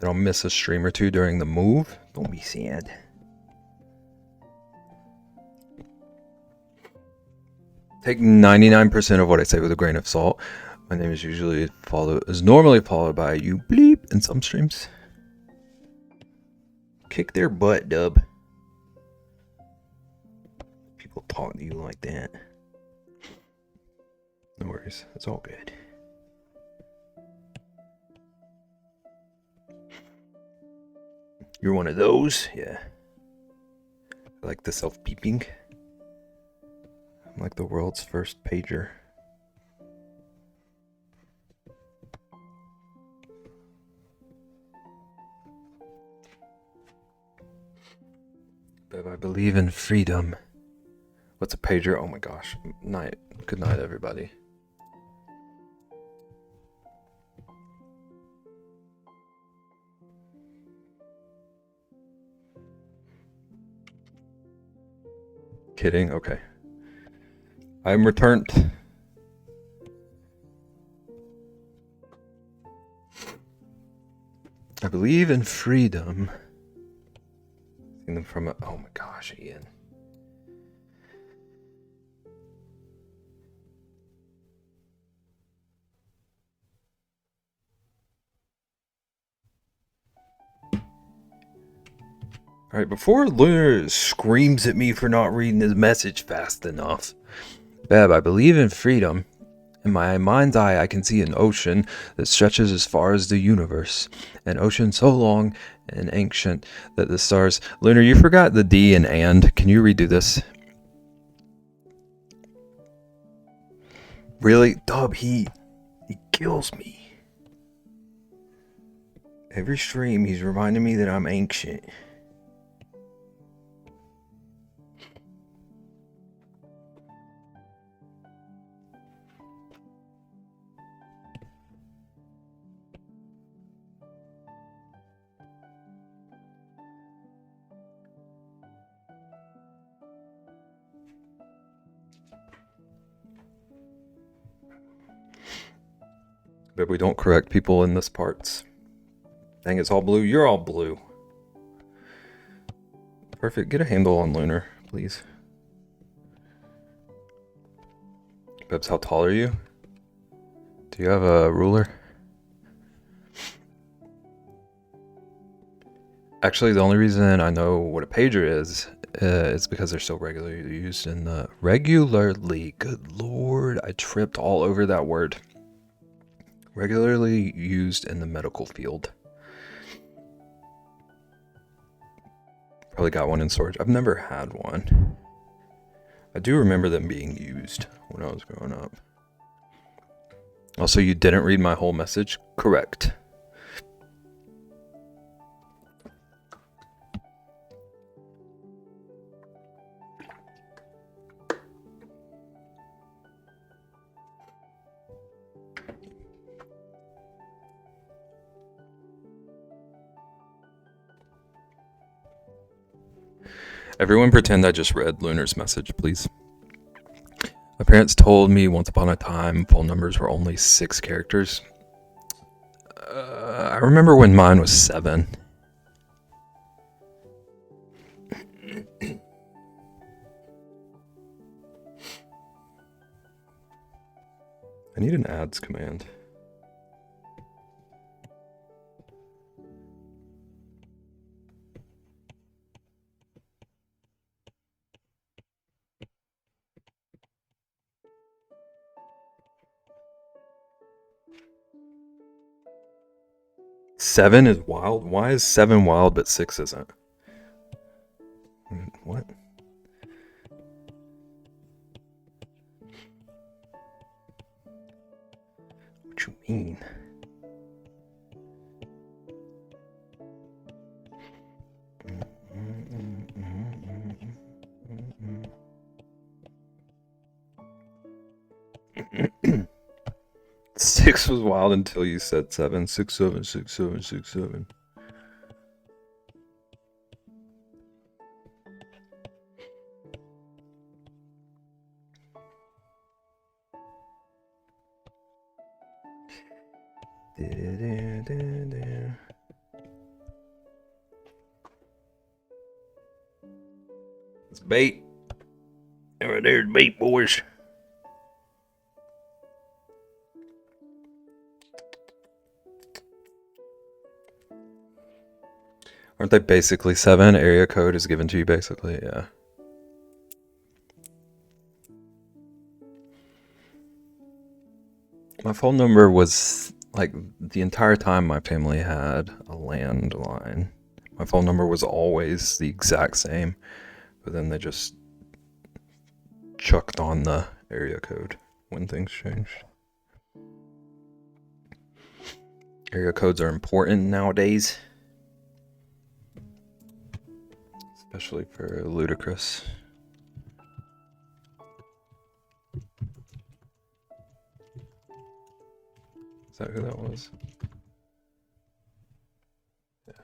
that I'll miss a stream or two during the move. Don't be sad. Take 99% of what I say with a grain of salt. My name is normally followed by you bleep in some streams. Kick their butt, Dub. People talk to you like that. No worries, it's all good. You're one of those? Yeah. I like the self-beeping. Like the world's first pager. But I believe in freedom. What's a pager? Oh my gosh. Night. Good night, everybody. Kidding? Okay. I'm returned. I believe in freedom. Seen them from oh my gosh, Ian. Alright, before Lunar screams at me for not reading his message fast enough. Beb, I believe in freedom. In my mind's eye, I can see an ocean that stretches as far as the universe. An ocean so long and ancient that the stars... Lunar, you forgot the D in and. Can you redo this? Really? Dub, he kills me. Every stream, he's reminding me that I'm ancient. But we don't correct people in this parts. Dang, it's all blue. You're all blue. Perfect. Get a handle on Lunar, please. Bebs, how tall are you? Do you have a ruler? Actually, the only reason I know what a pager is because they're so regularly used in the... Regularly. Good lord. I tripped all over that word. Regularly used in the medical field. Probably got one in storage. I've never had one. I do remember them being used when I was growing up. Also, you didn't read my whole message? Correct. Everyone pretend I just read Lunar's message, please. My parents told me once upon a time phone numbers were only 6 characters. I remember when mine was 7. I need an adds command. Seven is wild? Why is 7 wild but 6 isn't? What? What you mean? Six was wild until you said 7. 6, 7, 6, 7, 6, 7. It's bait. Right there's bait, boys. Aren't they basically 7? Area code is given to you basically, yeah. My phone number was, like, the entire time my family had a landline. My phone number was always the exact same, but then they just chucked on the area code when things changed. Area codes are important nowadays, especially for Ludicrous. Is that who that was? Yeah.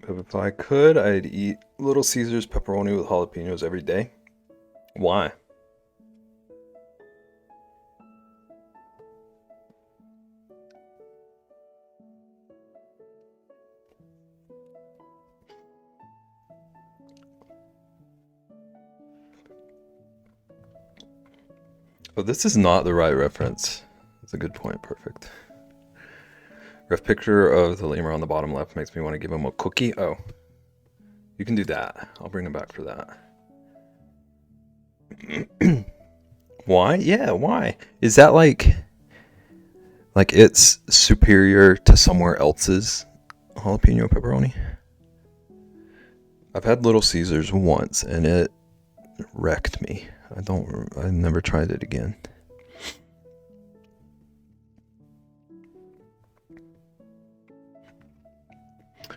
But if I could, I'd eat Little Caesars pepperoni with jalapenos every day. Why? Oh, this is not the right reference. That's a good point. Perfect. Rough picture of the lemur on the bottom left makes me want to give him a cookie. Oh. You can do that. I'll bring him back for that. Why? Yeah, why? Is that like it's superior to somewhere else's jalapeno pepperoni? I've had Little Caesars once and it wrecked me. I never tried it again.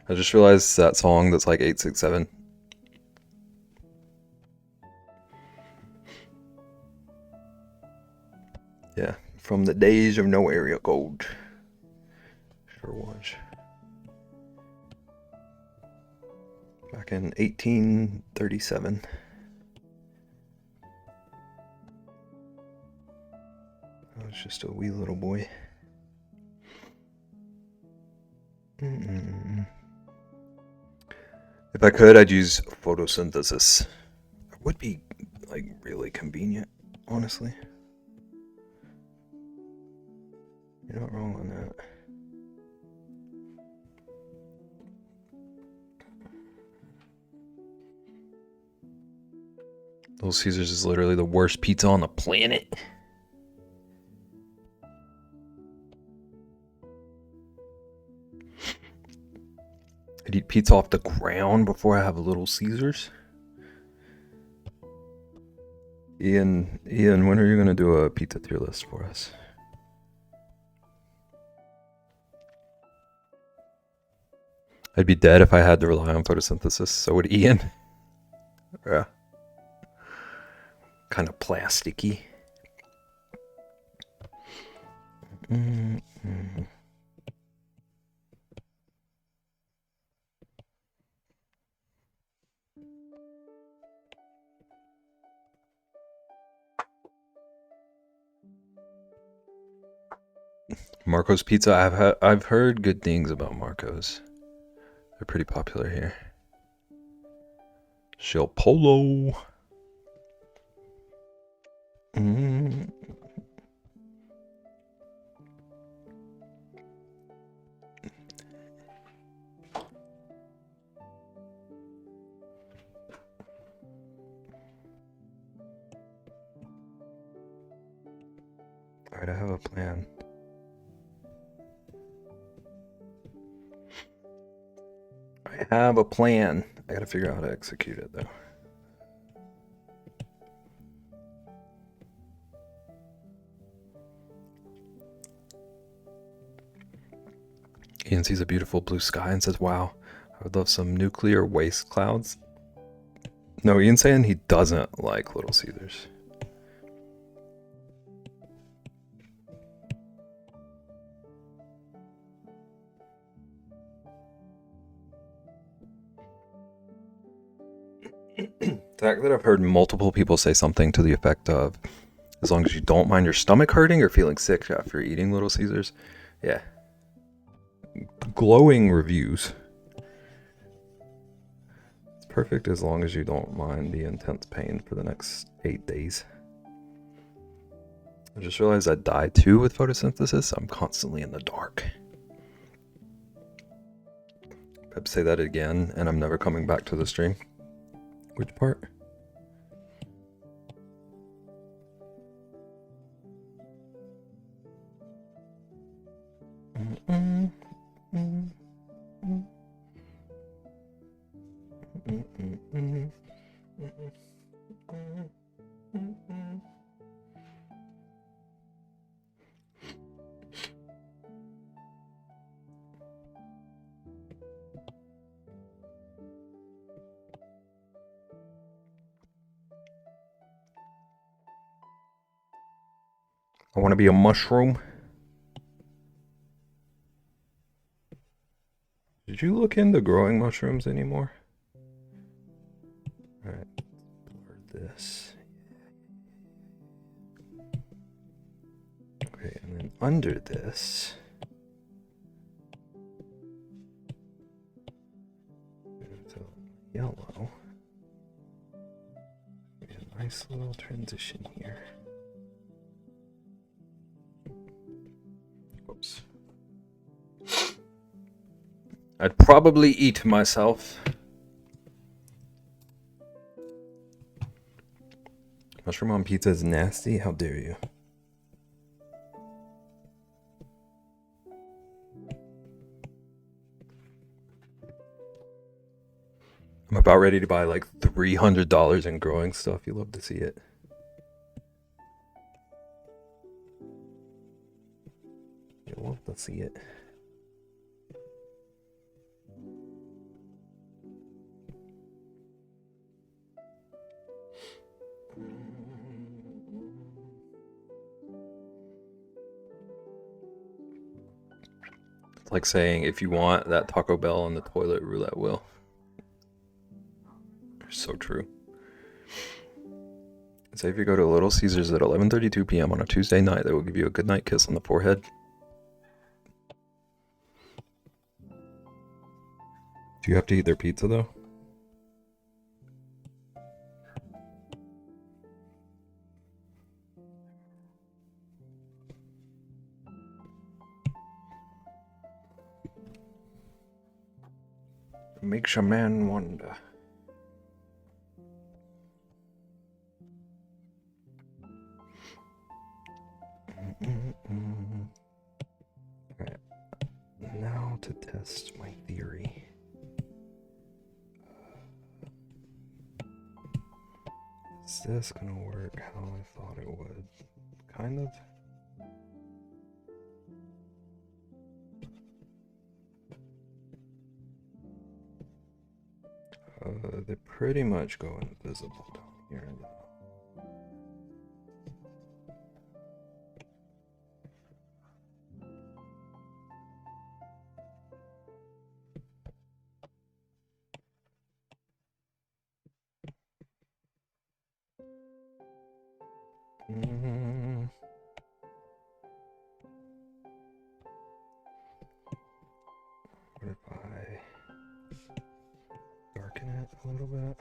I just realized that song that's like 867. Yeah, from the days of no area code. Sure was. Back in 1837. I was just a wee little boy. If I could, I'd use photosynthesis. It would be like really convenient, honestly. You're not wrong on that. Little Caesars is literally the worst pizza on the planet. I'd eat pizza off the ground before I have a Little Caesars. Ian, when are you going to do a pizza tier list for us? I'd be dead if I had to rely on photosynthesis, so would Ian. Yeah. Kind of plasticky. Marco's Pizza. I've heard good things about Marco's. They're pretty popular here. Shell Polo. Alright, I have a plan. I have a plan. I gotta figure out how to execute it, though. Ian sees a beautiful blue sky and says, wow, I would love some nuclear waste clouds. No, Ian's saying he doesn't like Little Caesars. The fact that I've heard multiple people say something to the effect of, as long as you don't mind your stomach hurting or feeling sick after eating Little Caesars, yeah. Glowing reviews. It's perfect as long as you don't mind the intense pain for the next 8 days. I just realized I die too with photosynthesis. I'm constantly in the dark. Pep, say that again, and I'm never coming back to the stream. Which part? I want to be a mushroom. Did you look into growing mushrooms anymore? Alright, blur this. Okay, and then under this, yellow. We have a nice little transition here. Oops. I'd probably eat myself. Mushroom on pizza is nasty? How dare you? I'm about ready to buy like $300 in growing stuff. You love to see it. You love to see it. It's like saying if you want that Taco Bell on the toilet, roulette will. So true. Say if you go to Little Caesars at 11:32 p.m. on a Tuesday night, they will give you a goodnight kiss on the forehead. Do you have to eat their pizza though? Makes a man wonder. Alright, now to test my theory. Is this gonna work how I thought it would? Kind of. They pretty much go invisible down here. What if I darken it a little bit?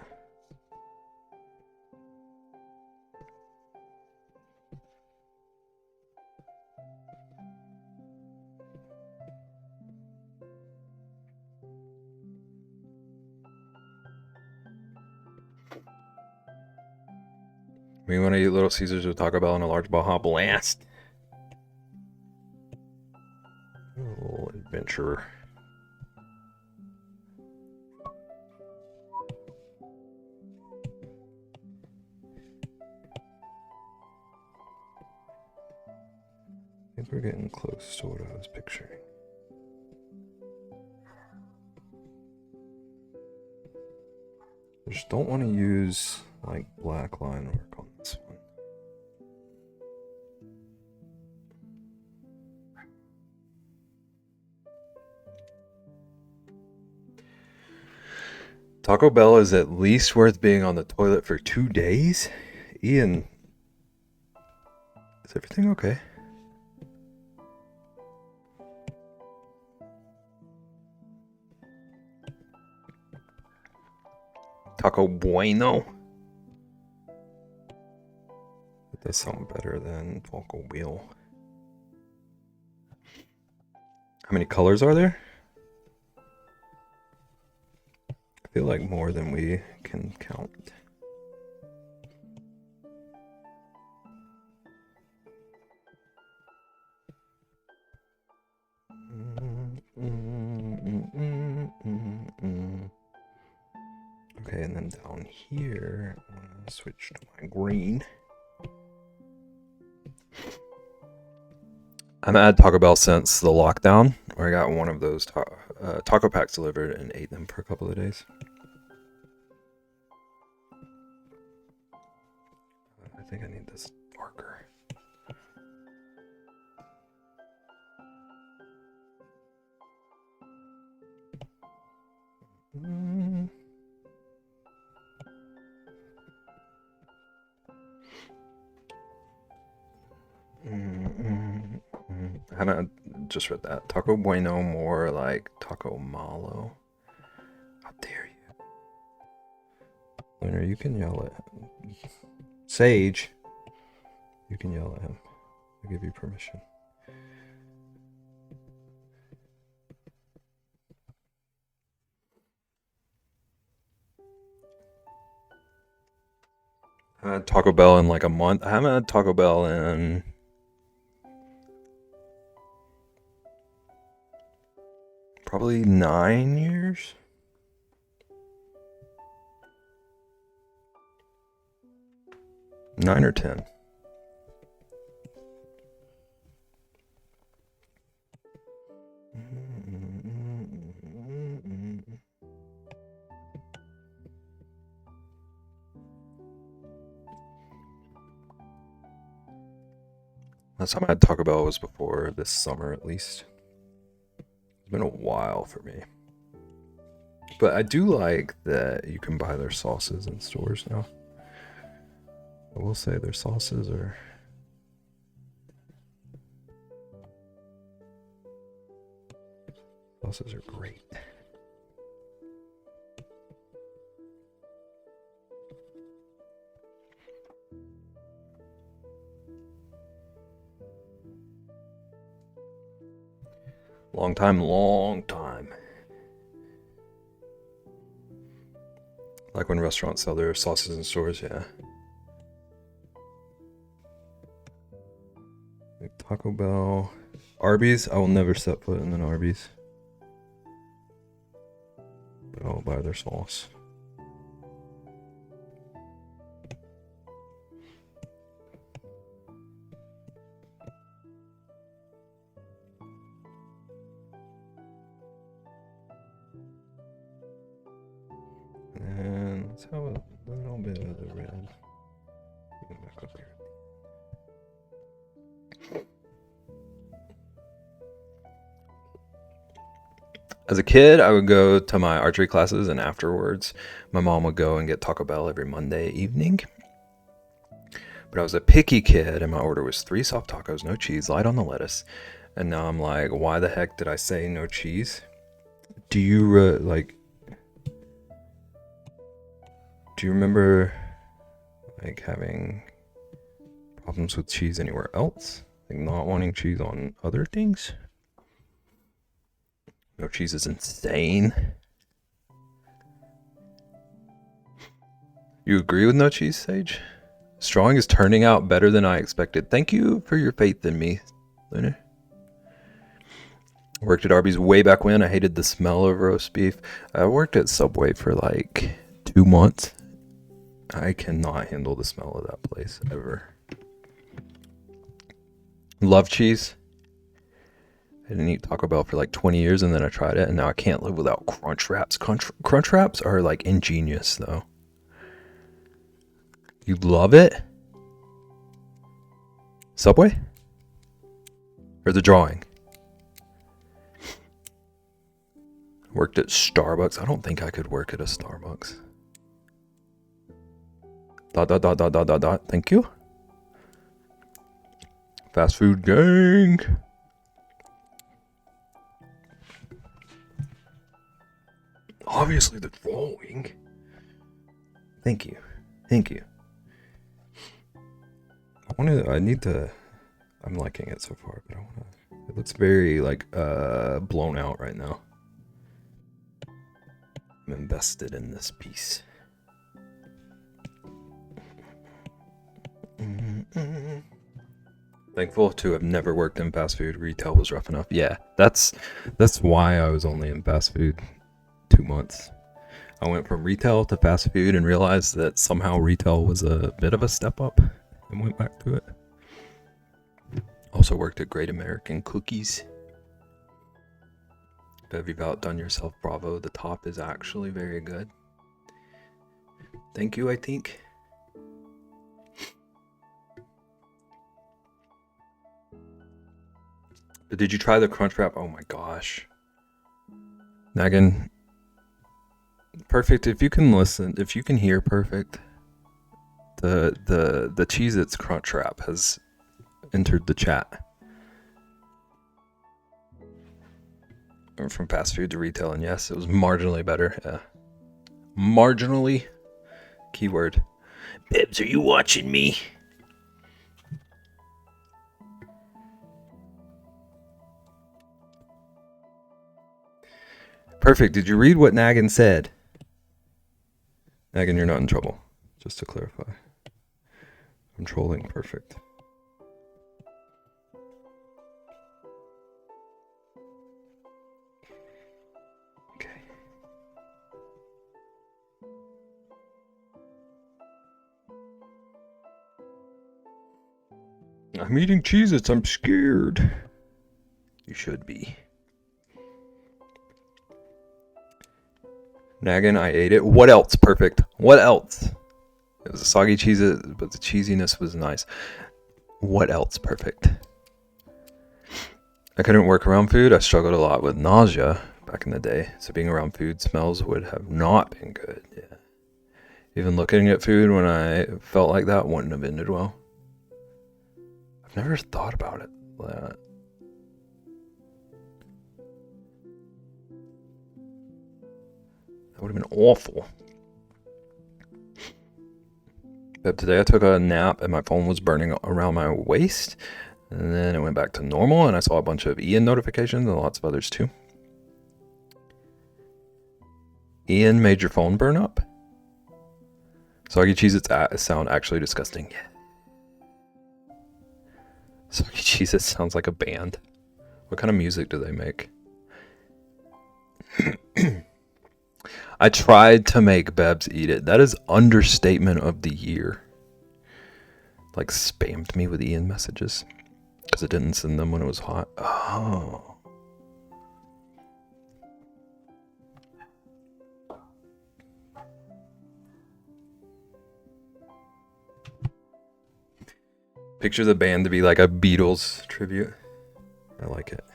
We want to eat Little Caesars with Taco Bell and a large Baja Blast. A little adventure. I think we're getting close to what I was picturing. I just don't want to use like black line work on this one. Taco Bell is at least worth being on the toilet for 2 days? Ian, is everything okay? Taco Bueno. That does sound better than Taco Wheel. How many colors are there? I feel like more than we can count. Okay, and then down here, I'm gonna switch to my green. I haven't had Taco Bell since the lockdown, where I got one of those taco packs delivered and ate them for a couple of days. I think I need this darker. I haven't just read that. Taco Bueno, more like Taco Malo. How dare you? Winner, you can yell at Sage. You can yell at him. I give you permission. I haven't had Taco Bell in like a month. I haven't had Taco Bell in probably 9 years. Nine or 10. Last time I had Taco Bell was before this summer, at least. It's been a while for me. But I do like that you can buy their sauces in stores now. I will say their sauces are... sauces are great. Long time. Like when restaurants sell their sauces in stores, yeah. Like Taco Bell. Arby's, I will never set foot in an Arby's. But I'll buy their sauce. And let's have a little bit of the red. Get back up here. As a kid, I would go to my archery classes, and afterwards, my mom would go and get Taco Bell every Monday evening. But I was a picky kid, and my order was 3 soft tacos, no cheese, light on the lettuce. And now I'm like, why the heck did I say no cheese? Do you remember like having problems with cheese anywhere else? Like not wanting cheese on other things? No cheese is insane. You agree with no cheese, Sage? Strong is turning out better than I expected. Thank you for your faith in me, Lunar. Worked at Arby's way back when. I hated the smell of roast beef. I worked at Subway for like 2 months. I cannot handle the smell of that place ever. Love cheese. I didn't eat Taco Bell for like 20 years, and then I tried it, and now I can't live without Crunch Wraps. Crunch Wraps are like ingenious, though. You love it? Subway? Or the drawing? Worked at Starbucks. I don't think I could work at a Starbucks. ... Thank you. Fast food gang. Obviously the drawing. Thank you. I'm liking it so far, but it looks very like blown out right now. I'm invested in this piece. Thankful to have never worked in fast food. Retail was rough enough. Yeah, that's why I was only in fast food 2 months. I went from retail to fast food and realized that somehow retail was a bit of a step up, and went back to it. Also worked at Great American Cookies. If you've outdone yourself, bravo. The top is actually very good. Thank you, I think. But did you try the Crunch Wrap? Oh my gosh. Nagan, Perfect. If you can listen, if you can hear Perfect, the Cheez-Its Crunch Wrap has entered the chat. From fast food to retail, and yes, it was marginally better. Yeah. Marginally. Keyword. Bibbs, are you watching me? Perfect. Did you read what Naggin said? Naggin, you're not in trouble. Just to clarify. I'm trolling Perfect. Okay. I'm eating Cheez-Its. I'm scared. You should be. Naggin, I ate it. What else? Perfect. What else? It was a soggy Cheez-It, but the cheesiness was nice. What else? Perfect. I couldn't work around food. I struggled a lot with nausea back in the day. So being around food smells would have not been good. Yeah. Even looking at food when I felt like that wouldn't have ended well. I've never thought about it. That would have been awful. But today I took a nap and my phone was burning around my waist. And then it went back to normal and I saw a bunch of Ian notifications and lots of others too. Ian made your phone burn up? Soggy Cheez-Its sound actually disgusting. Soggy Cheez-Its sounds like a band. What kind of music do they make? I tried to make Bebs eat it. That is understatement of the year. Like spammed me with Ian messages. Because it didn't send them when it was hot. Oh. Picture the band to be like a Beatles tribute. I like it.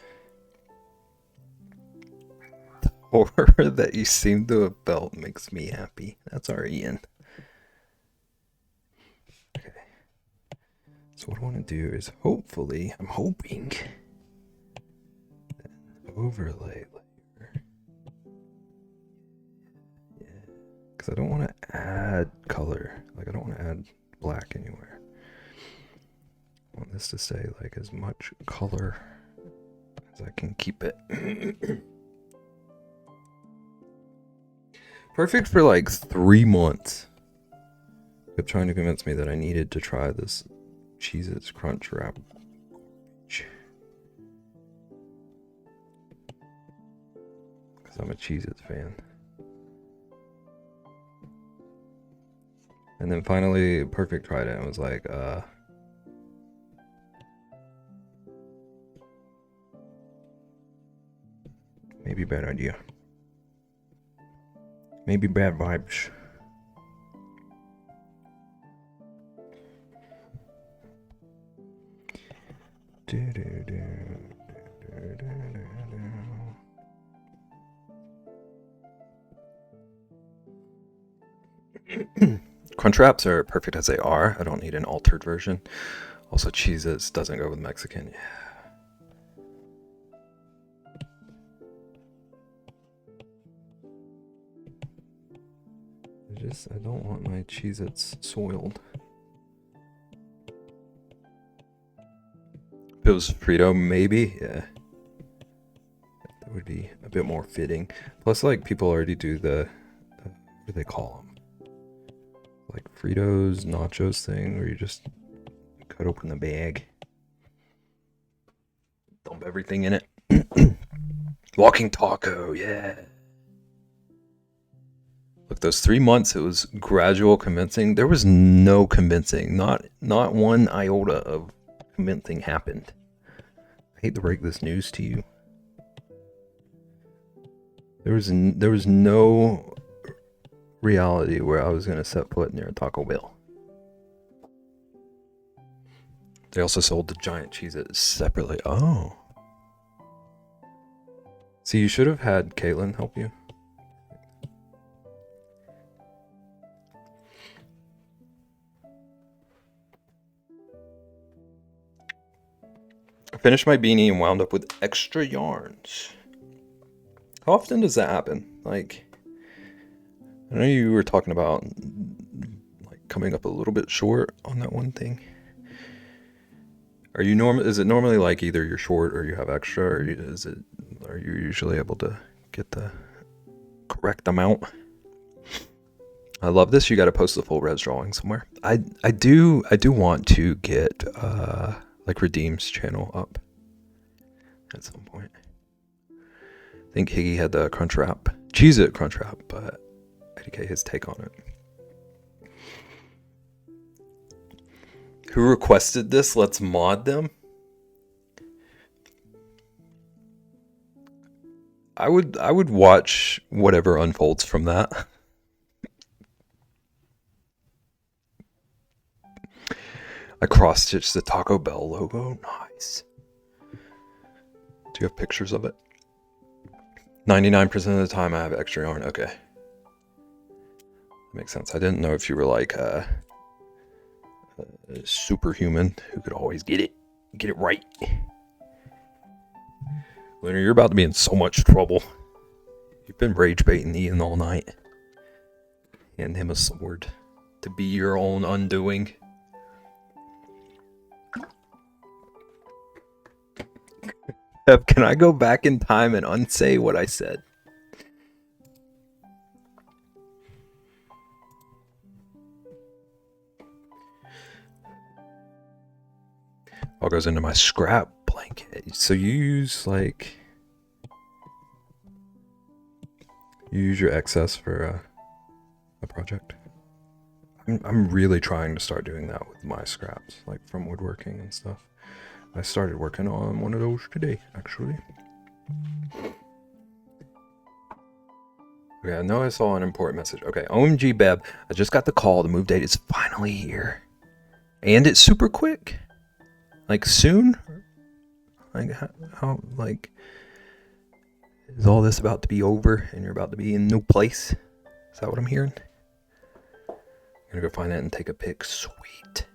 The horror that you seem to have felt makes me happy. That's our Ian. Okay. So what I want to do is hopefully, I'm hoping, overlay layer. Yeah. Because I don't want to add color. Like I don't want to add black anywhere. I want this to stay like as much color as I can keep it. Perfect for like 3 months. Kept trying to convince me that I needed to try this Cheez-Its Crunch Wrap. Because I'm a Cheez-Its fan. And then finally, Perfect tried it and was like, maybe bad idea. Maybe bad vibes. Crunch Wraps are perfect as they are. I don't need an altered version. Also, Cheez-Its doesn't go with Mexican. Yeah. I don't want my Cheez-Its soiled. If it was Frito, maybe, yeah. That would be a bit more fitting. Plus, like, people already do the what do they call them? Like Fritos, nachos thing, where you just cut open the bag. Dump everything in it. Walking taco, yeah. Look, those 3 months, it was gradual convincing. There was no convincing. Not one iota of convincing happened. I hate to break this news to you. There was no reality where I was going to set foot near a Taco Bell. They also sold the giant Cheez-Its separately. Oh. See, you should have had Caitlin help you. finished my beanie and wound up with extra yarns. How often does that happen? Like, I know you were talking about like coming up a little bit short on that one thing. Are you is it normally like either you're short or you have extra, or are you usually able to get the correct amount? I love this. You got to post the full res drawing somewhere. I do want to get like Redeem's channel up at some point. I think Higgy had the Crunchwrap, Cheez-It Crunchwrap, but IDK his take on it. Who requested this? Let's mod them. I would watch whatever unfolds from that. I cross-stitched the Taco Bell logo. Nice. Do you have pictures of it? 99% of the time I have extra yarn. Okay. That makes sense. I didn't know if you were like a superhuman who could always get it right. Lunar, you're about to be in so much trouble. You've been rage baiting Ian all night. Hand him a sword to be your own undoing. Can I go back in time and unsay what I said? All goes into my scrap blanket. So you use like... You use your excess for a project? I'm really trying to start doing that with my scraps, like from woodworking and stuff. I started working on one of those today, actually. Okay, I know I saw an important message. Okay, OMG Beb, I just got the call. The move date is finally here. And it's super quick. Like, soon? Like, how like... Is all this about to be over and you're about to be in a new place? Is that what I'm hearing? I'm gonna go find that and take a pic. Sweet.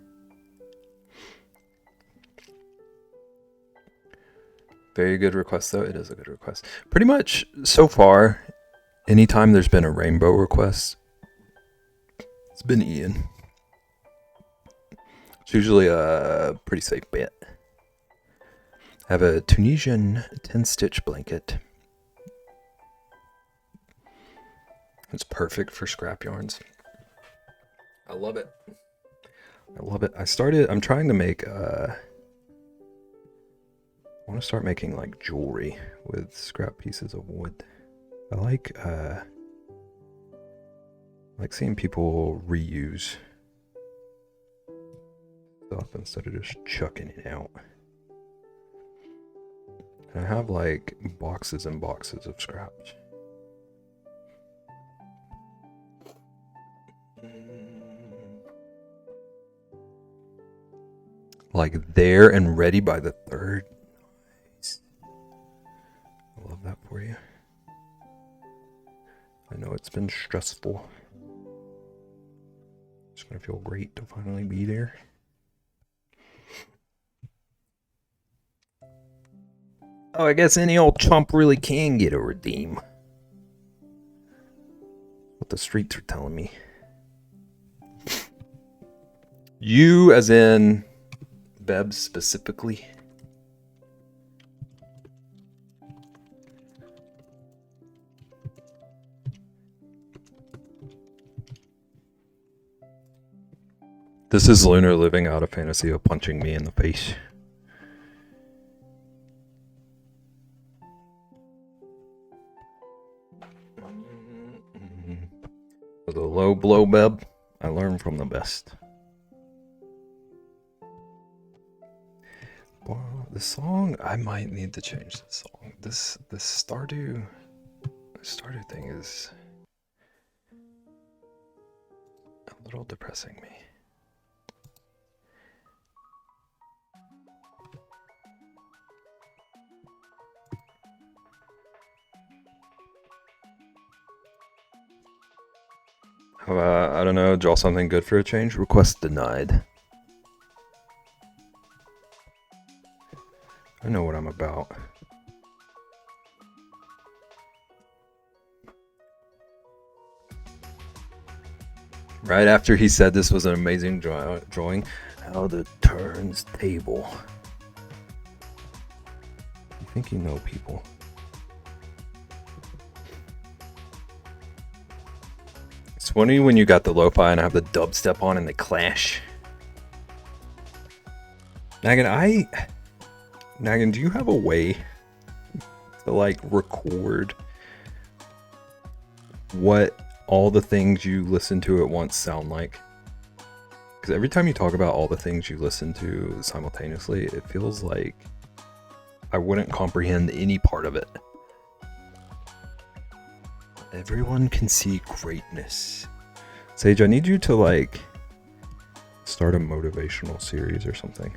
Very good request, though. It is a good request. Pretty much, so far, anytime there's been a rainbow request, it's been Ian. It's usually a pretty safe bet. I have a Tunisian 10-stitch blanket. It's perfect for scrap yarns. I love it. I love it. I'm trying to make... I want to start making like jewelry with scrap pieces of wood. I like seeing people reuse stuff instead of just chucking it out. And I have like boxes and boxes of scraps. Like there and ready by the 3rd. I love that for you. I know it's been stressful. It's gonna feel great to finally be there. Oh, I guess any old chump really can get a redeem. What the streets are telling me. You, as in Beb specifically. This is Lunar living out a fantasy of punching me in the face. With a low blow, Beb, I learn from the best. Well, the song, I might need to change the song. This Stardew thing is a little depressing me. I don't know, draw something good for a change? Request denied. I know what I'm about. Right after he said this was an amazing drawing, how the turntable. You think you know people. It's funny when you got the lo-fi and I have the dubstep on and they clash. Nagan, do you have a way to like record what all the things you listen to at once sound like? Because every time you talk about all the things you listen to simultaneously, it feels like I wouldn't comprehend any part of it. Everyone can see greatness. Sage, I need you to like start a motivational series or something.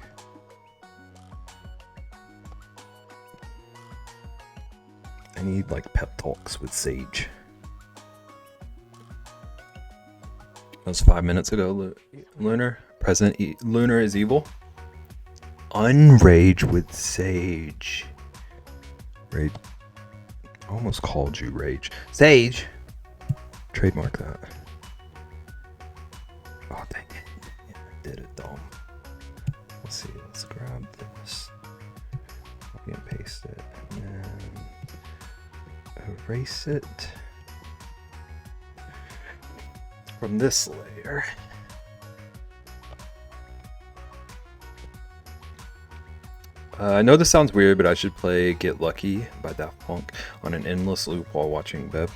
I need like pep talks with Sage. That was 5 minutes ago, Lunar. Lunar is evil. Unrage with Sage. Rage. I almost called you Rage. Sage! Trademark that. Oh, dang it. Yeah, I did it, dumb. Let's see, let's grab this. Copy and paste it. And then erase it from this layer. I know this sounds weird, but I should play Get Lucky by Daft Punk on an endless loop while watching Bev.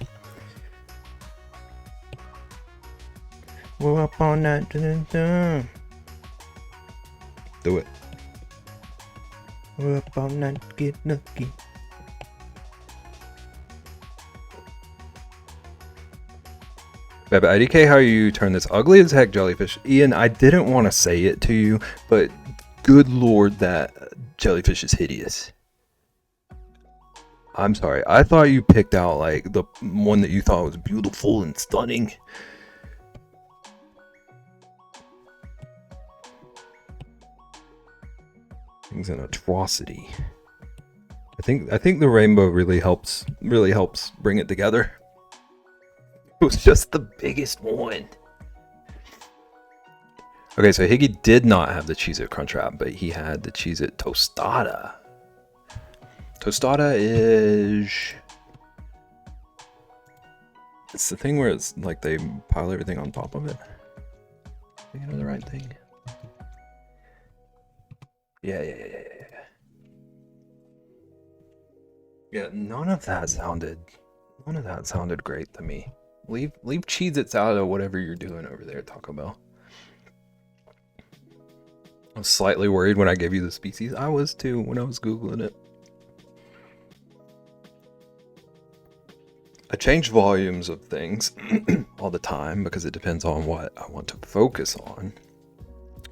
We're up all night. Do it. We're up all night to get lucky. Beb, IDK, how you turn this ugly as heck jellyfish. Ian, I didn't want to say it to you, but good lord, that jellyfish is hideous. I'm sorry. I thought you picked out like the one that you thought was beautiful and stunning. Thing's an atrocity. I think the rainbow really helps bring it together. It was just the biggest one. Okay, so Higgy did not have the Cheez-It Crunchwrap, but he had the Cheez-It Tostada. Tostada is... It's the thing where it's like they pile everything on top of it. You know the right thing? Yeah. Yeah, none of that sounded great to me. Leave Cheez-Its out of whatever you're doing over there, Taco Bell. I was slightly worried when I gave you the species. I was too when I was Googling it. I change volumes of things all the time because it depends on what I want to focus on.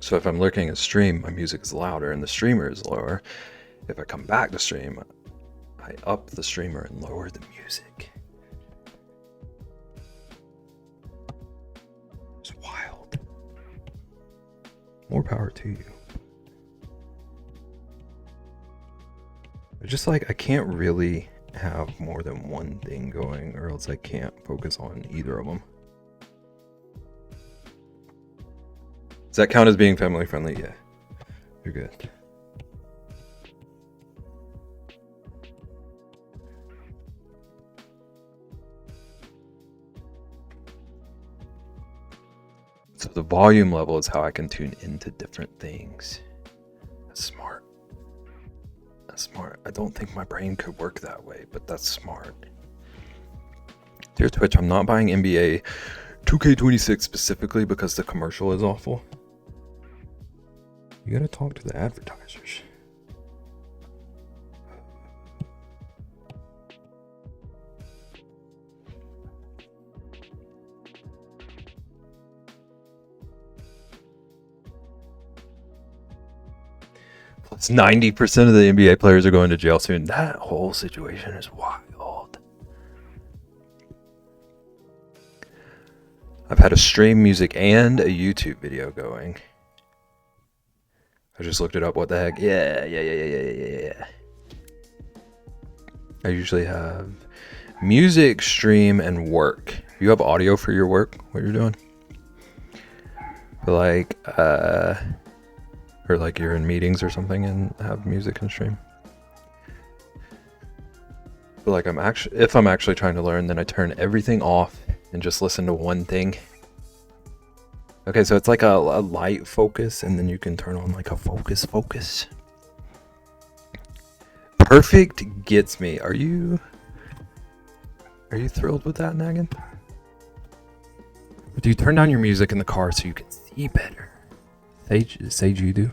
So if I'm looking at stream, my music is louder and the streamer is lower. If I come back to stream, I up the streamer and lower the music. It's wild. More power to you. It's just like I can't really have more than one thing going or else I can't focus on either of them. Does that count as being family friendly? Yeah. You're good. So the volume level is how I can tune into different things. That's smart. That's smart. I don't think my brain could work that way, but that's smart. Dear Twitch, I'm not buying NBA 2K26 specifically because the commercial is awful. You gotta talk to the advertisers. Plus 90% of the NBA players are going to jail soon. That whole situation is wild. I've had a stream music and a YouTube video going. I just looked it up. What the heck? Yeah. I usually have music, stream, and work. You have audio for your work, what you're doing? Like, or like you're in meetings or something and have music and stream. But like if I'm actually trying to learn, then I turn everything off and just listen to one thing. Okay, so it's like a light focus, and then you can turn on like a focus. Perfect gets me. Are you thrilled with that, Nagan? Do you turn down your music in the car so you can see better? Sage, you do?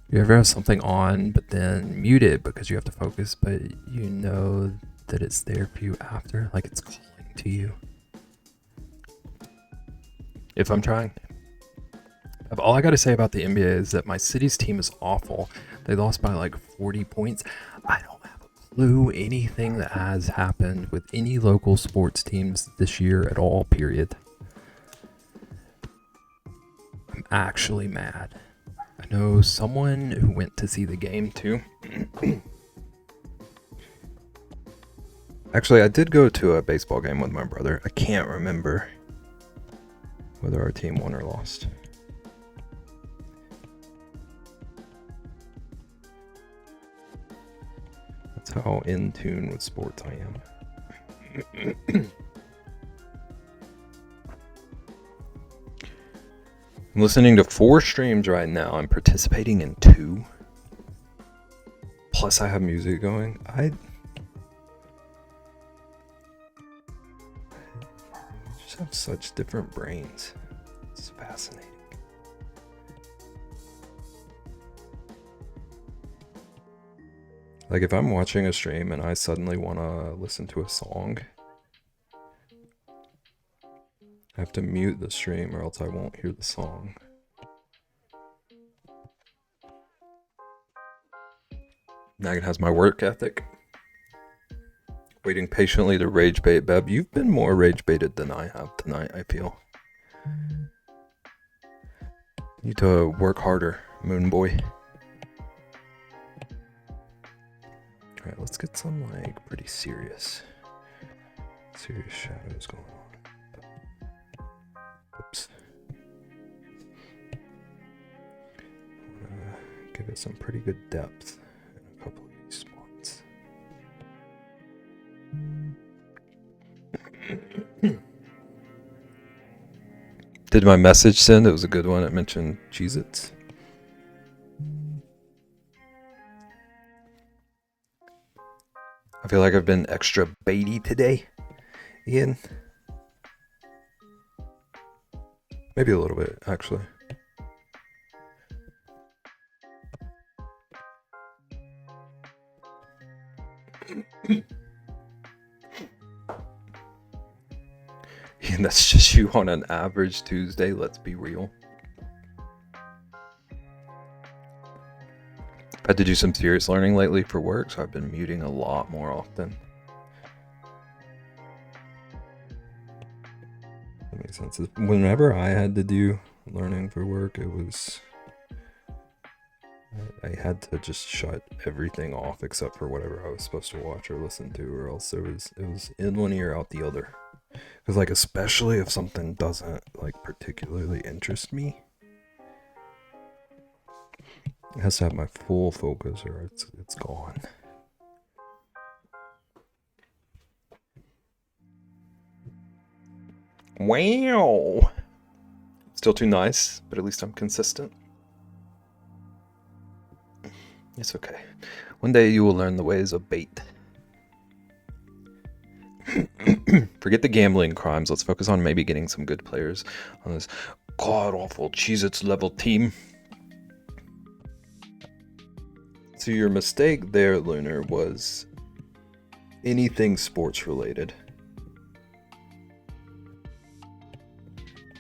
You ever have something on, but then mute it because you have to focus, but you know that it's there for you after, like it's calling to you? If I'm trying. All I gotta say about the NBA is that my city's team is awful. They lost by like 40 points. I don't have a clue anything that has happened with any local sports teams this year at all, period. I'm actually mad. I know someone who went to see the game too. Actually, I did go to a baseball game with my brother. I can't remember whether our team won or lost. That's how in tune with sports I am. I'm listening to 4 streams right now. I'm participating in 2. Plus I have music going. I just have such different brains. It's fascinating. Like if I'm watching a stream and I suddenly want to listen to a song, I have to mute the stream or else I won't hear the song. Nagan has my work ethic. Waiting patiently to rage bait. Beb, you've been more rage baited than I have tonight, I feel. You need to work harder, Moon Boy. Alright, let's get some like pretty serious shadows going on. Oops. Give it some pretty good depth in a couple of these spots. Did my message send? It was a good one. It mentioned Cheez-Its. I feel like I've been extra baity today, Ian. Maybe a little bit, actually. And that's just you on an average Tuesday, let's be real. I've had to do some serious learning lately for work, so I've been muting a lot more often. That makes sense. Whenever I had to do learning for work, it was... I had to just shut everything off except for whatever I was supposed to watch or listen to, or else it was in one ear out the other. Because like especially if something doesn't like particularly interest me, it has to have my full focus or it's gone. Wow. Still too nice, but at least I'm consistent. It's okay. One day you will learn the ways of bait. Forget the gambling crimes. Let's focus on maybe getting some good players on this god-awful Cheez-Its level team. So your mistake there, Lunar, was anything sports related.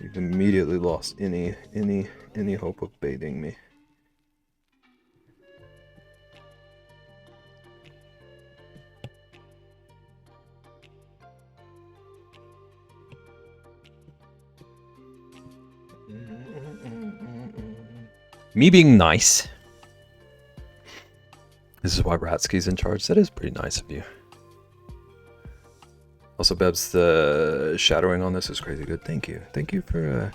You've immediately lost any hope of baiting me. Me being nice. This is why Ratsky's in charge. That is pretty nice of you. Also, Bebs, the shadowing on this is crazy good. Thank you. Thank you for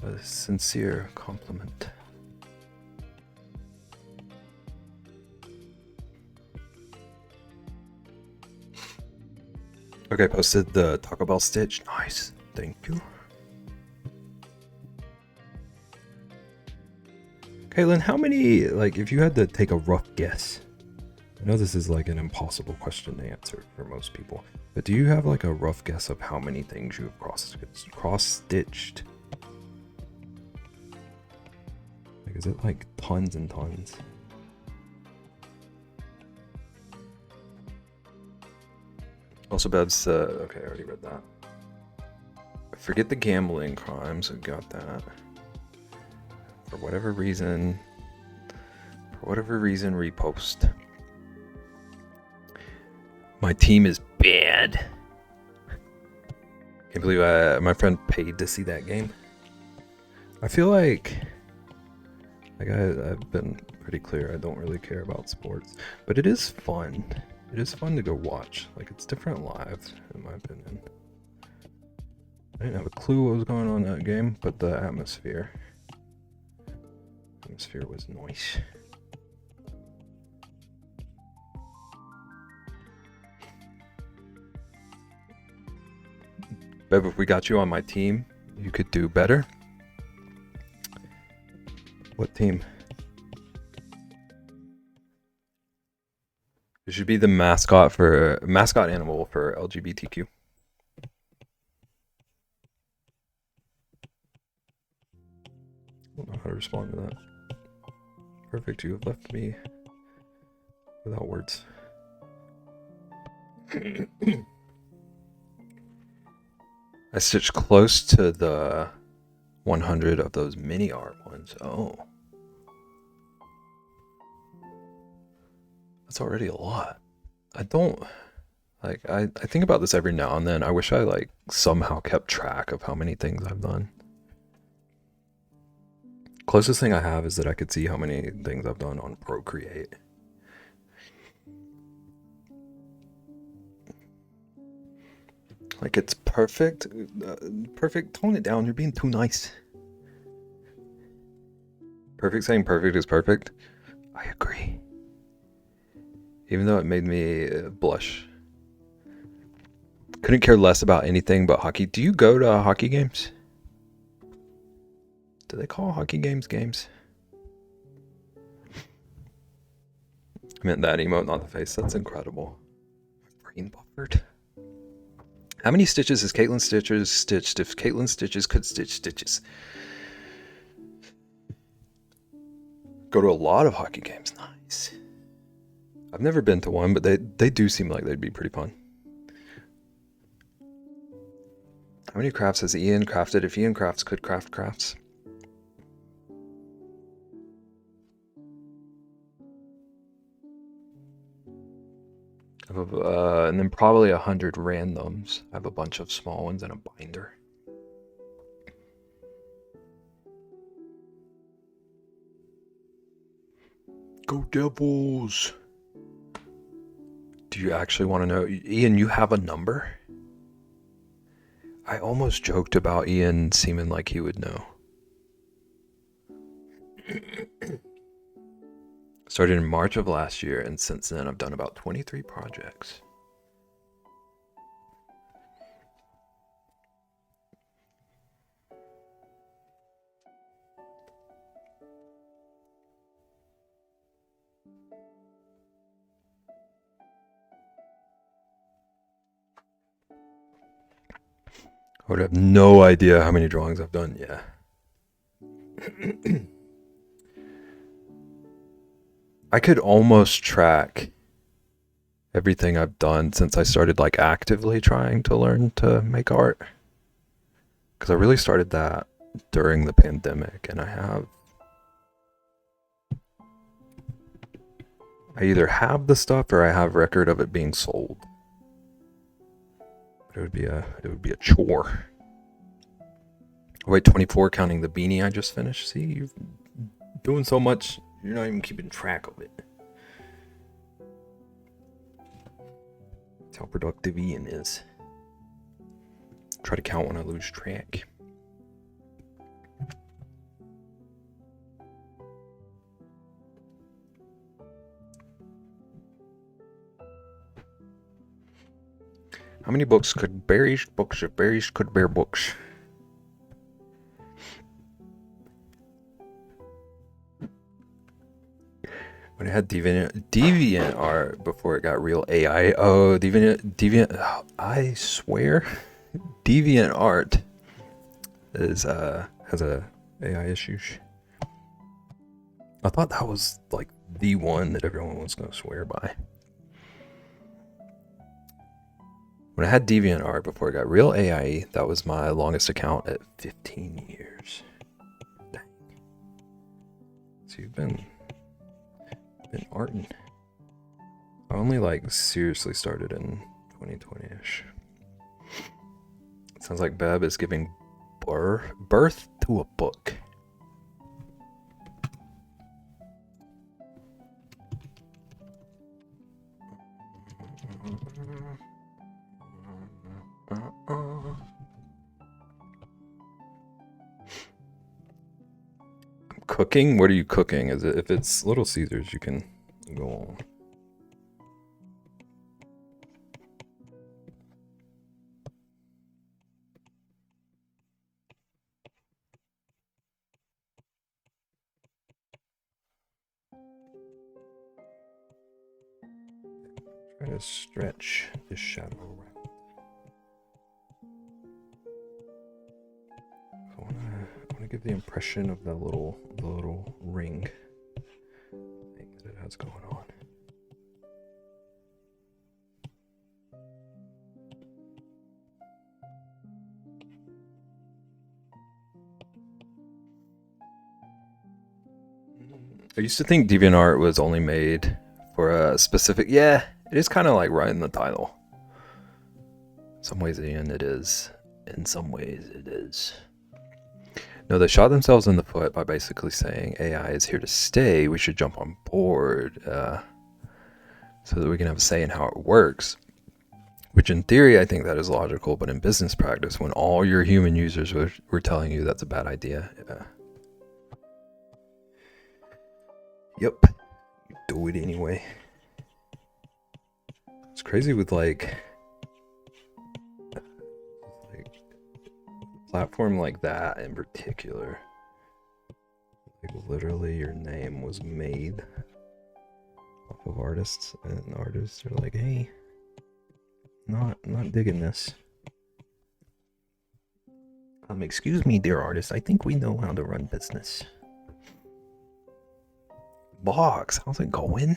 a sincere compliment. Okay, posted the Taco Bell stitch. Nice. Thank you. Caitlin, how many, like, if you had to take a rough guess, I know this is like an impossible question to answer for most people, but do you have like a rough guess of how many things you have cross-stitched? Like, is it like tons and tons? Also, Bebs, okay, I already read that. Forget the gambling crimes, I got that. For whatever reason, repost. My team is bad. Can't believe my friend paid to see that game. I feel like I've been pretty clear I don't really care about sports, but it is fun. It is fun to go watch. Like, it's different live, in my opinion. I didn't have a clue what was going on in that game, but the atmosphere was nice. Bev, if we got you on my team, you could do better. What team? You should be the mascot animal for LGBTQ. I don't know how to respond to that. Perfect, you have left me without words. I stitched close to the 100 of those mini art ones. Oh. That's already a lot. I don't... Like, I think about this every now and then. I wish I, like, somehow kept track of how many things I've done. Closest thing I have is that I could see how many things I've done on Procreate. Like, it's perfect. Perfect. Tone it down. You're being too nice. Perfect saying perfect is perfect. I agree. Even though it made me blush. Couldn't care less about anything but hockey. Do you go to hockey games? Do they call hockey games games? I meant that emote, not the face. That's incredible. Brain buffered. How many stitches has Caitlin Stitchers stitched if Caitlin Stitches could stitch stitches? Go to a lot of hockey games. Nice. I've never been to one, but they do seem like they'd be pretty fun. How many crafts has Ian crafted if Ian Crafts could craft crafts? And then probably 100 randoms. I have a bunch of small ones and a binder. Go Devils! Do you actually want to know? Ian, you have a number? I almost joked about Ian seeming like he would know. Started in March of last year, and since then I've done about 23 projects. I would have no idea how many drawings I've done, yeah. I could almost track everything I've done since I started like actively trying to learn to make art. Because I really started that during the pandemic, and I either have the stuff or I have record of it being sold. But it would be a chore. Wait, 24 counting the beanie I just finished. See, you've doing so much, you're not even keeping track of it. That's how productive Ian is. Try to count when I lose track. How many books could berries books if berries could bear books? When it had Deviant art before it got real AI. Oh, Deviant. Oh, I swear, Deviant art is has a AI issues. I thought that was like the one that everyone was gonna swear by. When I had Deviant art before it got real AI, that was my longest account at 15 years. Dang. So you've been arting. I only like seriously started in 2020-ish. It sounds like Beb is giving birth to a book. Cooking? What are you cooking? Is it, if it's Little Caesars, you can go on. Try to stretch this shadow around. I want to give the impression of the little ring thing that it has going on. I used to think DeviantArt was only made for a specific. Yeah, it is kind of like right in the title. In some ways, Ian, it is. In some ways, it is. No, they shot themselves in the foot by basically saying AI is here to stay. We should jump on board so that we can have a say in how it works. Which, in theory, I think that is logical, but in business practice, when all your human users were telling you that's a bad idea, yep, you do it anyway. It's crazy with like platform like that in particular. Like literally your name was made off of artists, and artists are like, hey, not digging this. Excuse me, dear artist, I think we know how to run business. Box, how's it going?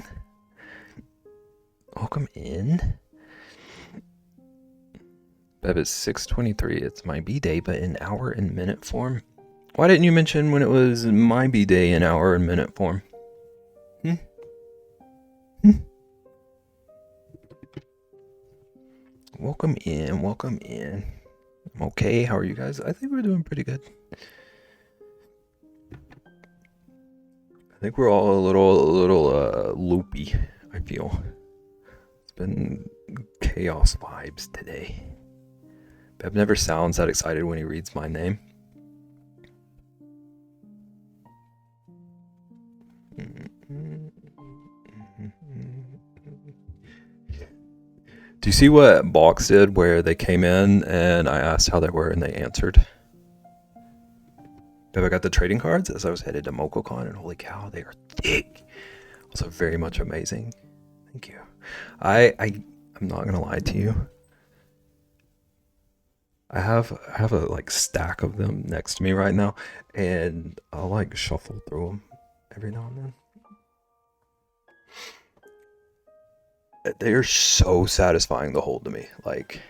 Welcome in. Beb, it's 6:23. It's my B-Day, but in hour and minute form. Why didn't you mention when it was my B-Day in hour and minute form? Welcome in, welcome in. I'm okay, how are you guys? I think we're doing pretty good. I think we're all a little loopy, I feel. It's been chaos vibes today. Beb never sounds that excited when he reads my name. Do you see what Box did where they came in and I asked how they were and they answered? Beb, I got the trading cards as I was headed to MocoCon, and holy cow, they are thick. Also very much amazing. Thank you. I'm not gonna lie to you. I have a like stack of them next to me right now, and I'll like shuffle through them every now and then. They are so satisfying to hold to me. Like,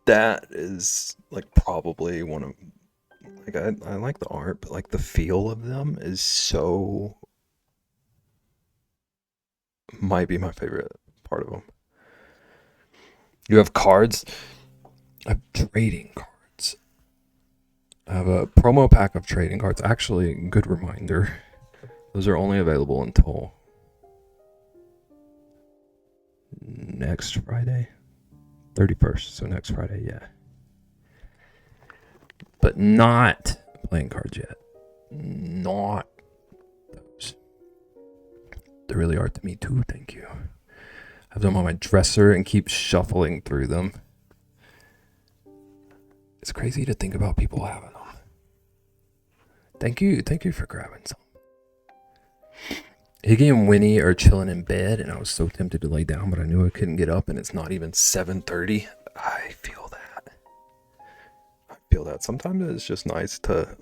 that is like probably one of, like, I like the art, but like the feel of them is so, might be my favorite part of them. You have cards. I'm trading cards. I have a promo pack of trading cards. Actually, good reminder. Those are only available until next Friday. 31st, so next Friday, yeah. But not playing cards yet. Not those. They really are to me too, thank you. I have them on my dresser and keep shuffling through them. It's crazy to think about people having them. Thank you for grabbing some. Iggy and Winnie are chilling in bed, and I was so tempted to lay down, but I knew I couldn't get up, and it's not even 7:30. I feel that. Sometimes it's just nice to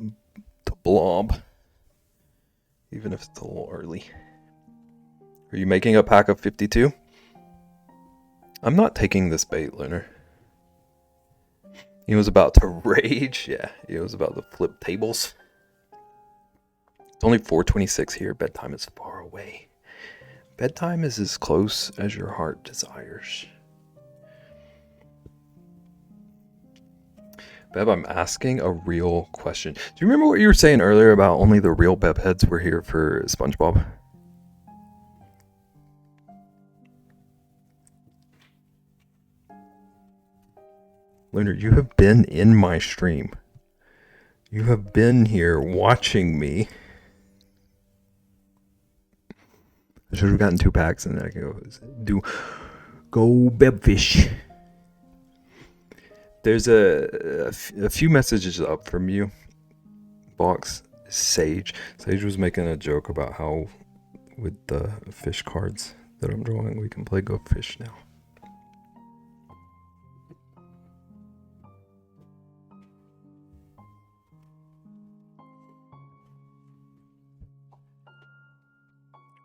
blob, even if it's a little early. Are you making a pack of 52? I'm not taking this bait, Lunar. He was about to rage. Yeah, he was about to flip tables. It's only 4:26 here. Bedtime is far away. Bedtime is as close as your heart desires. Beb, I'm asking a real question. Do you remember what you were saying earlier about only the real Beb heads were here for SpongeBob? Lunar, you have been in my stream. You have been here watching me. I should have gotten 2 packs and then I can go Bebfish. There's a few messages up from you. Box Sage. Sage was making a joke about how with the fish cards that I'm drawing, we can play Go Fish now.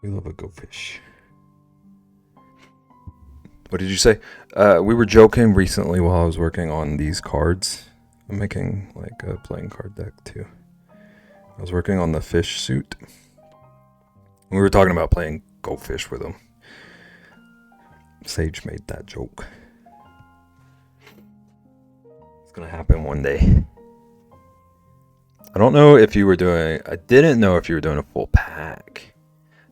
We love a Go Fish. What did you say? We were joking recently while I was working on these cards. I'm making like a playing card deck too. I was working on the fish suit. We were talking about playing Go Fish with him. Sage made that joke. It's gonna happen one day. I don't know if you were doing... I didn't know if you were doing a full pack.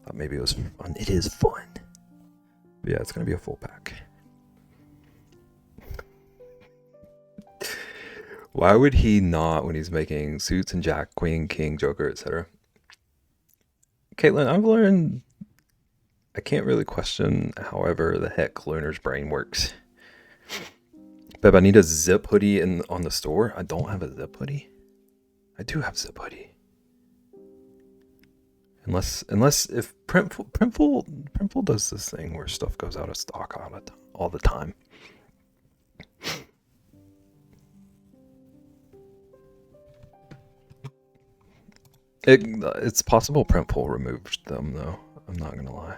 I thought maybe it was fun. It is fun. But yeah, it's gonna be a full pack. Why would he not when he's making suits and Jack, Queen, King, Joker, etc.? Caitlin, I've learned I can't really question however the heck Lunar's brain works. Beb, I need a zip hoodie on the store. I don't have a zip hoodie. I do have zip hoodie. Unless if Printful does this thing where stuff goes out of stock all the time. It's possible Printful removed them though. I'm not gonna lie.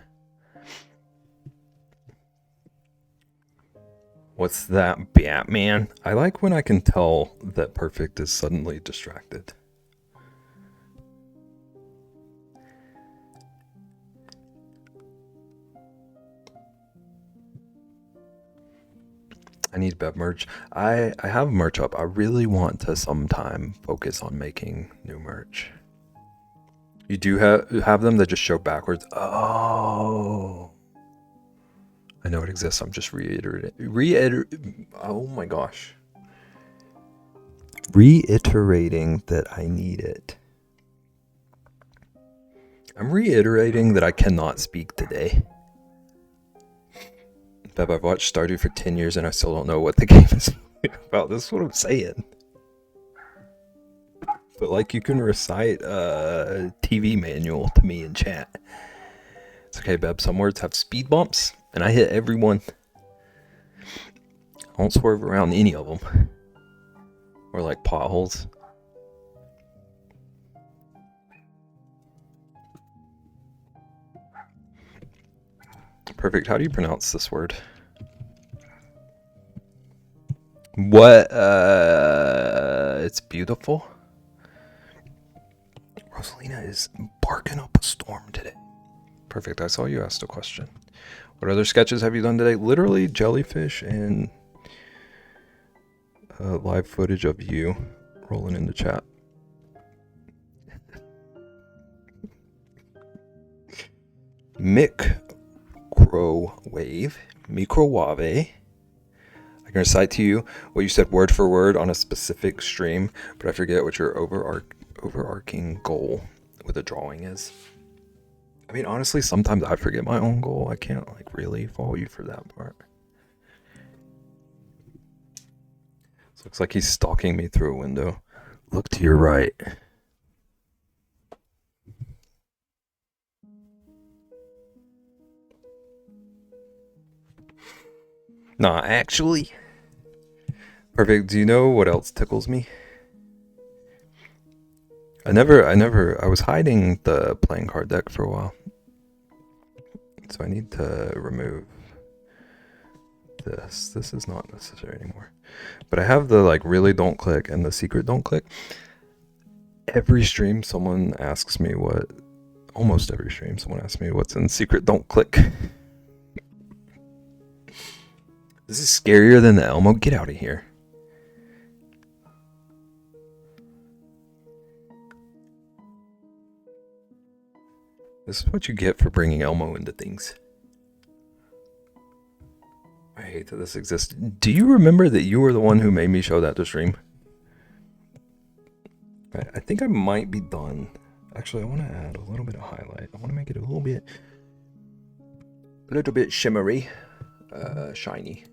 What's that, Batman? I like when I can tell that Perfect is suddenly distracted. I need Beb merch. I have merch up. I really want to sometime focus on making new merch. You do have them that just show backwards? Oh. I know it exists. I'm just reiterating. Oh my gosh. Reiterating that I need it. I'm reiterating that I cannot speak today. Beb, I've watched Stardew for 10 years and I still don't know what the game is about. This is what I'm saying. But like you can recite a TV manual to me in chat. It's okay, Beb. Some words have speed bumps and I hit every one. I won't swerve around any of them. Or like potholes. Perfect. How do you pronounce this word? What? It's beautiful. Rosalina is barking up a storm today. Perfect. I saw you asked a question. What other sketches have you done today? Literally jellyfish and live footage of you rolling in the chat. Microwave. I can recite to you what you said word for word on a specific stream, but I forget what your overarching goal with a drawing is. I mean, honestly, sometimes I forget my own goal. I can't like really follow you for that part. This looks like he's stalking me through a window. Look to your right. Nah, actually. Perfect. Do you know what else tickles me? I was hiding the playing card deck for a while. So I need to remove this. This is not necessary anymore. But I have the like really don't click and the secret don't click. Every stream someone asks me almost every stream someone asks me what's in secret don't click. This is scarier than the Elmo. Get out of here. This is what you get for bringing Elmo into things. I hate that this exists. Do you remember that you were the one who made me show that to stream? I think I might be done. Actually, I want to add a little bit of highlight. I want to make it a little bit shimmery, shiny.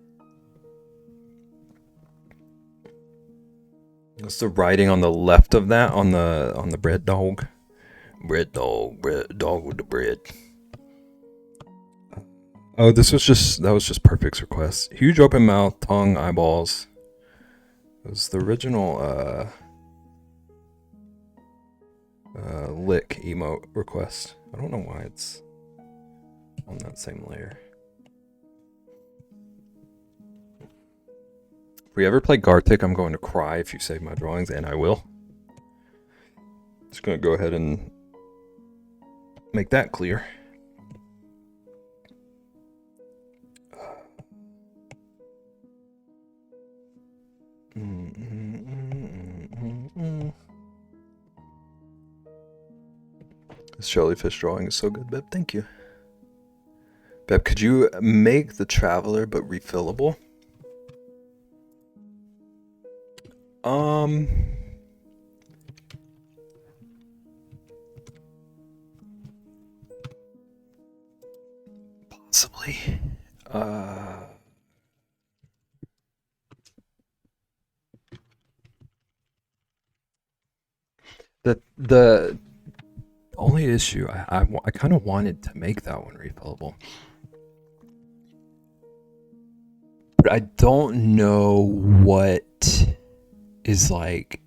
What's the writing on the left of that on the bread dog? Bread dog with the bread. Oh, that was just Perfect's request. Huge open mouth, tongue, eyeballs. It was the original lick emote request. I don't know why it's on that same layer. If we ever play Gartic, I'm going to cry if you save my drawings, and I will. Just gonna go ahead and make that clear. This jellyfish drawing is so good, Beb. Thank you. Beb, could you make the Traveler but refillable? Possibly. The only issue I kind of wanted to make that one refillable, but I don't know what is like.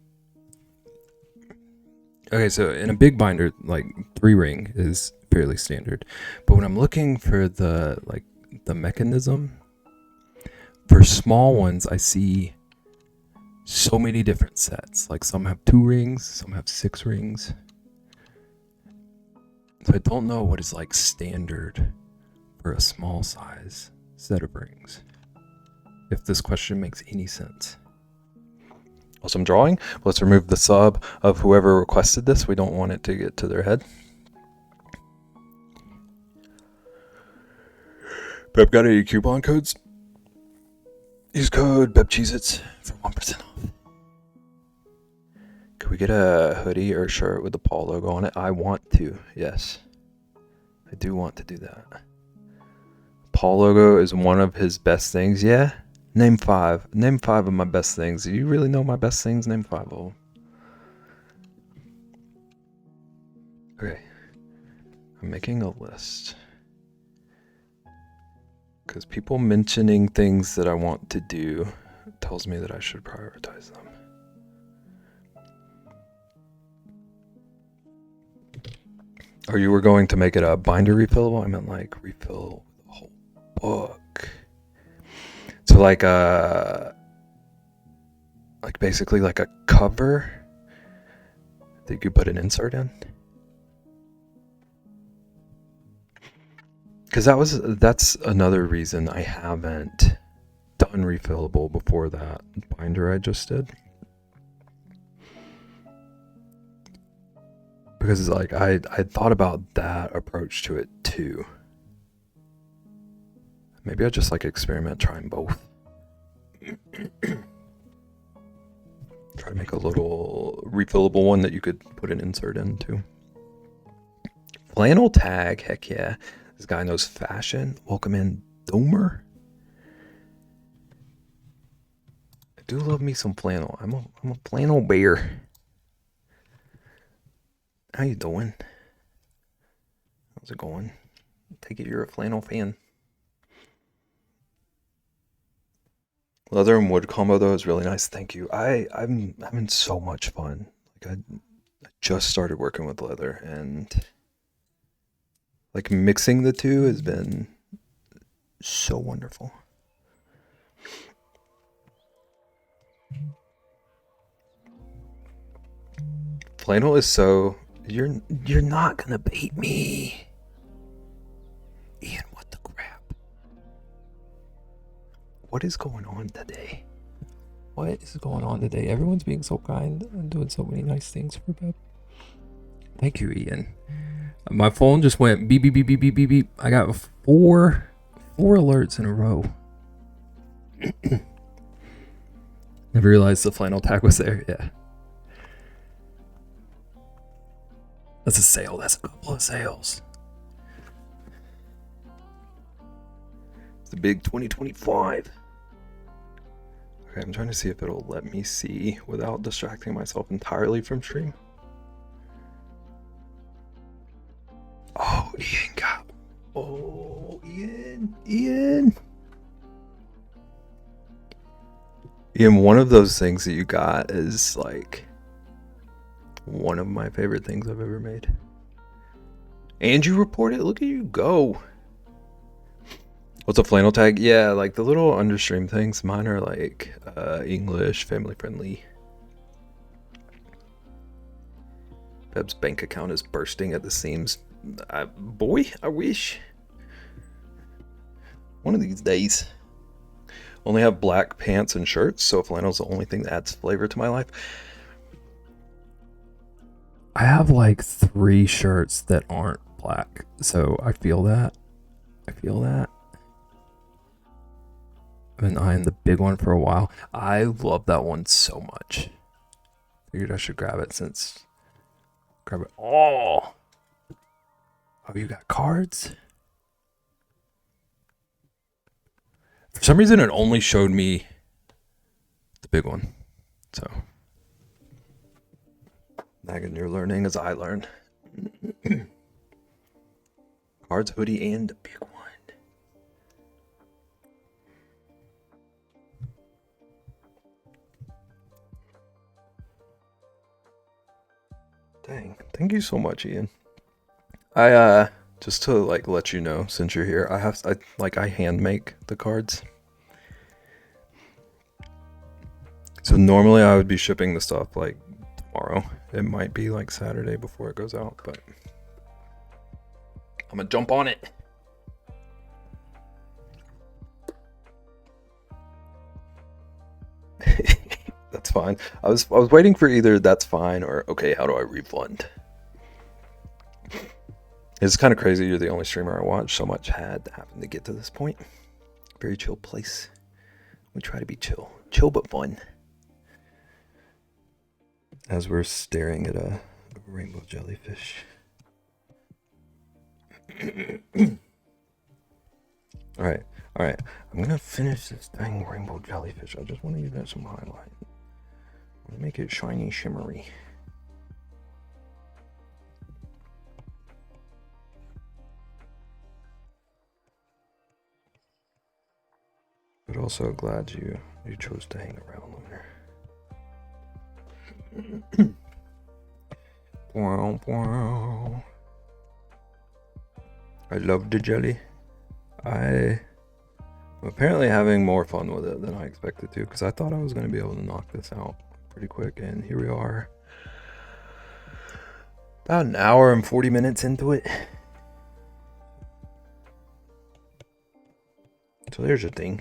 Okay, so in a big binder, like 3-ring is fairly standard, but when I'm looking for the mechanism for small ones, I see so many different sets. Like some have 2 rings, some have 6 rings. So I don't know what is like standard for a small size set of rings. If this question makes any sense. Also, I'm drawing. Let's remove the sub of whoever requested this. We don't want it to get to their head. Beb got any coupon codes? Use code BebCheezits for 1% off. Could we get a hoodie or a shirt with the Paul logo on it? I want to, yes. I do want to do that. Paul logo is one of his best things, yeah? Name 5. Name 5 of my best things. Do you really know my best things? Name 5 of them. Okay. I'm making a list. Because people mentioning things that I want to do tells me that I should prioritize them. Or you were going to make it a binder refillable? I meant like refill the whole book. So like basically like a cover that you could put an insert in. Because that's another reason I haven't done refillable before that binder I just did. because like I thought about that approach to it too. Maybe I just like experiment trying both. Try to make a little refillable one that you could put an insert into. Flannel tag, heck yeah. This guy knows fashion. Welcome in, Domer. I do love me some flannel. I'm a flannel bear. How you doing? How's it going? Take it you're a flannel fan. Leather and wood combo though is really nice. Thank you. I'm having so much fun. Like I just started working with leather, and like mixing the two has been so wonderful. Flannel is so you're not gonna bait me. Ian, what the crap? What is going on today? What is going on today? Everyone's being so kind and doing so many nice things for Beb. Thank you, Ian. My phone just went beep beep beep beep beep beep beep. I got four alerts in a row. Never realized the flannel tag was there. Yeah. That's a sale. That's a couple of sales. It's the big 2025. Okay, I'm trying to see if it'll let me see without distracting myself entirely from stream. Oh, Ian got. Oh, Ian. Ian, one of those things that you got is like one of my favorite things I've ever made. And you report it? Look at you go. What's a flannel tag? Yeah, like the little understream things. Mine are like English, family friendly. Beb's bank account is bursting at the seams. Boy, I wish. One of these days. Only have black pants and shirts, so flannel's the only thing that adds flavor to my life. I have like 3 shirts that aren't black, so I feel that. I've been eyeing the big one for a while. I love that one so much. Figured I should grab it grab it. Oh, you got cards? For some reason, it only showed me the big one. So, Megan, you're learning as I learn. Cards, hoodie, and the big one. Dang, thank you so much, Ian. I just to like let you know, since you're here, I hand make the cards. So normally I would be shipping the stuff like tomorrow. It might be like Saturday before it goes out, but I'm gonna jump on it. That's fine. I was waiting for either that's fine or okay, how do I refund? It's kind of crazy. You're the only streamer I watch. So much had happened to get to this point. Very chill place. We try to be chill but fun. As we're staring at a rainbow jellyfish. All right. I'm gonna finish this dang rainbow jellyfish. I just want to give that some highlight. Make it shiny, shimmery. But also glad you chose to hang around later. I love the jelly. I'm apparently having more fun with it than I expected to, because I thought I was going to be able to knock this out pretty quick, and here we are. About an hour and 40 minutes into it. So there's a thing.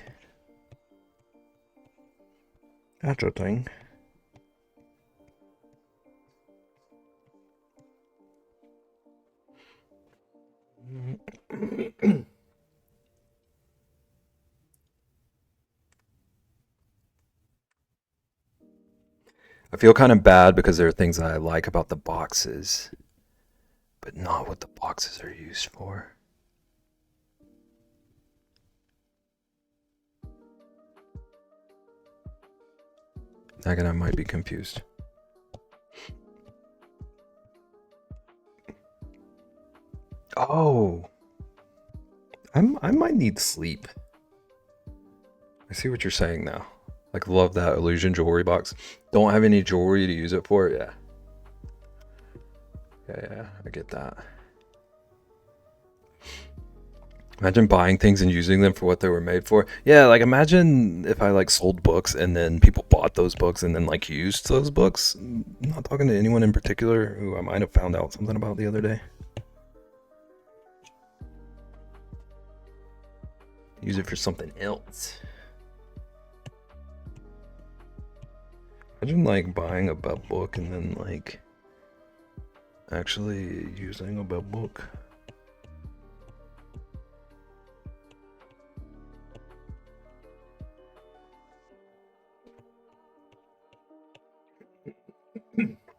That's a thing. I feel kind of bad because there are things that I like about the boxes, but not what the boxes are used for. Again, I might be confused. Oh, I might need sleep. I see what you're saying now. Like, love that illusion jewelry box. Don't have any jewelry to use it for. Yeah. Yeah, I get that. Imagine buying things and using them for what they were made for. Yeah, like imagine if I like sold books and then people bought those books and then like used those books. I'm not talking to anyone in particular who I might have found out something about the other day. Use it for something else. Imagine like buying a Beb book and then like actually using a Beb book.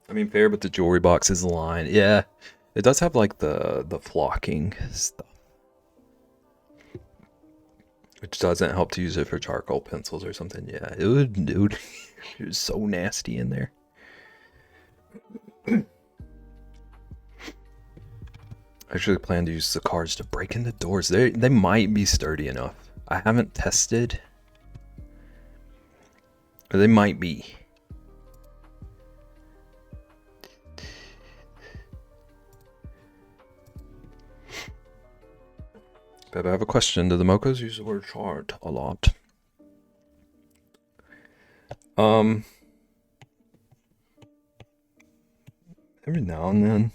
I mean, fair, but the jewelry box is the line. Yeah, it does have like the flocking stuff, which doesn't help to use it for charcoal pencils or something. Yeah, it would it was so nasty in there. I actually plan to use the cards to break into doors. They might be sturdy enough. I haven't tested, or they might be. But I have a question. Do the mochas use the word chart a lot? Every now and then.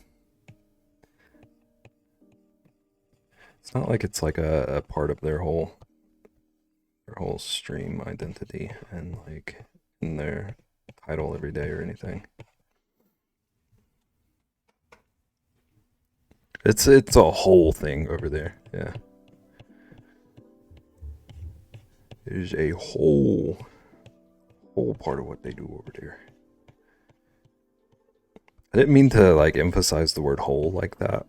It's not like it's like a part of their whole stream identity and like in their title every day or anything. It's a whole thing over there. Yeah. There's a whole part of what they do over there. I didn't mean to like emphasize the word whole like that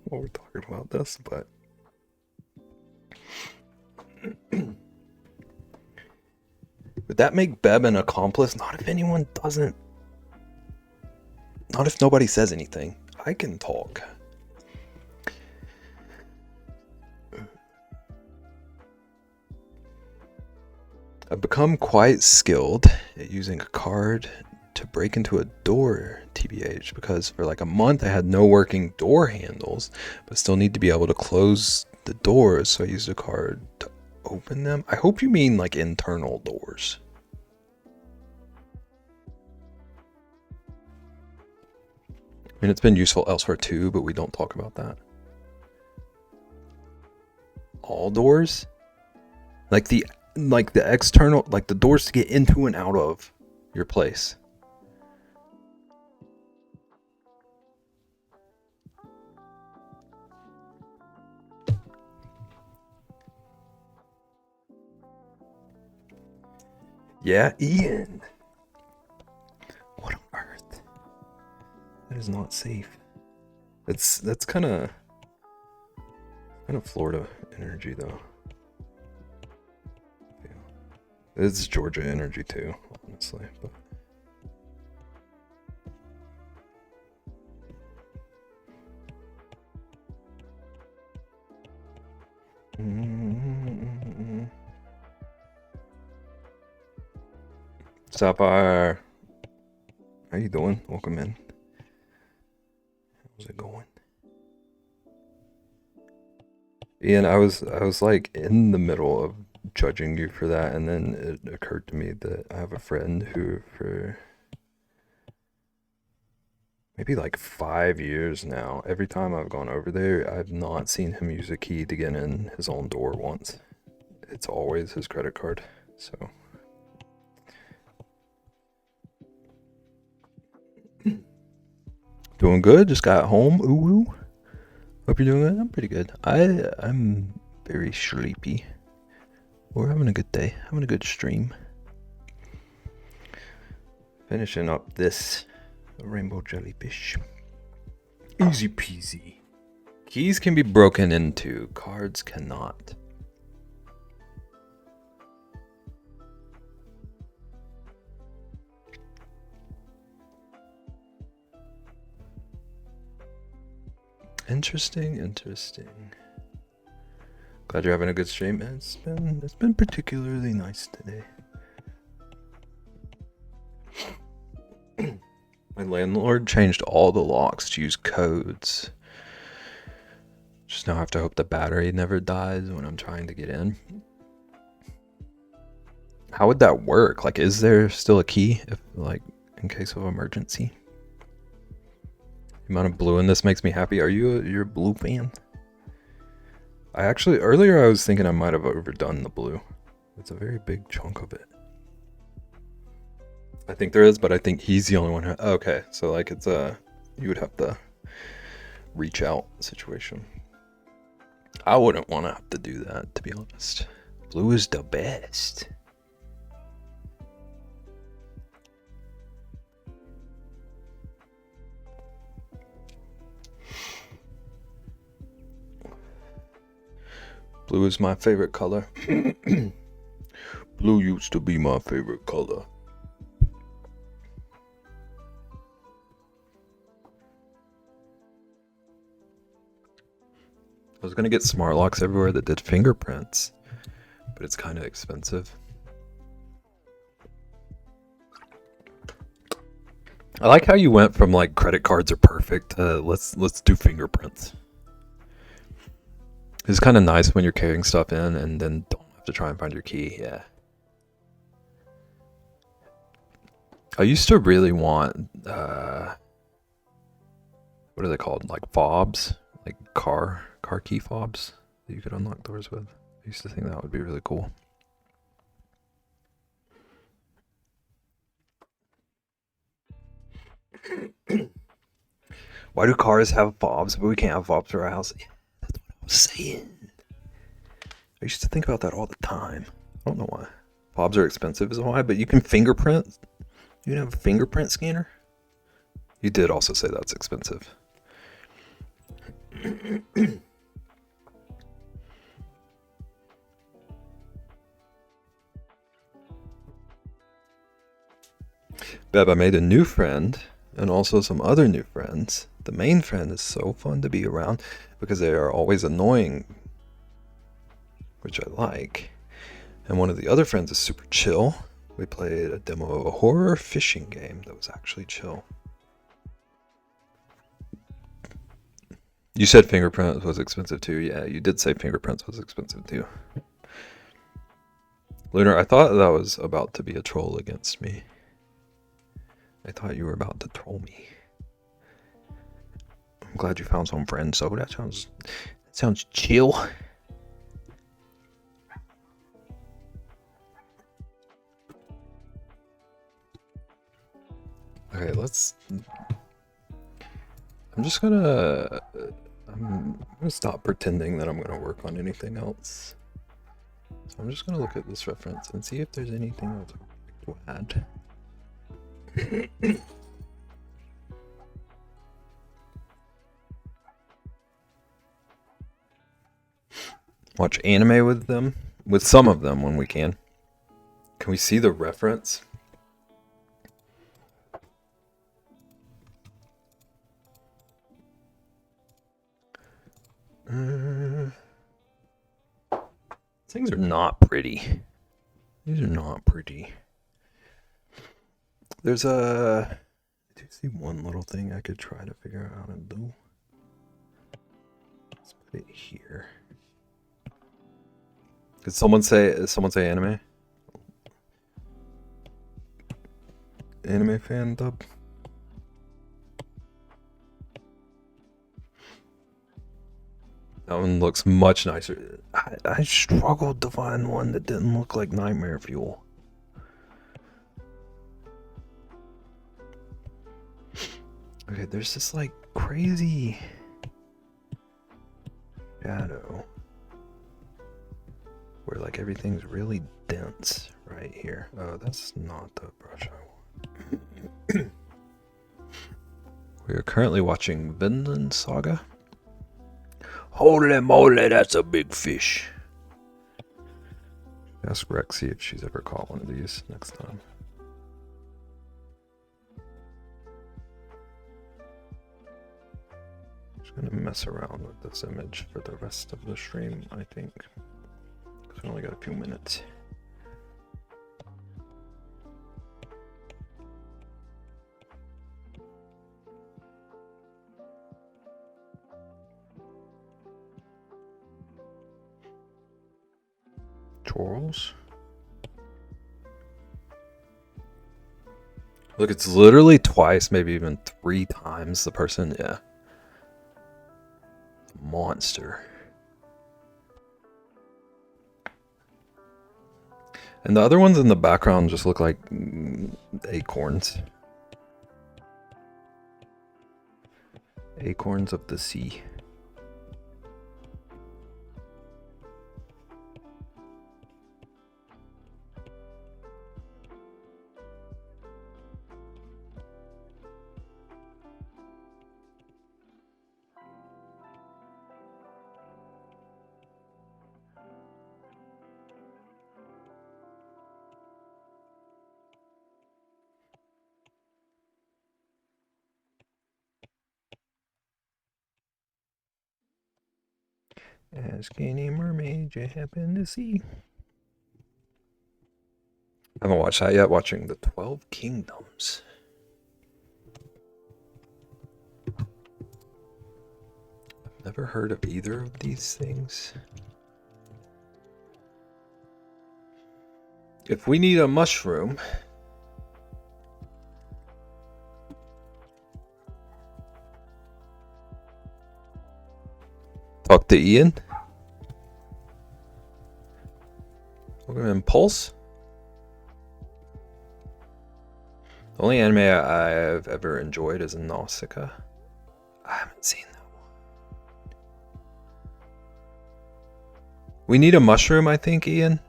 while we're talking about this, but would that make Beb an accomplice? Not if anyone doesn't. Not if nobody says anything. I can talk. I've become quite skilled at using a card to break into a door, TBH, because for like a month I had no working door handles, but still need to be able to close the doors, so I used a card to open them. I hope you mean like internal doors. I mean, it's been useful elsewhere too, but we don't talk about that. All doors? Like the external, like the doors to get into and out of your place. Yeah, Ian. What on earth? That is not safe. That's kind of Florida energy though. Yeah. It's Georgia energy too, honestly. But Sapphire, how you doing? Welcome in. How's it going? Ian, I was like in the middle of judging you for that, and then it occurred to me that I have a friend who for maybe like 5 years now, every time I've gone over there, I've not seen him use a key to get in his own door once. It's always his credit card, so. Doing good, just got home, ooh. Hope you're doing good. I'm pretty good. I'm very sleepy. We're having a good day. Having a good stream. Finishing up this rainbow jellyfish. Easy peasy. Keys can be broken into. Cards cannot. Interesting. Glad you're having a good stream. It's been particularly nice today. My landlord changed all the locks to use codes. Just now I have to hope the battery never dies when I'm trying to get in. How would that work? Like, is there still a key if, like, in case of emergency? The amount of blue in this makes me happy. Are you're a blue fan? Earlier I was thinking I might have overdone the blue. It's a very big chunk of it. I think there is, but I think he's the only one who... Okay, so like it's you would have to reach out situation. I wouldn't want to have to do that, to be honest. Blue is the best. Blue is my favorite color. Blue used to be my favorite color. I was gonna get smart locks everywhere that did fingerprints, but it's kind of expensive. I like how you went from like credit cards are perfect to let's do fingerprints. It's kind of nice when you're carrying stuff in and then don't have to try and find your key. Yeah. I used to really want what are they called? Like fobs, like car key fobs that you could unlock doors with. I used to think that would be really cool. Why do cars have fobs but we can't have fobs for our house? Yeah, that's what I was saying. I used to think about that all the time. I don't know why. Fobs are expensive is why, but you can fingerprint. You can have a fingerprint scanner. You did also say that's expensive. Beb, I made a new friend and also some other new friends. The main friend is so fun to be around because they are always annoying, which I like. And one of the other friends is super chill. We played a demo of a horror fishing game that was actually chill. You said fingerprints was expensive too. Yeah, you did say fingerprints was expensive too. Lunar, I thought that was about to be a troll against me. I thought you were about to troll me. I'm glad you found some friends, so that sounds chill. Okay, I'm gonna stop pretending that I'm gonna work on anything else. So I'm just gonna look at this reference and see if there's anything else I would like to add. Watch anime with them, with some of them when we can. Can we see the reference? Things are not pretty. These are not pretty. There's I do see one little thing I could try to figure out how to do. Let's put it here. Did someone say anime? Anime fan dub? That one looks much nicer. I struggled to find one that didn't look like Nightmare Fuel. Okay, there's this like crazy shadow where like everything's really dense right here. Oh, that's not the brush I want. We are currently watching Vinland Saga. Holy moly, that's a big fish. Ask Rexy if she's ever caught one of these next time. Just gonna mess around with this image for the rest of the stream, I think. Because we only got a few minutes. Charles. Look, it's literally twice, maybe even 3 times the person. Yeah. Monster. And the other ones in the background just look like acorns. Acorns of the sea. Ask any mermaid you happen to see. I haven't watched that yet. Watching the 12 Kingdoms. I've never heard of either of these things. If we need a mushroom, talk to Ian. Welcome to Impulse. The only anime I've ever enjoyed is Nausicaa. I haven't seen that one. We need a mushroom, I think, Ian.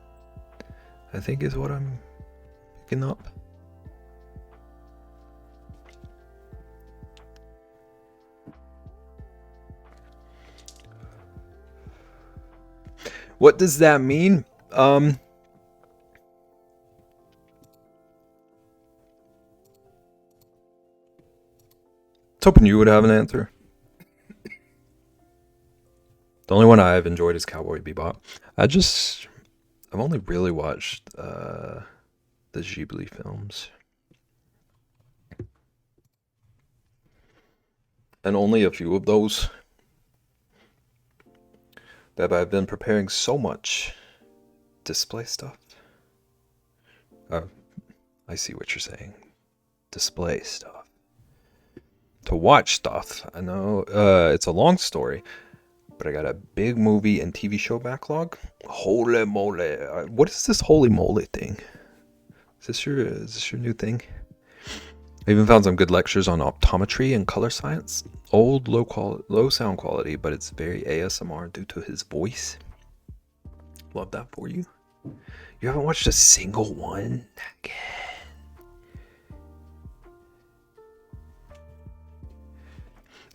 I think is what I'm picking up. What does that mean? I was hoping you would have an answer. The only one I've enjoyed is Cowboy Bebop. I've only really watched the Ghibli films. And only a few of those. But I've been preparing so much display stuff. I see what you're saying. Display stuff. To watch stuff. I know it's a long story, but I got a big movie and TV show backlog. Holy moly. What is this holy moly thing? Is this your new thing? I even found some good lectures on optometry and color science. Old, low sound quality, but it's very ASMR due to his voice. Love that for you. You haven't watched a single one? Again.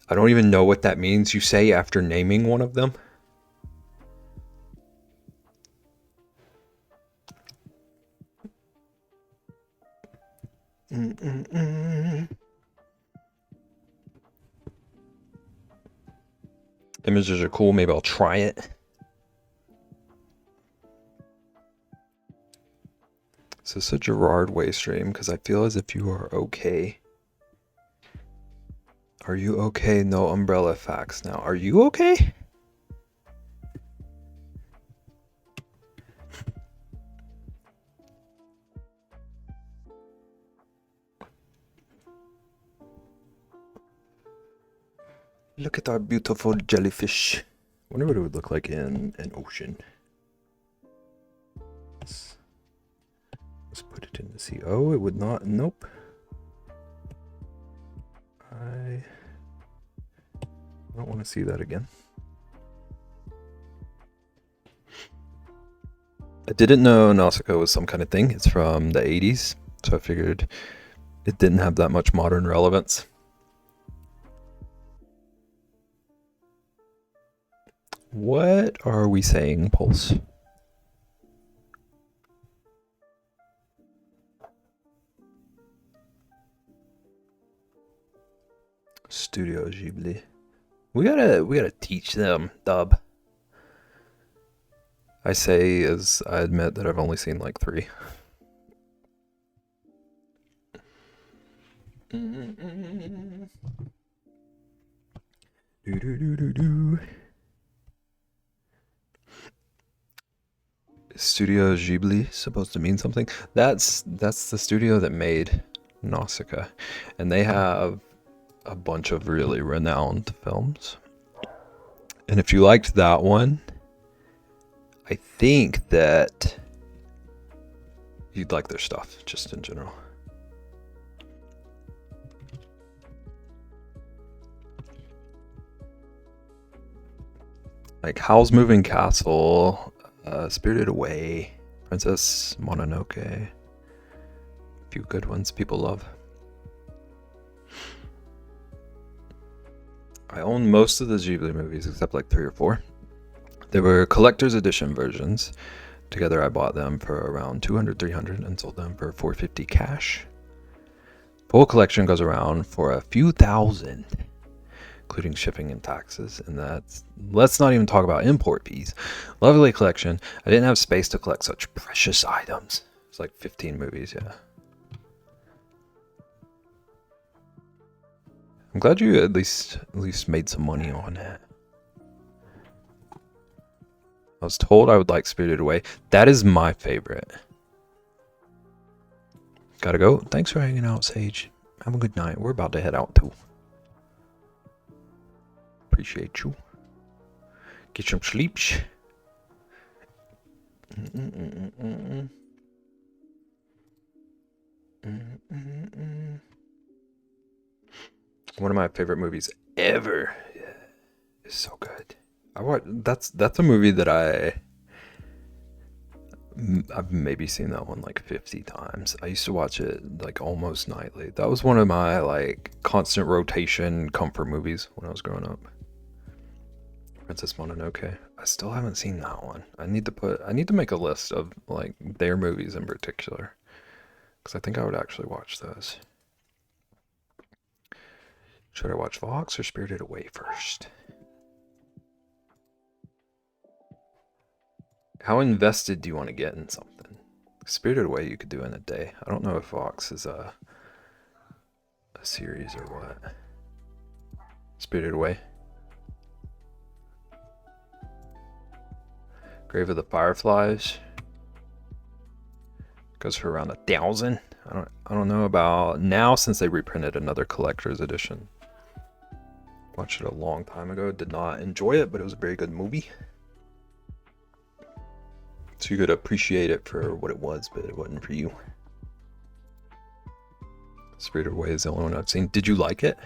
I don't even know what that means, you say, after naming one of them. Images are cool. Maybe I'll try it. This is a Gerard Way stream because I feel as if you are okay. Are you okay? No umbrella facts now. Are you okay? Look at our beautiful jellyfish. I wonder what it would look like in an ocean. Let's put it in the sea. Oh, it would not. Nope. I don't want to see that again. I didn't know Nausicaa was some kind of thing. It's from the 80s, so I figured it didn't have that much modern relevance. What are we saying, Pulse? Studio Ghibli. We gotta teach them dub. I say as I admit that I've only seen like 3. Studio Ghibli supposed to mean something? That's the studio that made Nausicaa, and they have a bunch of really renowned films. And if you liked that one, I think that you'd like their stuff just in general. Like Howl's Moving Castle, Spirited Away, Princess Mononoke. A few good ones people love. I own most of the Ghibli movies except like 3 or 4. They were collector's edition versions. Together I bought them for around 200, 300 and sold them for 450 cash. Full collection goes around for a few thousand, including shipping and taxes, and let's not even talk about import fees. Lovely collection. I didn't have space to collect such precious items. It's like 15 movies, yeah. I'm glad you at least made some money on it. I was told I would like Spirited Away. That is my favorite. Gotta go. Thanks for hanging out, Sage. Have a good night. We're about to head out too. Appreciate you. Get some sleep. One of my favorite movies ever. Yeah, it's so good. That's a movie that I've maybe seen that one like 50 times. I used to watch it like almost nightly. That was one of my like constant rotation comfort movies when I was growing up. Princess Mononoke. I still haven't seen that one. I need to make a list of like their movies in particular, because I think I would actually watch those. Should I watch Vox or Spirited Away first? How invested do you want to get in something? Spirited Away you could do in a day. I don't know if Vox is a series or what. Spirited Away. Grave of the Fireflies goes for around 1,000. I don't know about now since they reprinted another collector's edition. Watched it a long time ago. Did not enjoy it, but it was a very good movie. So you could appreciate it for what it was, but it wasn't for you. Spirited Away is the only one I've seen. Did you like it?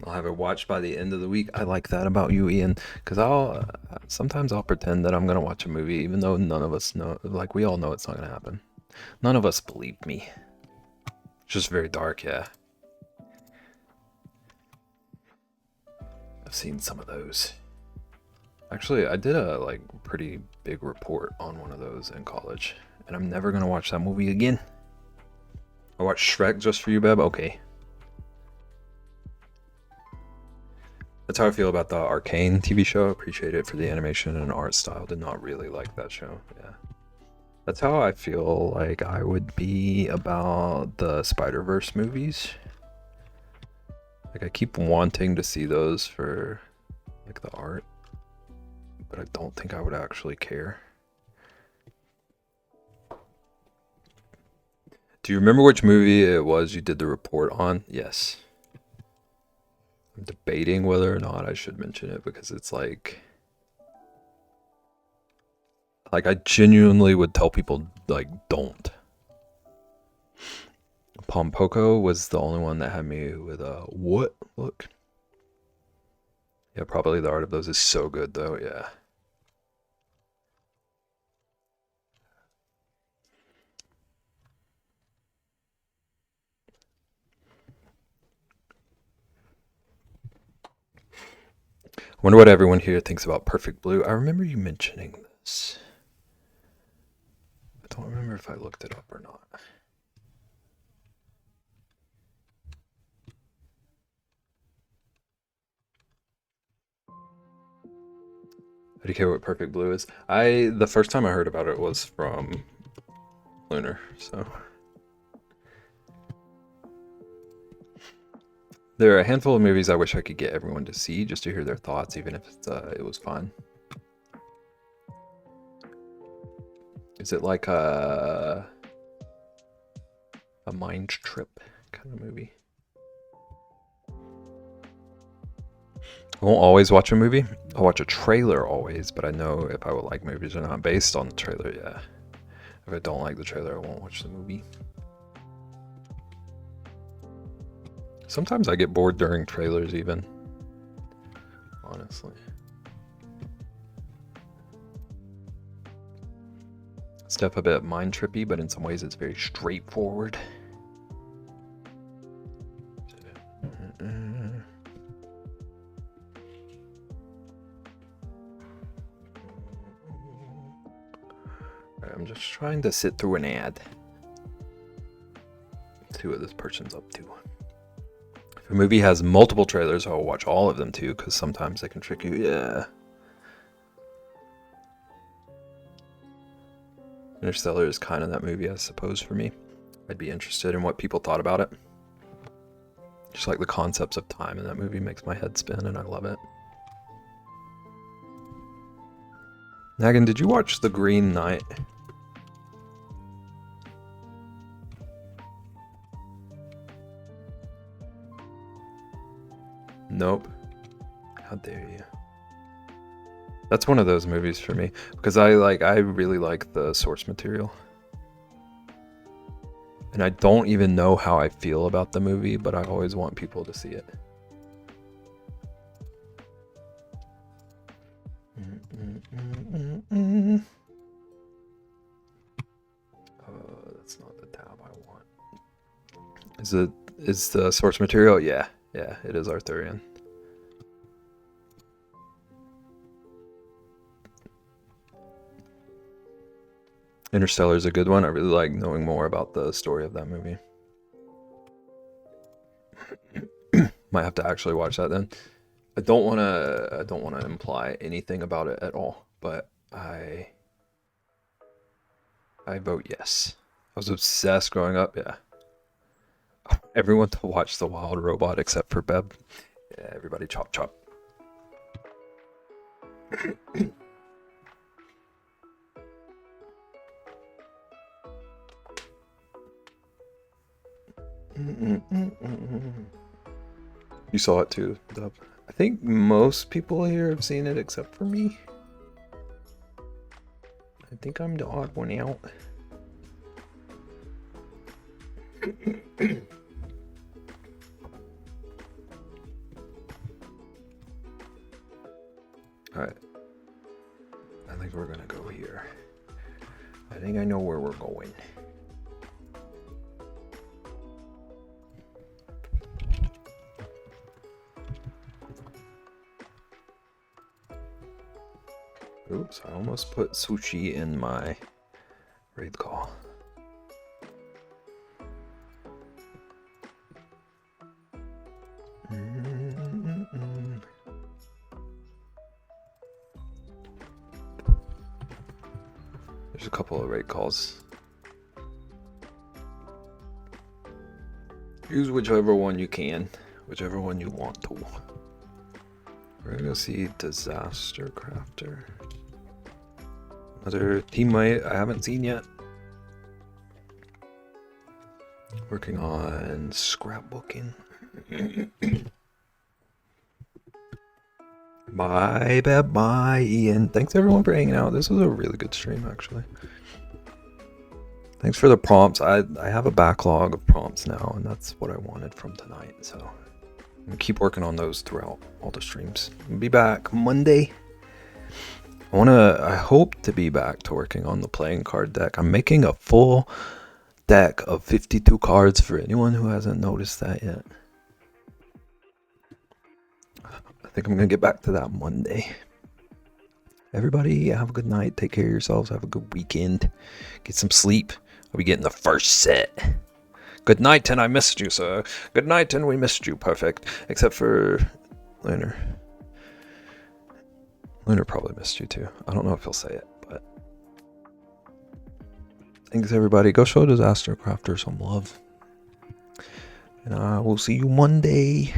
I'll have it watched by the end of the week. I like that about you, Ian, because sometimes I'll pretend that I'm gonna watch a movie, even though none of us know. Like we all know it's not gonna happen. None of us believe me. It's just very dark, yeah. I've seen some of those. Actually, I did a like pretty big report on one of those in college, and I'm never gonna watch that movie again. I watched Shrek just for you, Beb. Okay. That's how I feel about the Arcane TV show. Appreciate it for the animation and art style. Did not really like that show. Yeah. That's how I feel like I would be about the Spider-Verse movies. Like I keep wanting to see those for like the art, but I don't think I would actually care. Do you remember which movie it was you did the report on? Yes. I'm debating whether or not I should mention it because it's like I genuinely would tell people like don't. Pompoko was the only one that had me with a what look. Yeah, probably the art of those is so good though, yeah. I wonder what everyone here thinks about Perfect Blue. I remember you mentioning this. I don't remember if I looked it up or not. Do you care what Perfect Blue is? The first time I heard about it was from Lunar, so there are a handful of movies I wish I could get everyone to see just to hear their thoughts, even if it was fun. Is it like a mind trip kind of movie? I won't always watch a movie. I'll watch a trailer always, but I know if I will like movies or not based on the trailer, yeah. If I don't like the trailer, I won't watch the movie. Sometimes I get bored during trailers even. Honestly. Stuff a bit mind trippy, but in some ways it's very straightforward. I'm just trying to sit through an ad. See what this person's up to. If a movie has multiple trailers, I'll watch all of them too, because sometimes they can trick you. Yeah. Interstellar is kind of that movie, I suppose, for me. I'd be interested in what people thought about it. Just like the concepts of time in that movie makes my head spin, and I love it. Nagan, did you watch The Green Knight? Nope. How dare you? That's one of those movies for me because I really like the source material. And I don't even know how I feel about the movie, but I always want people to see it. That's not the tab I want. Is the source material? Yeah, it is Arthurian. Interstellar is a good one. I really like knowing more about the story of that movie. Might have to actually watch that then. I don't want to imply anything about it at all, but I vote yes. I was obsessed growing up, yeah. Everyone to watch The Wild Robot except for Beb. Yeah, everybody chop chop. You saw it too, Dub. I think most people here have seen it except for me. I think I'm the odd one out. Alright. I think we're gonna go here. I think I know where we're going. Oops, I almost put sushi in my raid call. There's a couple of raid calls. Use whichever one you can, whichever one you want to. We're gonna see Disaster Crafter. Another teammate I haven't seen yet. Working on scrapbooking. Bye, Beb. Bye, Ian. Thanks everyone for hanging out. This was a really good stream, actually. Thanks for the prompts. I have a backlog of prompts now, and that's what I wanted from tonight. So I'm gonna keep working on those throughout all the streams. I'll be back Monday. I hope to be back to working on the playing card deck. I'm making a full deck of 52 cards for anyone who hasn't noticed that yet. I think I'm gonna get back to that Monday. Everybody have a good night. Take care of yourselves. Have a good weekend. Get some sleep. I'll be getting the first set. Good night, and I missed you, sir. Good night, and we missed you. Perfect. Except for Lunar. Lunar probably missed you too. I don't know if he'll say it, but thanks everybody. Go show Disaster Crafter some love. And I will see you Monday.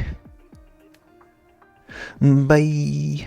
Bye.